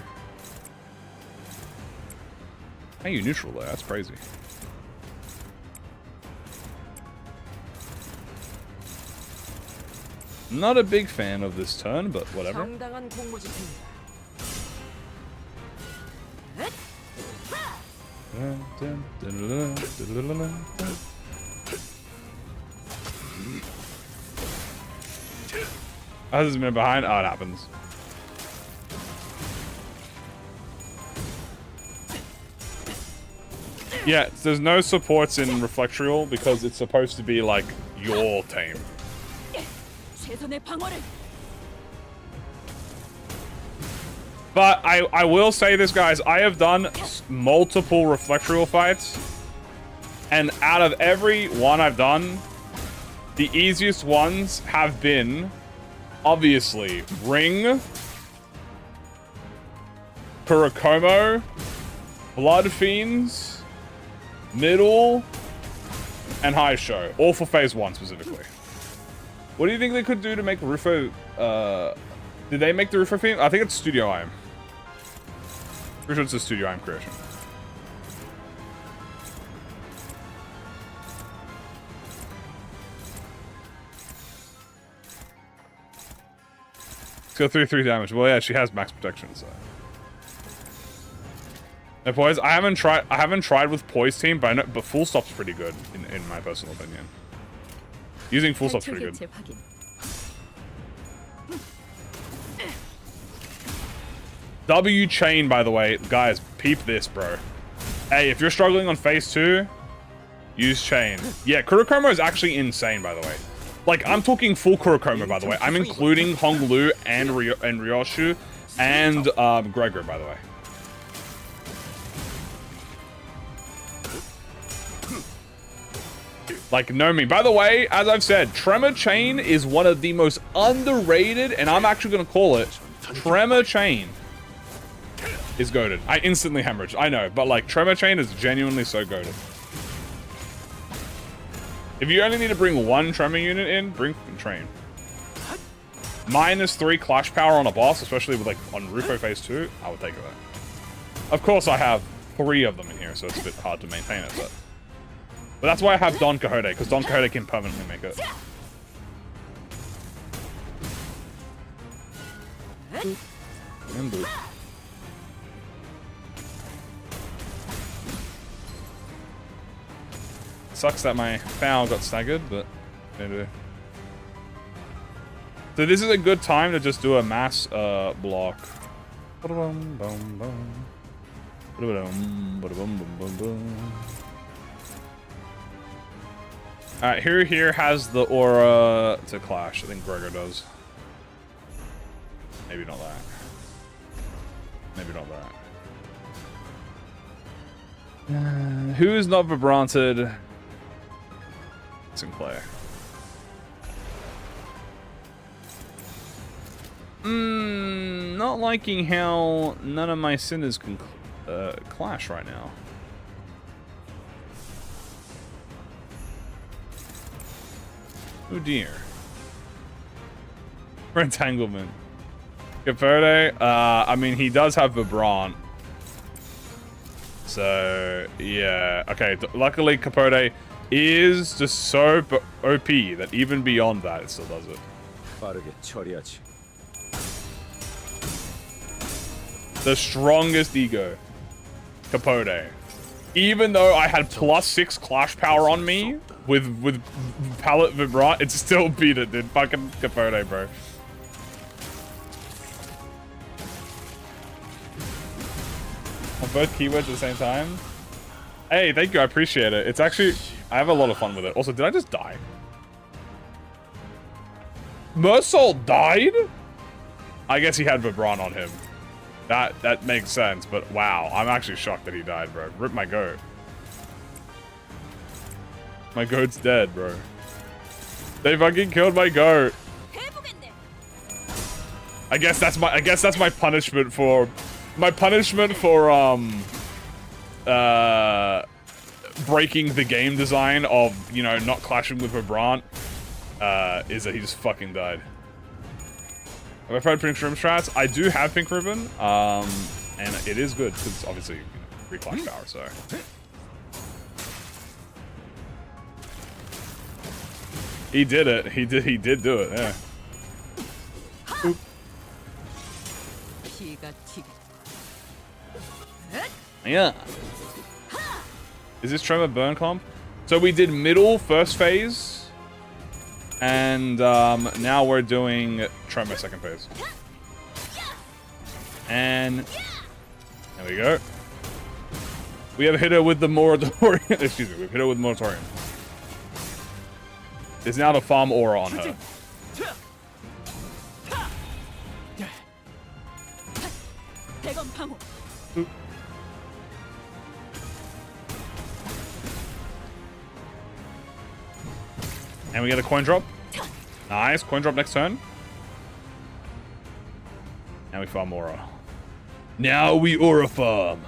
Hey, you neutral though, that's crazy. Not a big fan of this turn, but whatever. Has this been behind? Oh, it happens. Yeah, there's no supports in Reflectrial because it's supposed to be like your team. But I will say this, guys. I have done multiple Reflectrial fights, and out of every one I've done, the easiest ones have been, obviously, Ring, Kurokomo, Blood Fiends, Middle, and Hive Show. All for phase 1 specifically. What do you think they could do to make Rufo, did they make the Rufo theme? I think it's Studio IM. Pretty sure it's a Studio IM creation. Let's go 3 damage. Well, yeah, she has max protection, so. Now, Poise, I haven't tried with Poise team, but I know, but Full Stop's pretty good in my personal opinion. Using Full Stop's pretty good. W chain, by the way, guys, peep this, bro. Hey, if you're struggling on phase 2, use chain. Yeah, Kurokomo is actually insane, by the way. Like, I'm talking full Kurokomo, by the way. I'm including Honglu and Ryoshu and Gregor, by the way. Like, know me. By the way, as I've said, Tremor Chain is one of the most underrated, and I'm actually going to call it Tremor Chain is goated. I instantly hemorrhaged. I know, but like, Tremor Chain is genuinely so goated. If you only need to bring one Tremor unit in, bring Train. -3 Clash Power on a boss, especially with like on Rufo phase 2, I would take it. Of course, I have 3 of them in here, so it's a bit hard to maintain it, but that's why I have Don Quixote, because Don Quixote can permanently make it. And blue. Sucks that my foul got staggered, but maybe. So this is a good time to just do a mass block. Alright, here has the aura to clash. I think Gregor does. Maybe not that. Maybe not that. Who is not vibranted? Sinclair. Not liking how none of my sinners can clash right now. Oh dear. For entanglement. Capote, I mean, he does have Vibrant. So, yeah. Okay, luckily Capote is just so OP that even beyond that, it still does it. 빠르게 처리하지. The strongest ego. Capote. Even though I had +6 clash power on me with palette Vibrant, it still beat it, dude. Fucking Capote, bro. On both keywords at the same time. Hey, thank you, I appreciate it. It's actually, I have a lot of fun with it. Also, did I just die? Mersault died? I guess he had Vibrant on him. That makes sense, but wow, I'm actually shocked that he died, bro. Rip my goat. My goat's dead, bro. They fucking killed my goat. I guess that's my punishment for breaking the game design of, you know, not clashing with Vibrant, is that he just fucking died. Have I tried Pink Ribbon strats? I do have Pink Ribbon, and it is good, because obviously, you know, free clash power, so. He did it. He did do it, yeah. Oop. Yeah. Is this Tremor burn comp? So we did middle first phase. And now we're doing Tremor second phase. And there we go. We have hit her with the moratorium. Excuse me, we've hit her with moratorium. There's now the farm aura on her. Oop. And we get a coin drop. Nice, coin drop next turn. Now we farm aura. Now we aura farm.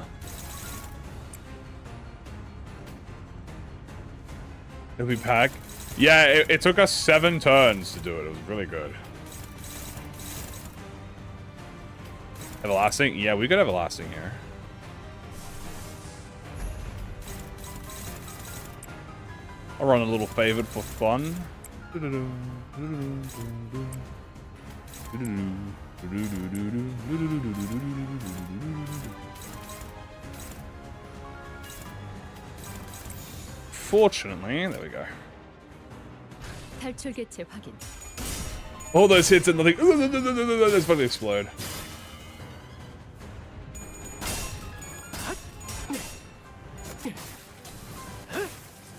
Did we pack? Yeah, it took us 7 turns to do it. It was really good. Everlasting? Yeah, we got Everlasting here. I'll run a little favored for fun. Fortunately, there we go. 탈출 개체 확인. All those hits and nothing. Let's fucking explode.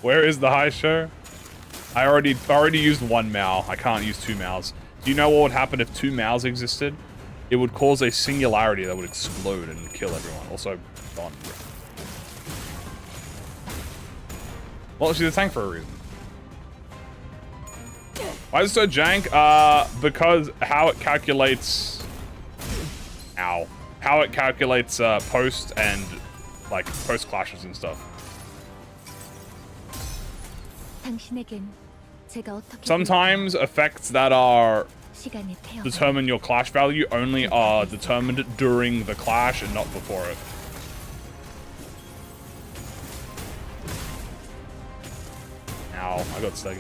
Where is the high show? I already used 1 Mao. I can't use 2 Maos. Do you know what would happen if 2 Maos existed? It would cause a singularity that would explode and kill everyone. Also, gone. Well, she's a tank for a reason. Why is it so jank? Because how it calculates... Ow. How it calculates post and, like, post clashes and stuff. Sometimes effects that are determine your clash value only are determined during the clash and not before it. Ow, I got stuck.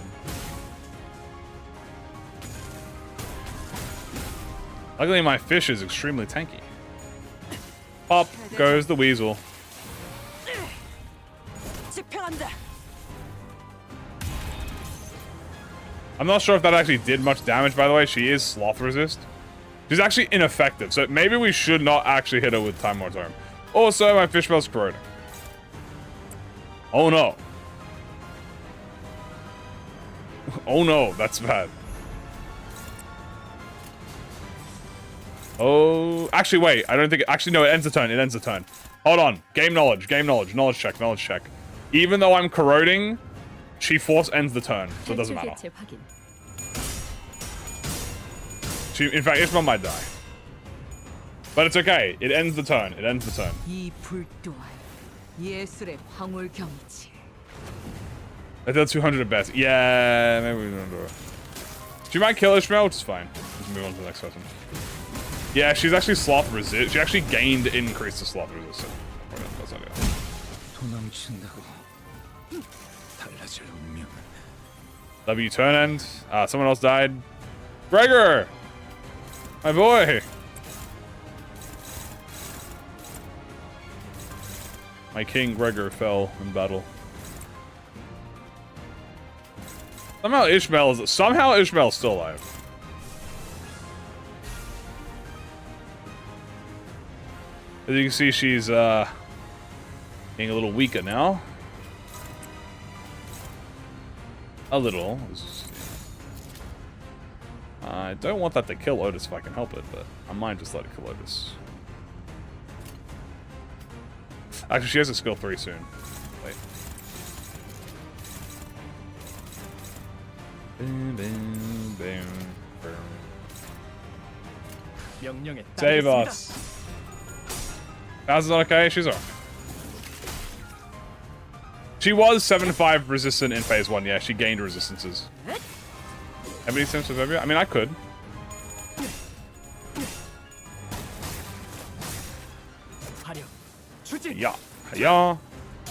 Luckily my fish is extremely tanky. Up goes the weasel. I'm not sure if that actually did much damage, by the way. She is sloth resist. She's actually ineffective, so maybe we should not actually hit her with time moratorium. Also, my fish spell's corroding. Oh no. Oh no, that's bad. Oh, actually wait, I don't think, actually no, it ends the turn, it ends the turn. Hold on, game knowledge, knowledge check. Even though I'm corroding, she force ends the turn, so it doesn't matter. She, in fact, Ishmael might die. But it's okay, it ends the turn, it ends the turn. I did 200 at best. Yeah, maybe we don't do it. She might kill Ishmael, which is fine. Let's move on to the next person. Yeah, she's actually sloth resist. She actually gained increase to sloth resistance. 도망친다고 달라질 운명은 W turn end. Someone else died. Gregor! My boy! My king Gregor fell in battle. Somehow Ishmael's still alive. As you can see, she's getting a little weaker now. A little. I don't want that to kill Otis if I can help it, but I might just let it kill Otis. Actually, she has a skill 3 soon. Wait. Boom, boom, boom, boom. Save us. That's not okay. She's alright. She was 7-5 resistant in phase 1. Yeah, she gained resistances. Everybody seems to have. I mean, I could. Yeah. Yeah.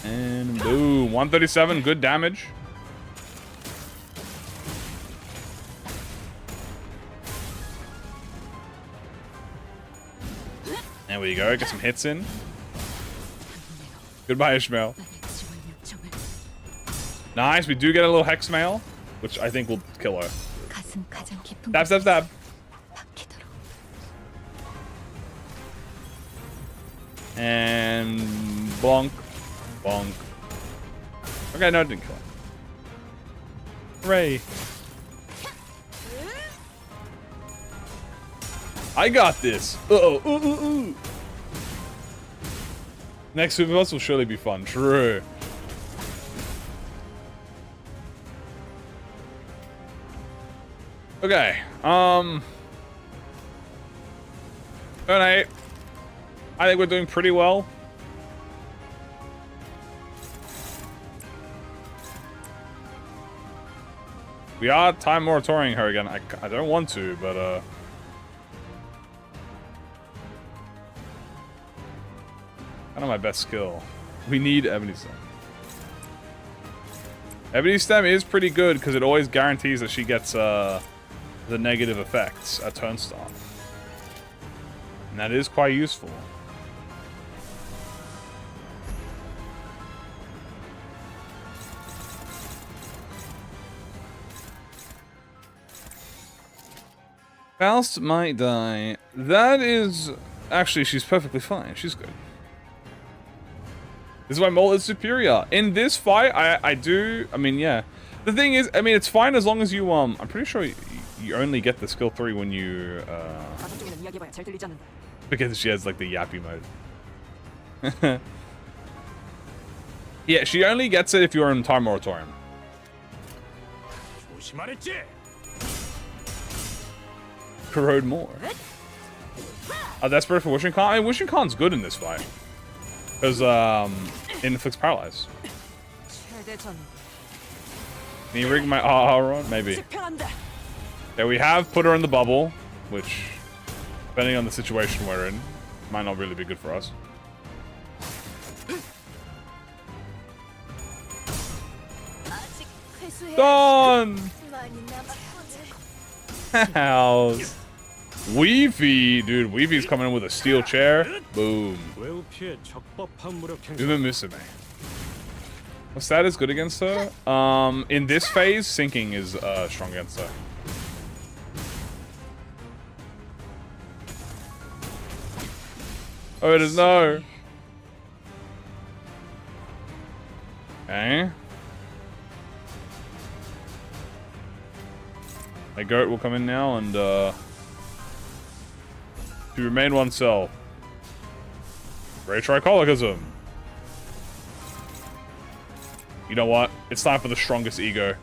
And boom. 137. Good damage. There we go. Get some hits in. Goodbye, Ishmael. Nice. We do get a little hex mail, which I think will kill her. Stab, stab, stab. And bonk, bonk. Okay, no, it didn't kill him. Hooray. I got this. Uh-oh. Ooh, ooh, ooh. Next Super Boss will surely be fun. True. Okay. Turn 8. I think we're doing pretty well. We are time moratoriuming her again. I don't want to, but kind of my best skill. We need Ebony Stem. Ebony Stem is pretty good because it always guarantees that she gets the negative effects at turn start. And that is quite useful. Faust might die. That is... Actually, she's perfectly fine. She's good. This is why Mole is superior. In this fight, I do... I mean, yeah. The thing is, I mean, it's fine as long as you... I'm pretty sure you only get the skill 3 when you... because she has, like, the yappy mode. Yeah, she only gets it if you're in time moratorium. Corrode more. Desperate for Wishing Khan? I mean, Wishing Khan's good in this fight. Because, it inflicts paralyze. Can you rig my RR on? Maybe. There we have put her in the bubble, which, depending on the situation we're in, might not really be good for us. Done! House. Weavy, dude. Weavy's coming in with a steel chair. Boom. Umemusume. What's that is good against her? In this phase, sinking is strong against her. Oh, it is no. Okay. A goat will come in now and to remain oneself. Great tricholicism. You know what? It's time for the strongest ego.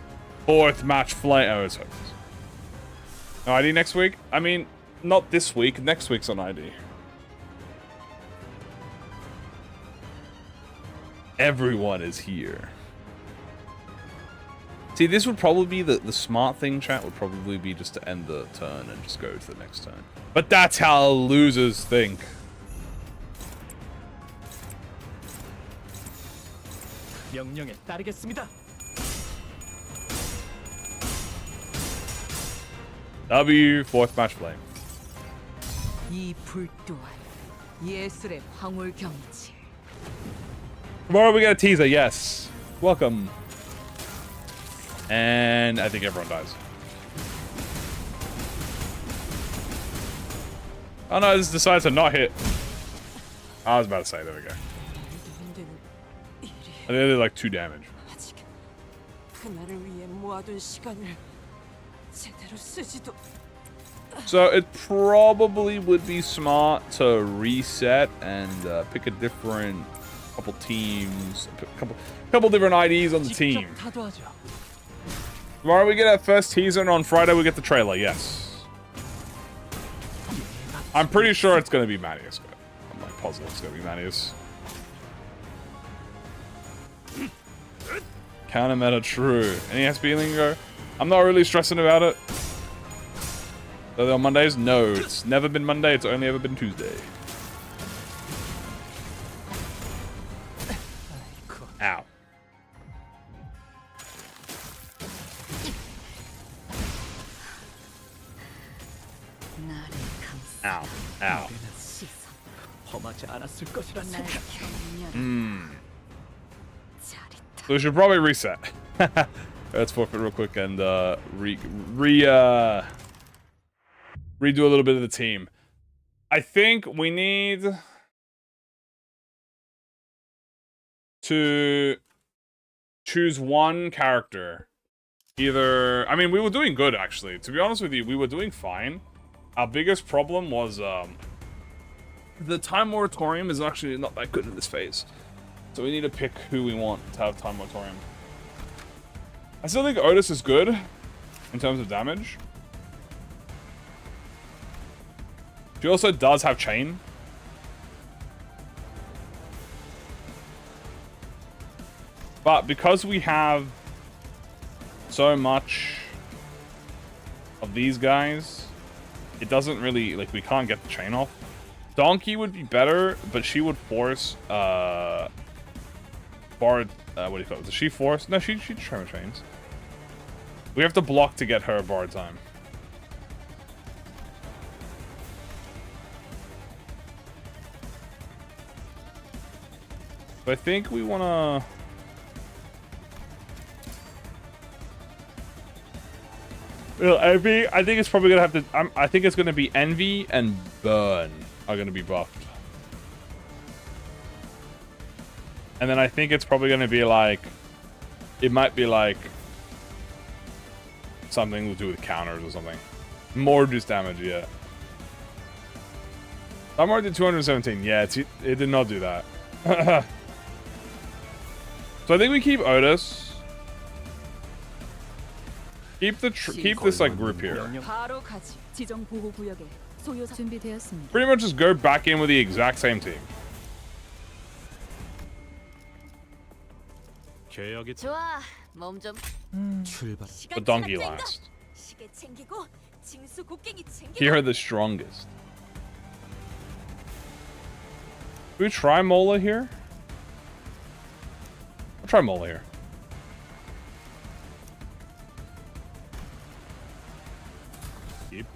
4th match flame. Oh, it's hopeless. No ID next week? I mean, not this week. Next week's on ID. Everyone is here. See, this would probably be the smart thing, chat, would probably be just to end the turn and just go to the next turn. But that's how losers think. 명령에 따르겠습니다. W, 4th match flame. 이 불 또한 예술의 황홀 경치. Tomorrow we get a teaser, yes. Welcome. And I think everyone dies. Oh no, this decides to not hit. I was about to say, there we go. I think they did like 2 damage. 아직 그날을 위해 모아둔 시간을 제대로 쓰지도. So it probably would be smart to reset and pick a different couple teams, couple different IDs on the team. Tomorrow we get our first teaser, and on Friday we get the trailer. Yes, I'm pretty sure it's gonna be Manius. I'm like positive it's gonna be Manius. Counter meta true. Any SB lingo? I'm not really stressing about it. Are they on Mondays? No, it's never been Monday. It's only ever been Tuesday. Ow. Ow. Ow. 험하지 않았을 것이라 생각. So we should probably reset. Let's forfeit real quick and redo a little bit of the team. I think we need to choose one character. Either, I mean, we were doing good actually. To be honest with you, we were doing fine. Our biggest problem was the time moratorium is actually not that good in this phase. So we need to pick who we want to have time moratorium. I still think Otis is good in terms of damage. She also does have chain. But because we have so much of these guys, it doesn't really, like, we can't get the chain off. Donkey would be better, but she would force, Bard, what do you call it? Does she force? No, she tremor chains. We have to block to get her Bard time. So I think we wanna... Well, Envy, I think it's probably gonna have to... I think it's gonna be Envy and Burn are gonna be buffed. And then I think it's probably gonna be like... It might be like... Something to do with counters or something. More reduced damage, yeah. Someone did 217. Yeah, it did not do that. So I think we keep Otis. Keep this like group here. Pretty much just go back in with the exact same team. But Donkey last. Here are the strongest. Should we try Mola here? I'll try Mola here.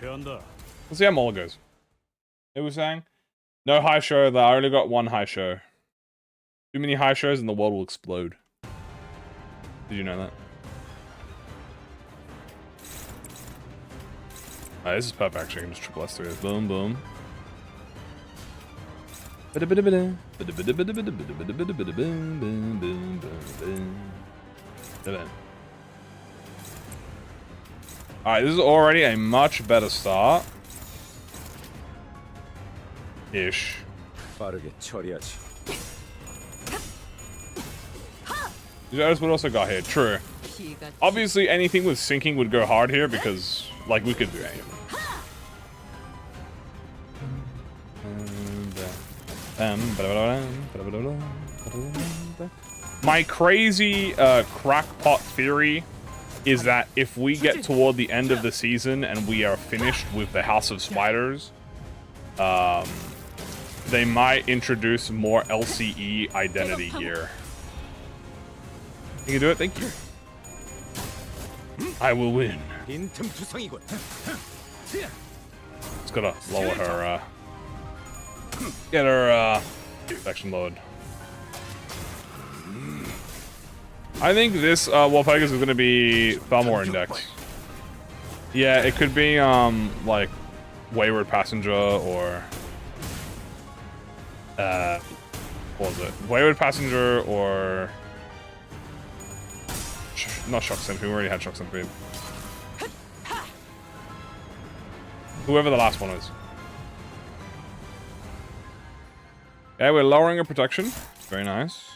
Let's see how Mola goes. It was saying? No high show, I already got one high show. Too many high shows and the world will explode. Did you know that? Alright, this is perfect actually. I can just triple S through this. Boom, boom. Alright, this is already a much better start. Ish. These others would also got here, true. Obviously anything with sinking would go hard here because, like, we could do anything. My crazy crackpot theory is that if we get toward the end of the season and we are finished with the House of Spiders, they might introduce more LCE identity gear. You can do it? Thank you. I will win. Just gotta lower her, get her, infection load. I think this, Wolfhagus is gonna be far more index. Yeah, it could be, like, Wayward Passenger or... what was it? Wayward Passenger or... Not Shock Centipede, we already had Shock Centipede. Whoever the last one is. Yeah, we're lowering her protection. Very nice.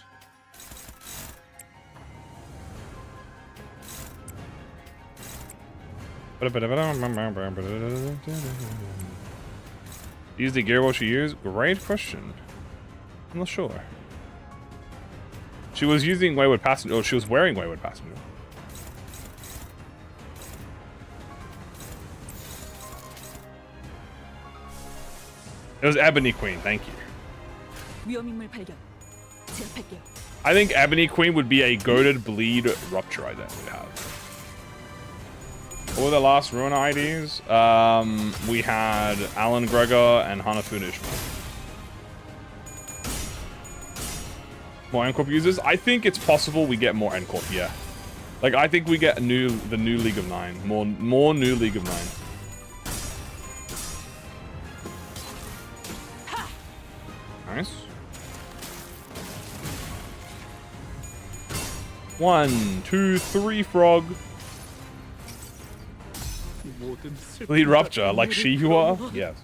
Use the gear what she used? Great question. I'm not sure. She was using Wayward Passenger. Oh, she was wearing Wayward Passenger. It was Ebony Queen, thank you. I think Ebony Queen would be a goaded bleed rupture identity to have. What were the last Ruiner IDs? We had Alan Gregor and Hanafun Ishmael. More NCorp users? I think it's possible we get more NCorp, yeah. Like, I think we get the new League of Nine. More new League of Nine. Nice. 1, 2, 3, frog. Bleed rupture, like she you are? Yes.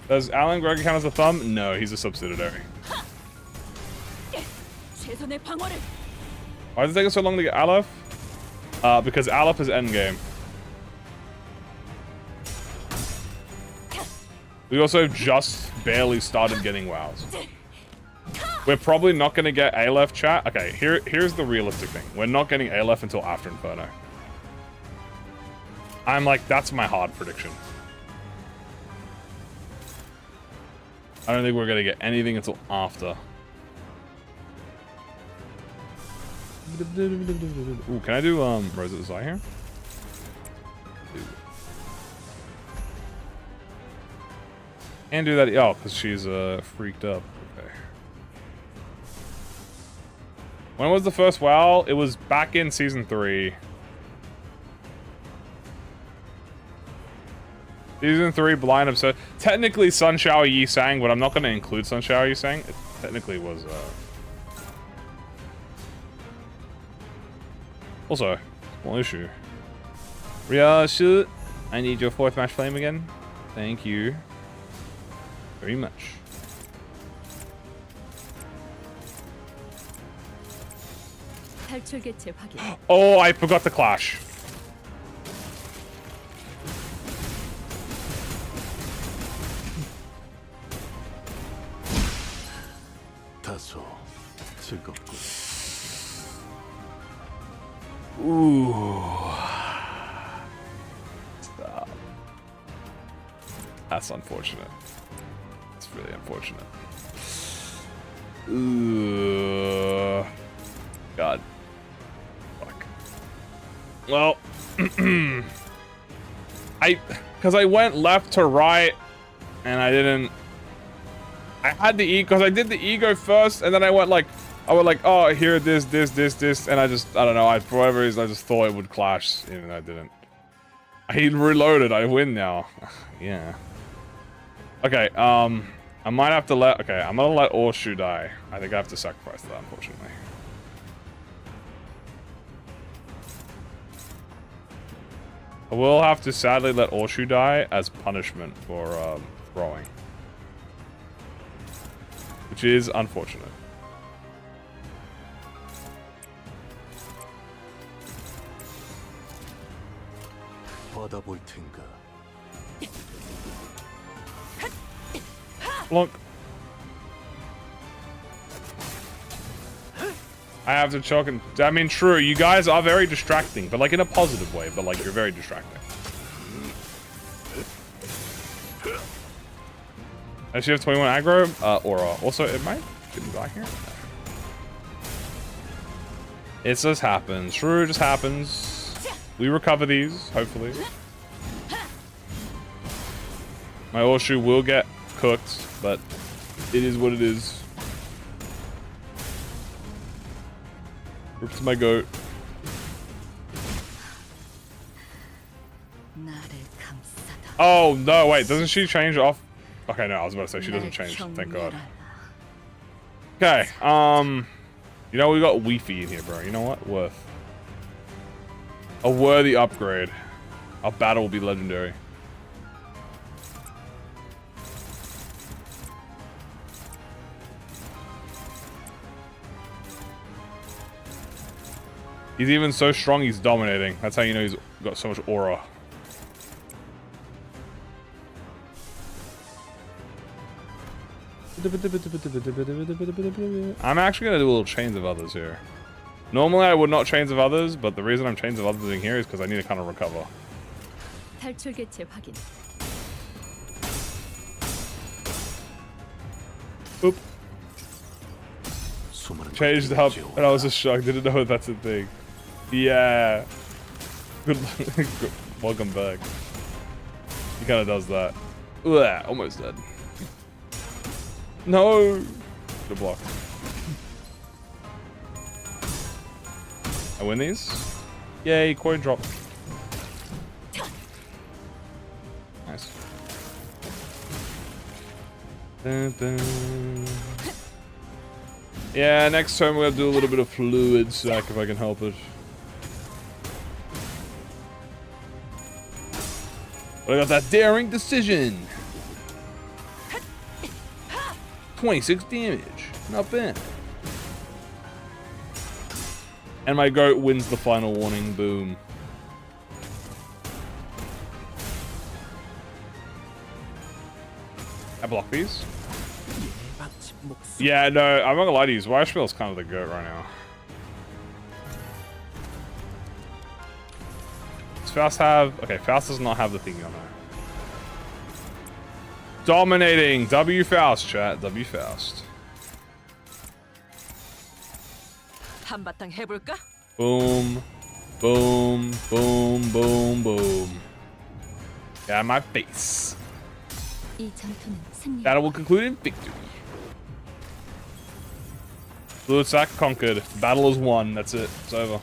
Does Alan Gregor count as a thumb? No, he's a subsidiary. Why does it take us so long to get Aleph? Because Aleph is endgame. We also just barely started getting wows. We're probably not going to get Aleph, chat. Okay, here's the realistic thing. We're not getting Aleph until after Inferno. I'm like, that's my hard prediction. I don't think we're going to get anything until after. Ooh, can I do Rose at the Zai here? And do that. Oh, because she's freaked up. Okay. When was the first WoW? It was back in season 3. Season 3, Blind Absurd. Technically, Sun Shower Yi Sang, but I'm not going to include Sun Shower Yi Sang. It technically was. Also, small issue. Ria, shoot. I need your 4th match flame again. Thank you very much. Oh, I forgot the clash. Ooh. Stop. That's unfortunate. It's really unfortunate. Ooh. God. Fuck. Well, because I went left to right, and I didn't. I had the ego, because I did the ego first, and then I went like, oh, here, this, and I don't know, for whatever reason, I just thought it would clash, even though I didn't. I reloaded, I win now. Yeah. Okay, I might have to let, okay, I'm gonna let Orshu die. I think I have to sacrifice that, unfortunately. I will have to sadly let Orshu die as punishment for, throwing. Which is unfortunate. Blonk. I have to choke and... I mean, true, you guys are very distracting, but like in a positive way, but like you're very distracting. Does she have 21 aggro? Aura. Also, it might get me back here. It just happens. True, it just happens. We recover these, hopefully. My Orshu will get cooked, but it is what it is. Rip to my goat. Oh, no, wait. Doesn't she change off? Okay, no, I was about to say she doesn't change. Thank God. Okay, you know, we got Weefy in here, bro. You know what? Worth. A worthy upgrade. Our battle will be legendary. He's even so strong, he's dominating. That's how you know he's got so much aura. I'm actually gonna do a little chains of others here. Normally I would not chains of others, but the reason I'm chains of others in here is because I need to kind of recover. Oop. Changed up, and I was just shocked. Didn't know that's a thing. Yeah. Good luck. Welcome back. He kind of does that. Ugh, almost dead. No. Good block. I win these. Yay! Coin drop. Nice. Dun, dun. Yeah, next time we're gonna do a little bit of fluid sack if I can help it. But I got that daring decision. 26 damage. Not bad. And my goat wins the final warning. Boom. I block these. Yeah, no, I'm not gonna lie to you. Washbill's kind of the goat right now. Does Faust have... Okay, Faust does not have the thingy on there. Dominating! W Faust, chat. W Faust. Boom. Boom. Boom. Boom. Boom. Yeah, my face. That will conclude in victory. Fluid sack conquered. Battle is won. That's it. It's over.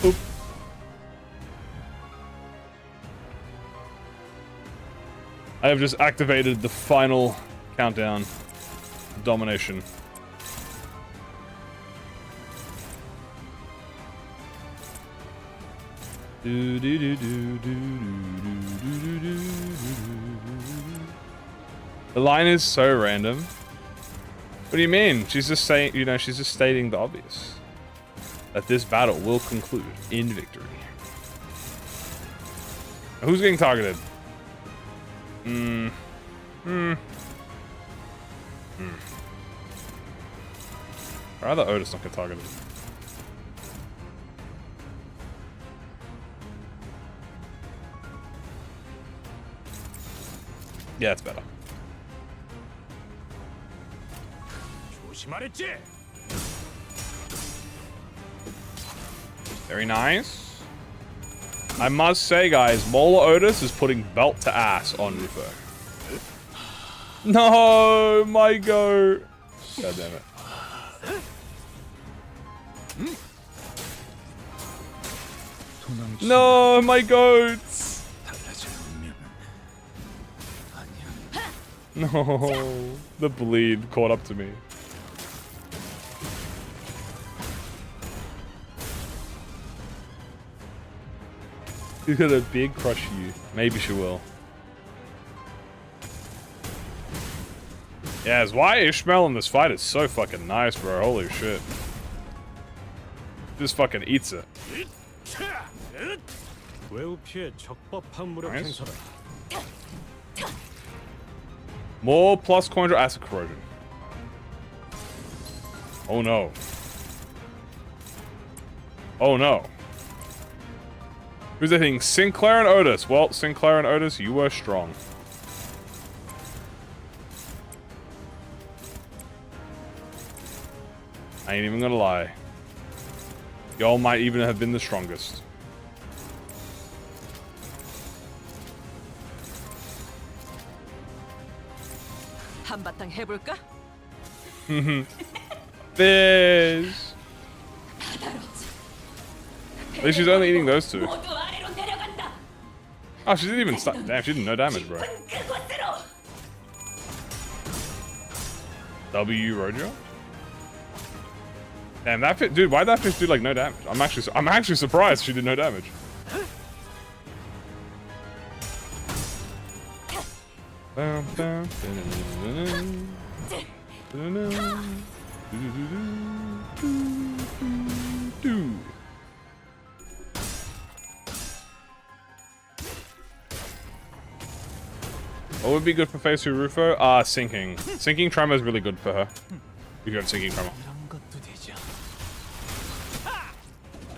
Oop. I have just activated the final countdown. Domination. Do do do do do do do do do. The line is so random. What do you mean? She's just saying, you know, she's just stating the obvious. That this battle will conclude in victory. Who's getting targeted? I'd rather Otis not get targeted. Yeah, it's better. Very nice. I must say, guys, Mola Otis is putting belt to ass on Rufo. No, my goat. God damn it. No, my goats. No, the bleed caught up to me. She's got a big crush you. Maybe she will. Yeah, why Ishmael in this fight is so fucking nice, bro. Holy shit. Just fucking eats it. Nice. More plus coin draw acid corrosion. Oh no. Oh no. Who's the thing? Sinclair and Otis. Well, Sinclair and Otis, you were strong. I ain't even gonna lie. Y'all might even have been the strongest. 한바탕 해볼까? Fish. At least she's only eating those two. Oh, she didn't even start. Damn, she did no damage, bro. W Rojo? Damn, that fish, dude. Why'd that fish do like no damage? I'm actually surprised she did no damage. What would be good for phase 2 Rufo? Sinking. Sinking tremor is really good for her. If you have sinking tremor.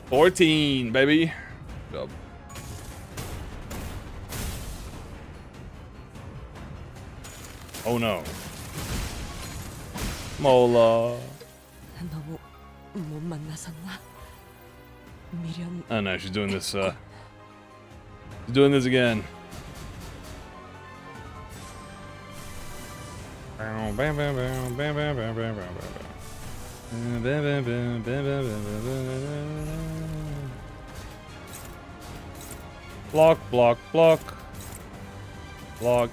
14, baby. Dub. Oh no. Mola. 너무 못 만나섰나? 미련. Oh no, she's doing this, she's doing this again. Block, block, block. Block,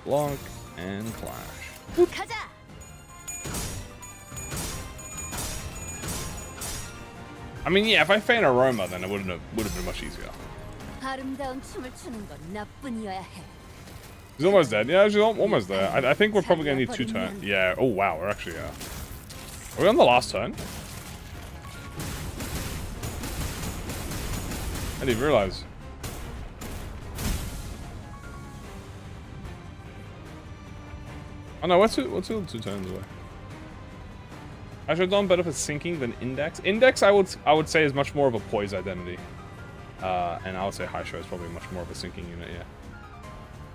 block, and clash. 가자. I mean, yeah, if I feign aroma, then it would have been much easier. 아름다운 춤을 추는 건 나뿐이어야 해. She's almost dead. Yeah, she's almost there. I think we're probably gonna need 2 turns. Yeah. Oh wow, we're actually Are we on the last turn? I didn't even realize. Oh no, what's it 2 turns away? I should have done better for sinking than index. Index, I would say, is much more of a poise identity, and I would say high show is probably much more of a sinking unit. Yeah.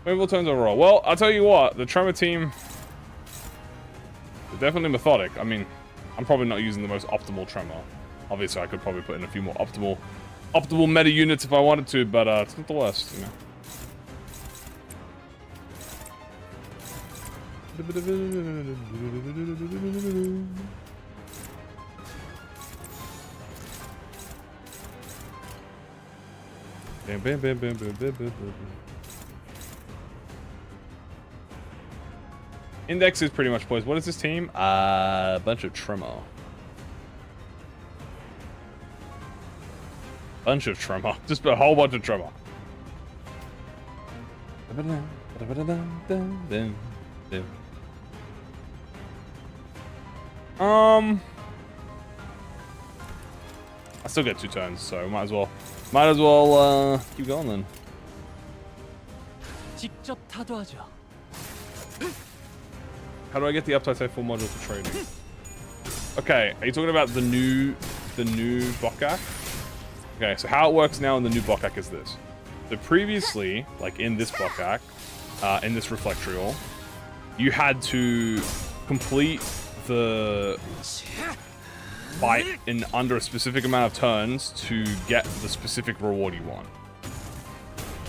Movable turns overall. Well, I'll tell you what, the Tremor team is definitely methodic. I mean, I'm probably not using the most optimal Tremor. Obviously, I could probably put in a few more optimal meta units if I wanted to, but it's not the worst, you know. Index is pretty much poised. What is this team? A bunch of Tremor. Bunch of Tremor. Just a whole bunch of Tremor. I still get 2 turns, so might as well keep going then. 직접 타도하죠. How do I get the upside save full module for trading? Okay, are you talking about the new Bokak? Okay, so how it works now in the new Bokak is this. So previously, like in this Bokak, in this Reflectrial, you had to complete the fight in under a specific amount of turns to get the specific reward you want.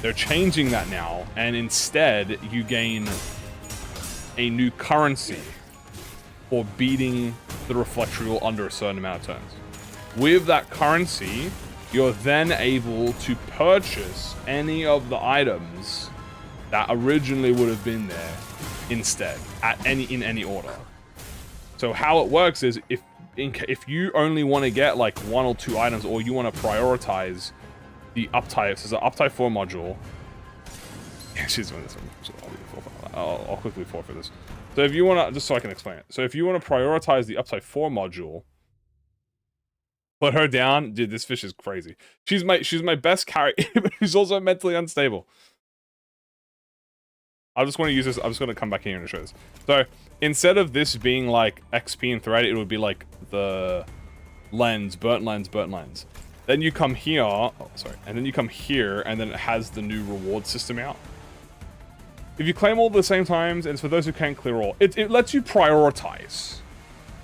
They're changing that now, and instead you gain a new currency for beating the Reflectrial under a certain amount of turns. With that currency, you're then able to purchase any of the items that originally would have been there instead, in any order. So how it works is if you only want to get like 1 or 2 items, or you want to prioritize the uptype, so the uptype 4 module. Yeah, she's doing this one. So I'll quickly forfeit this. So if you want to, just so I can explain it. So if you want to prioritize the uptype 4 module, put her down. Dude, this fish is crazy. She's my best character, but she's also mentally unstable. I just want to use this. I'm just going to come back here and show this. So instead of this being like XP and thread, it would be like the lens, burnt lens, burnt lens. Then you come here, oh, sorry, and then you come here, and then it has the new reward system out. If you claim all at the same times, and it's for those who can't clear all, it lets you prioritize,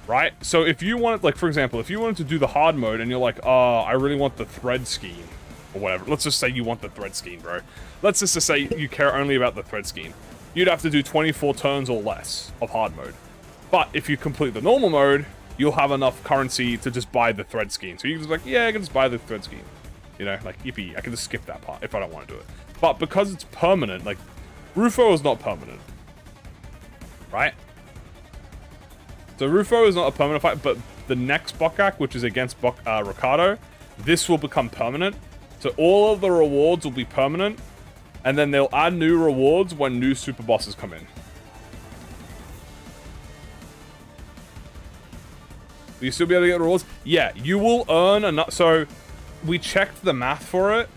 right? So if you want, like, for example, if you wanted to do the hard mode, and you're like, oh, I really want the thread scheme, or whatever. Let's just say you want the thread scheme, bro. Let's just say you care only about the thread scheme. You'd have to do 24 turns or less of hard mode. But if you complete the normal mode, you'll have enough currency to just buy the thread scheme. So you can just like, yeah, I can just buy the thread scheme. You know, like, yippee, I can just skip that part if I don't want to do it. But because it's permanent, like, Rufo is not permanent. Right? So Rufo is not a permanent fight, but the next Bokak, which is against Ricardo, this will become permanent. So all of the rewards will be permanent, and then they'll add new rewards when new super bosses come in. Will you still be able to get rewards? Yeah, you will earn enough. So we checked the math for it.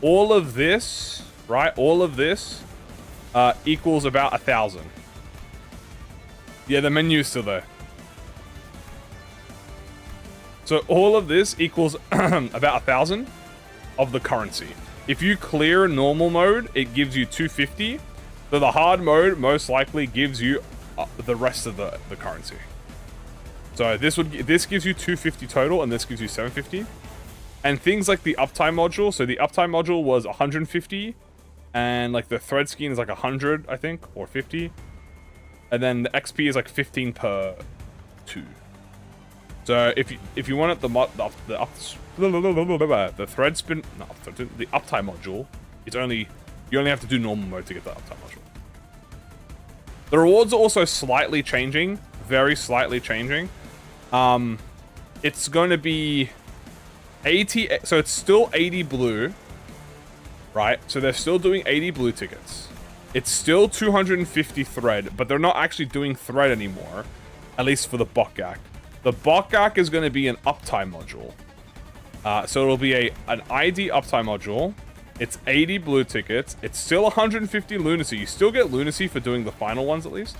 All of this, right? All of this equals about 1,000. Yeah, the menu's still there. So all of this equals about 1,000 of the currency. If you clear normal mode, it gives you 250. So the hard mode most likely gives you the rest of the currency. So this gives you 250 total, and this gives you 750. And things like the uptime module. So the uptime module was 150, and like the thread scheme is like 100, I think, or 50. And then the XP is like 15 per 2. So if you want it, the thread spin, the uptime module, you only have to do normal mode to get the uptime module. The rewards are also slightly changing, very slightly changing. It's going to be 80, so it's still 80 blue, right? So they're still doing 80 blue tickets. It's still 250 thread, but they're not actually doing thread anymore, at least for the Bokak. The Bokak is going to be an uptime module. So it'll be an ID uptime module. It's 80 blue tickets. It's still 150 lunacy. You still get lunacy for doing the final ones at least.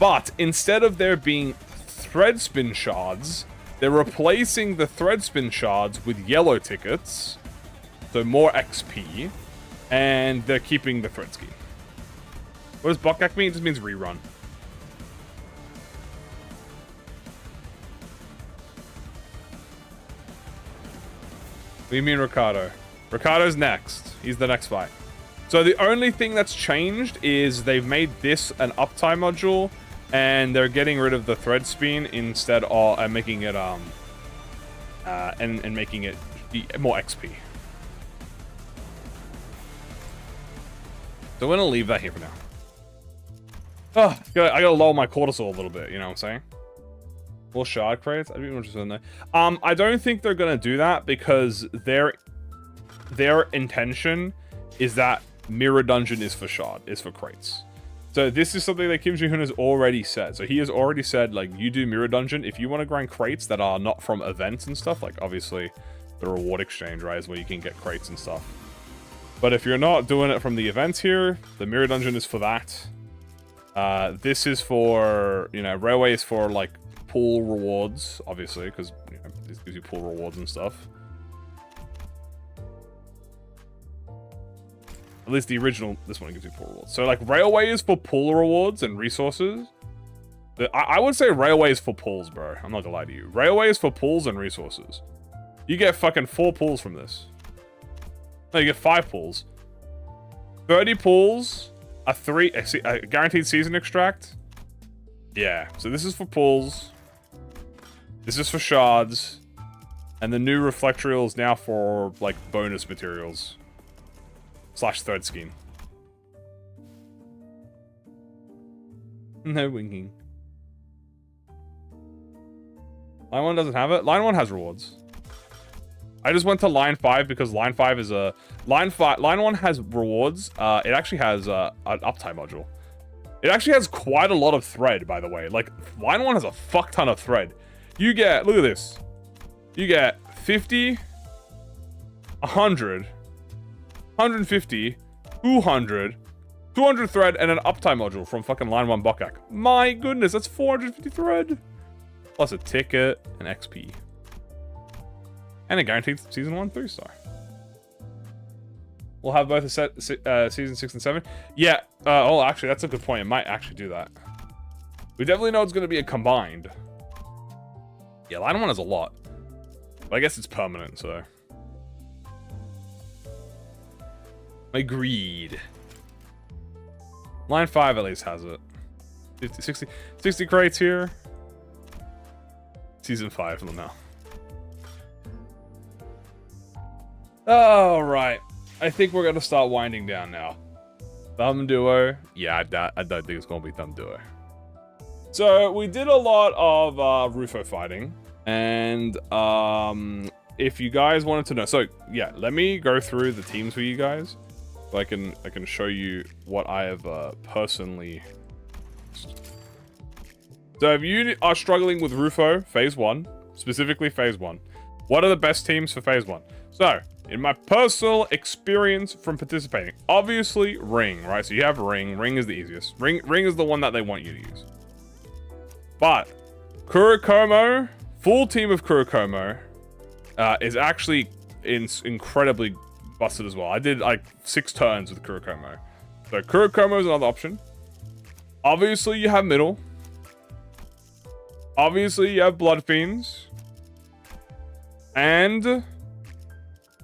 But instead of there being thread spin shards, they're replacing the thread spin shards with yellow tickets. So more XP. And they're keeping the thread scheme. What does Bokak mean? It just means rerun. What do you mean Ricardo? Ricardo's next. He's the next fight. So the only thing that's changed is they've made this an uptime module, and they're getting rid of the thread spin instead of making it and making it more XP. So we're gonna leave that here for now. Oh, I gotta lower my cortisol a little bit. You know what I'm saying? More shard crates? I'd be interested in that. I don't think they're gonna do that because their intention is that Mirror Dungeon is for shard, is for crates. So this is something that Kim Ji-hoon has already said. So he has already said, like, you do Mirror Dungeon if you want to grind crates that are not from events and stuff. Like, obviously, the reward exchange, right, is where you can get crates and stuff. But if you're not doing it from the events here, the Mirror Dungeon is for that. This is for, you know, Railway is for, like, pool rewards, obviously, because, you know, this gives you pool rewards and stuff. At least the original, this one gives you pool rewards. So, like, Railway is for pool rewards and resources. I would say Railway is for pools, bro. I'm not gonna lie to you. Railway is for pools and resources. You get fucking 4 pools from this. No, you get 5 pools. 30 pools, a guaranteed season extract. Yeah, so this is for pools. This is for shards. And the new Reflectrial is now for, like, bonus materials. / third scheme. No winking. Line 1 doesn't have it. Line 1 has rewards. I just went to line 5 because line 5 is a... Line 1 has rewards. It actually has an uptime module. It actually has quite a lot of thread, by the way. Like, line 1 has a fuck ton of thread. You get... Look at this. You get 50, 100, 150, 200, 200 thread and an uptime module from fucking line 1 Bokak. My goodness, that's 450 thread. Plus a ticket and XP. And a guaranteed season 1 3-star. We'll have both a season 6 and 7. Yeah, oh, actually, that's a good point. It might actually do that. We definitely know it's going to be a combined. Yeah, line 1 has a lot. But I guess it's permanent, so. Agreed. Line 5 at least has it. 50, 60 crates here. Season 5 now. Alright. I think we're gonna start winding down now. Thumb Duo. Yeah, I don't think it's gonna be Thumb Duo. So, we did a lot of Rufo fighting. And, if you guys wanted to know. So, yeah, let me go through the teams for you guys. So I can show you what I have personally. So if you are struggling with Rufo Phase 1, specifically Phase 1, what are the best teams for Phase 1? So, in my personal experience from participating, obviously Ring, right? So you have Ring. Ring is the easiest. Ring is the one that they want you to use. But Kurokomo, full team of Kurokomo, is actually incredibly busted as well. I did like 6 turns with Kurokomo. So Kurokomo is another option. Obviously you have middle. Obviously you have Blood Fiends. And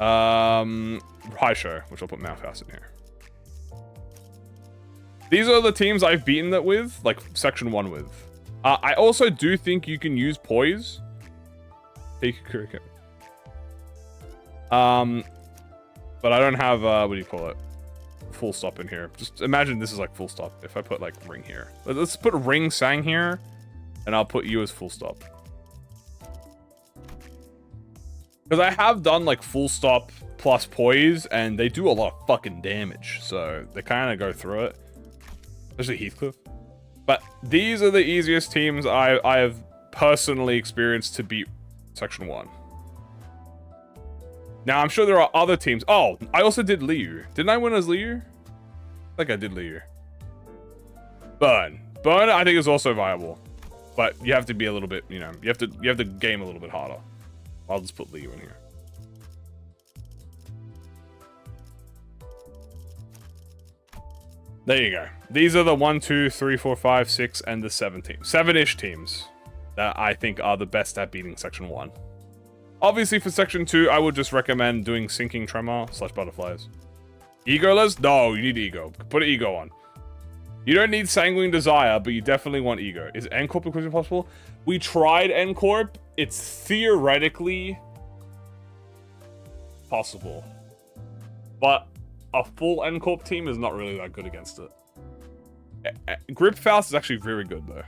Raisho, which I'll put Mouthhouse in here. These are the teams I've beaten that with, like Section 1 with. I also do think you can use Poise. Take Kurokomo. But I don't have, what do you call it? Full stop in here. Just imagine this is like full stop if I put like Ring here. Let's put Ring Sang here, and I'll put you as full stop. Because I have done like full stop plus Poise, and they do a lot of fucking damage. So they kind of go through it. Especially Heathcliff. But these are the easiest teams I have personally experienced to beat Section 1. Now, I'm sure there are other teams. Oh, I also did Liu. Didn't I win as Liu? I think I did Liu. Burn. Burn, I think, is also viable. But you have to be a little bit, you know, you have to game a little bit harder. I'll just put Liu in here. There you go. These are the 1, 2, 3, 4, 5, 6, and the 7 teams. 7-ish teams that I think are the best at beating Section 1. Obviously, for Section 2, I would just recommend doing Sinking Tremor / Butterflies. Egoless? No, you need Ego. Put an Ego on. You don't need Sanguine Desire, but you definitely want Ego. Is N-Corp equipment possible? We tried N-Corp. It's theoretically possible. But a full N-Corp team is not really that good against it. Grip Faust is actually very good, though.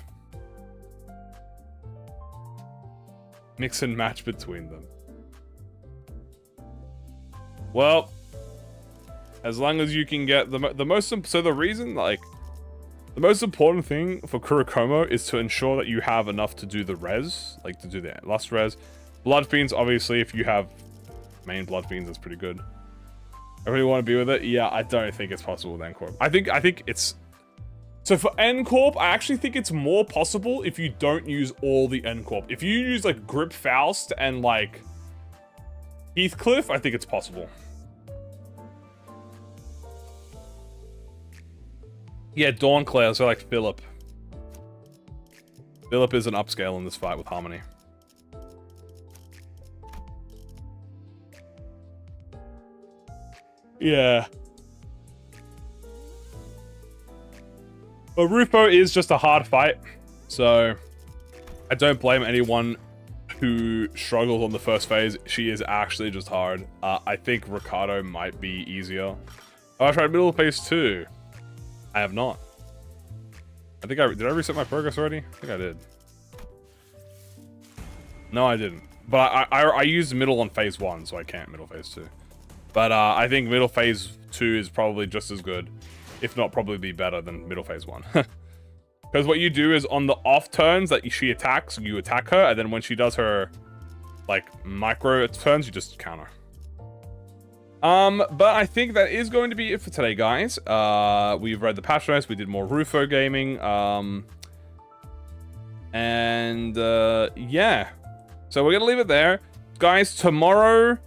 Mix and match between them. Well, as long as you can get the most... So the reason, like... The most important thing for Kurokomo is to ensure that you have enough to do the res. Like, to do the last res. Blood Fiends, obviously, if you have main Blood Fiends, that's pretty good. I really want to be with it. Yeah, I don't think it's possible with N-Corp. I think it's... So for N-Corp, I actually think it's more possible if you don't use all the N-Corp. If you use, like, Grip Faust and, like, Heathcliff, I think it's possible. Yeah, Dawnclair, so like Philip. Philip is an upscale in this fight with Harmony. Yeah. But Rufo is just a hard fight, so I don't blame anyone who struggles on the first phase. She is actually just hard. I think Ricardo might be easier. Oh, I tried middle phase 2. I have not. Did I reset my progress already? I think I did. No, I didn't. But I used middle on phase 1, so I can't middle phase 2. But I think middle phase 2 is probably just as good. If not, probably be better than middle phase 1. Because what you do is on the off turns that she attacks, you attack her. And then when she does her, like, micro turns, you just counter. But I think that is going to be it for today, guys. We've read the patch notes. We did more Rufo gaming. Yeah. So we're going to leave it there. Guys, tomorrow,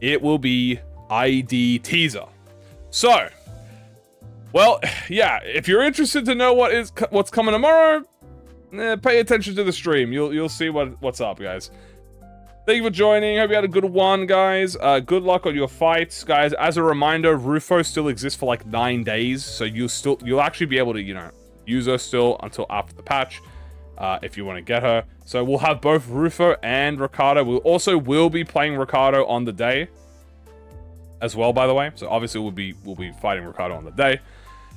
it will be ID teaser. So, well, yeah, if you're interested to know what's coming tomorrow, pay attention to the stream. You'll see what's up, guys. Thank you for joining. Hope you had a good one, guys. Good luck on your fights, guys. As a reminder, Rufo still exists for like 9 days, so you'll actually be able to, you know, use her still until after the patch, if you want to get her. So we'll have both Rufo and Ricardo. We'll be playing Ricardo on the day as well, by the way. So obviously we'll be fighting Ricardo on the day.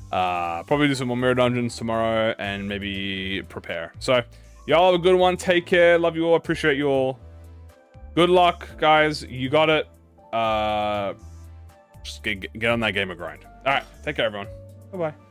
Probably do some more mirror dungeons tomorrow and maybe prepare. So y'all have a good one. Take care. Love you all. Appreciate you all. Good luck, guys. You got it. Just get on that gamer grind. All right. Take care, everyone. Bye-bye.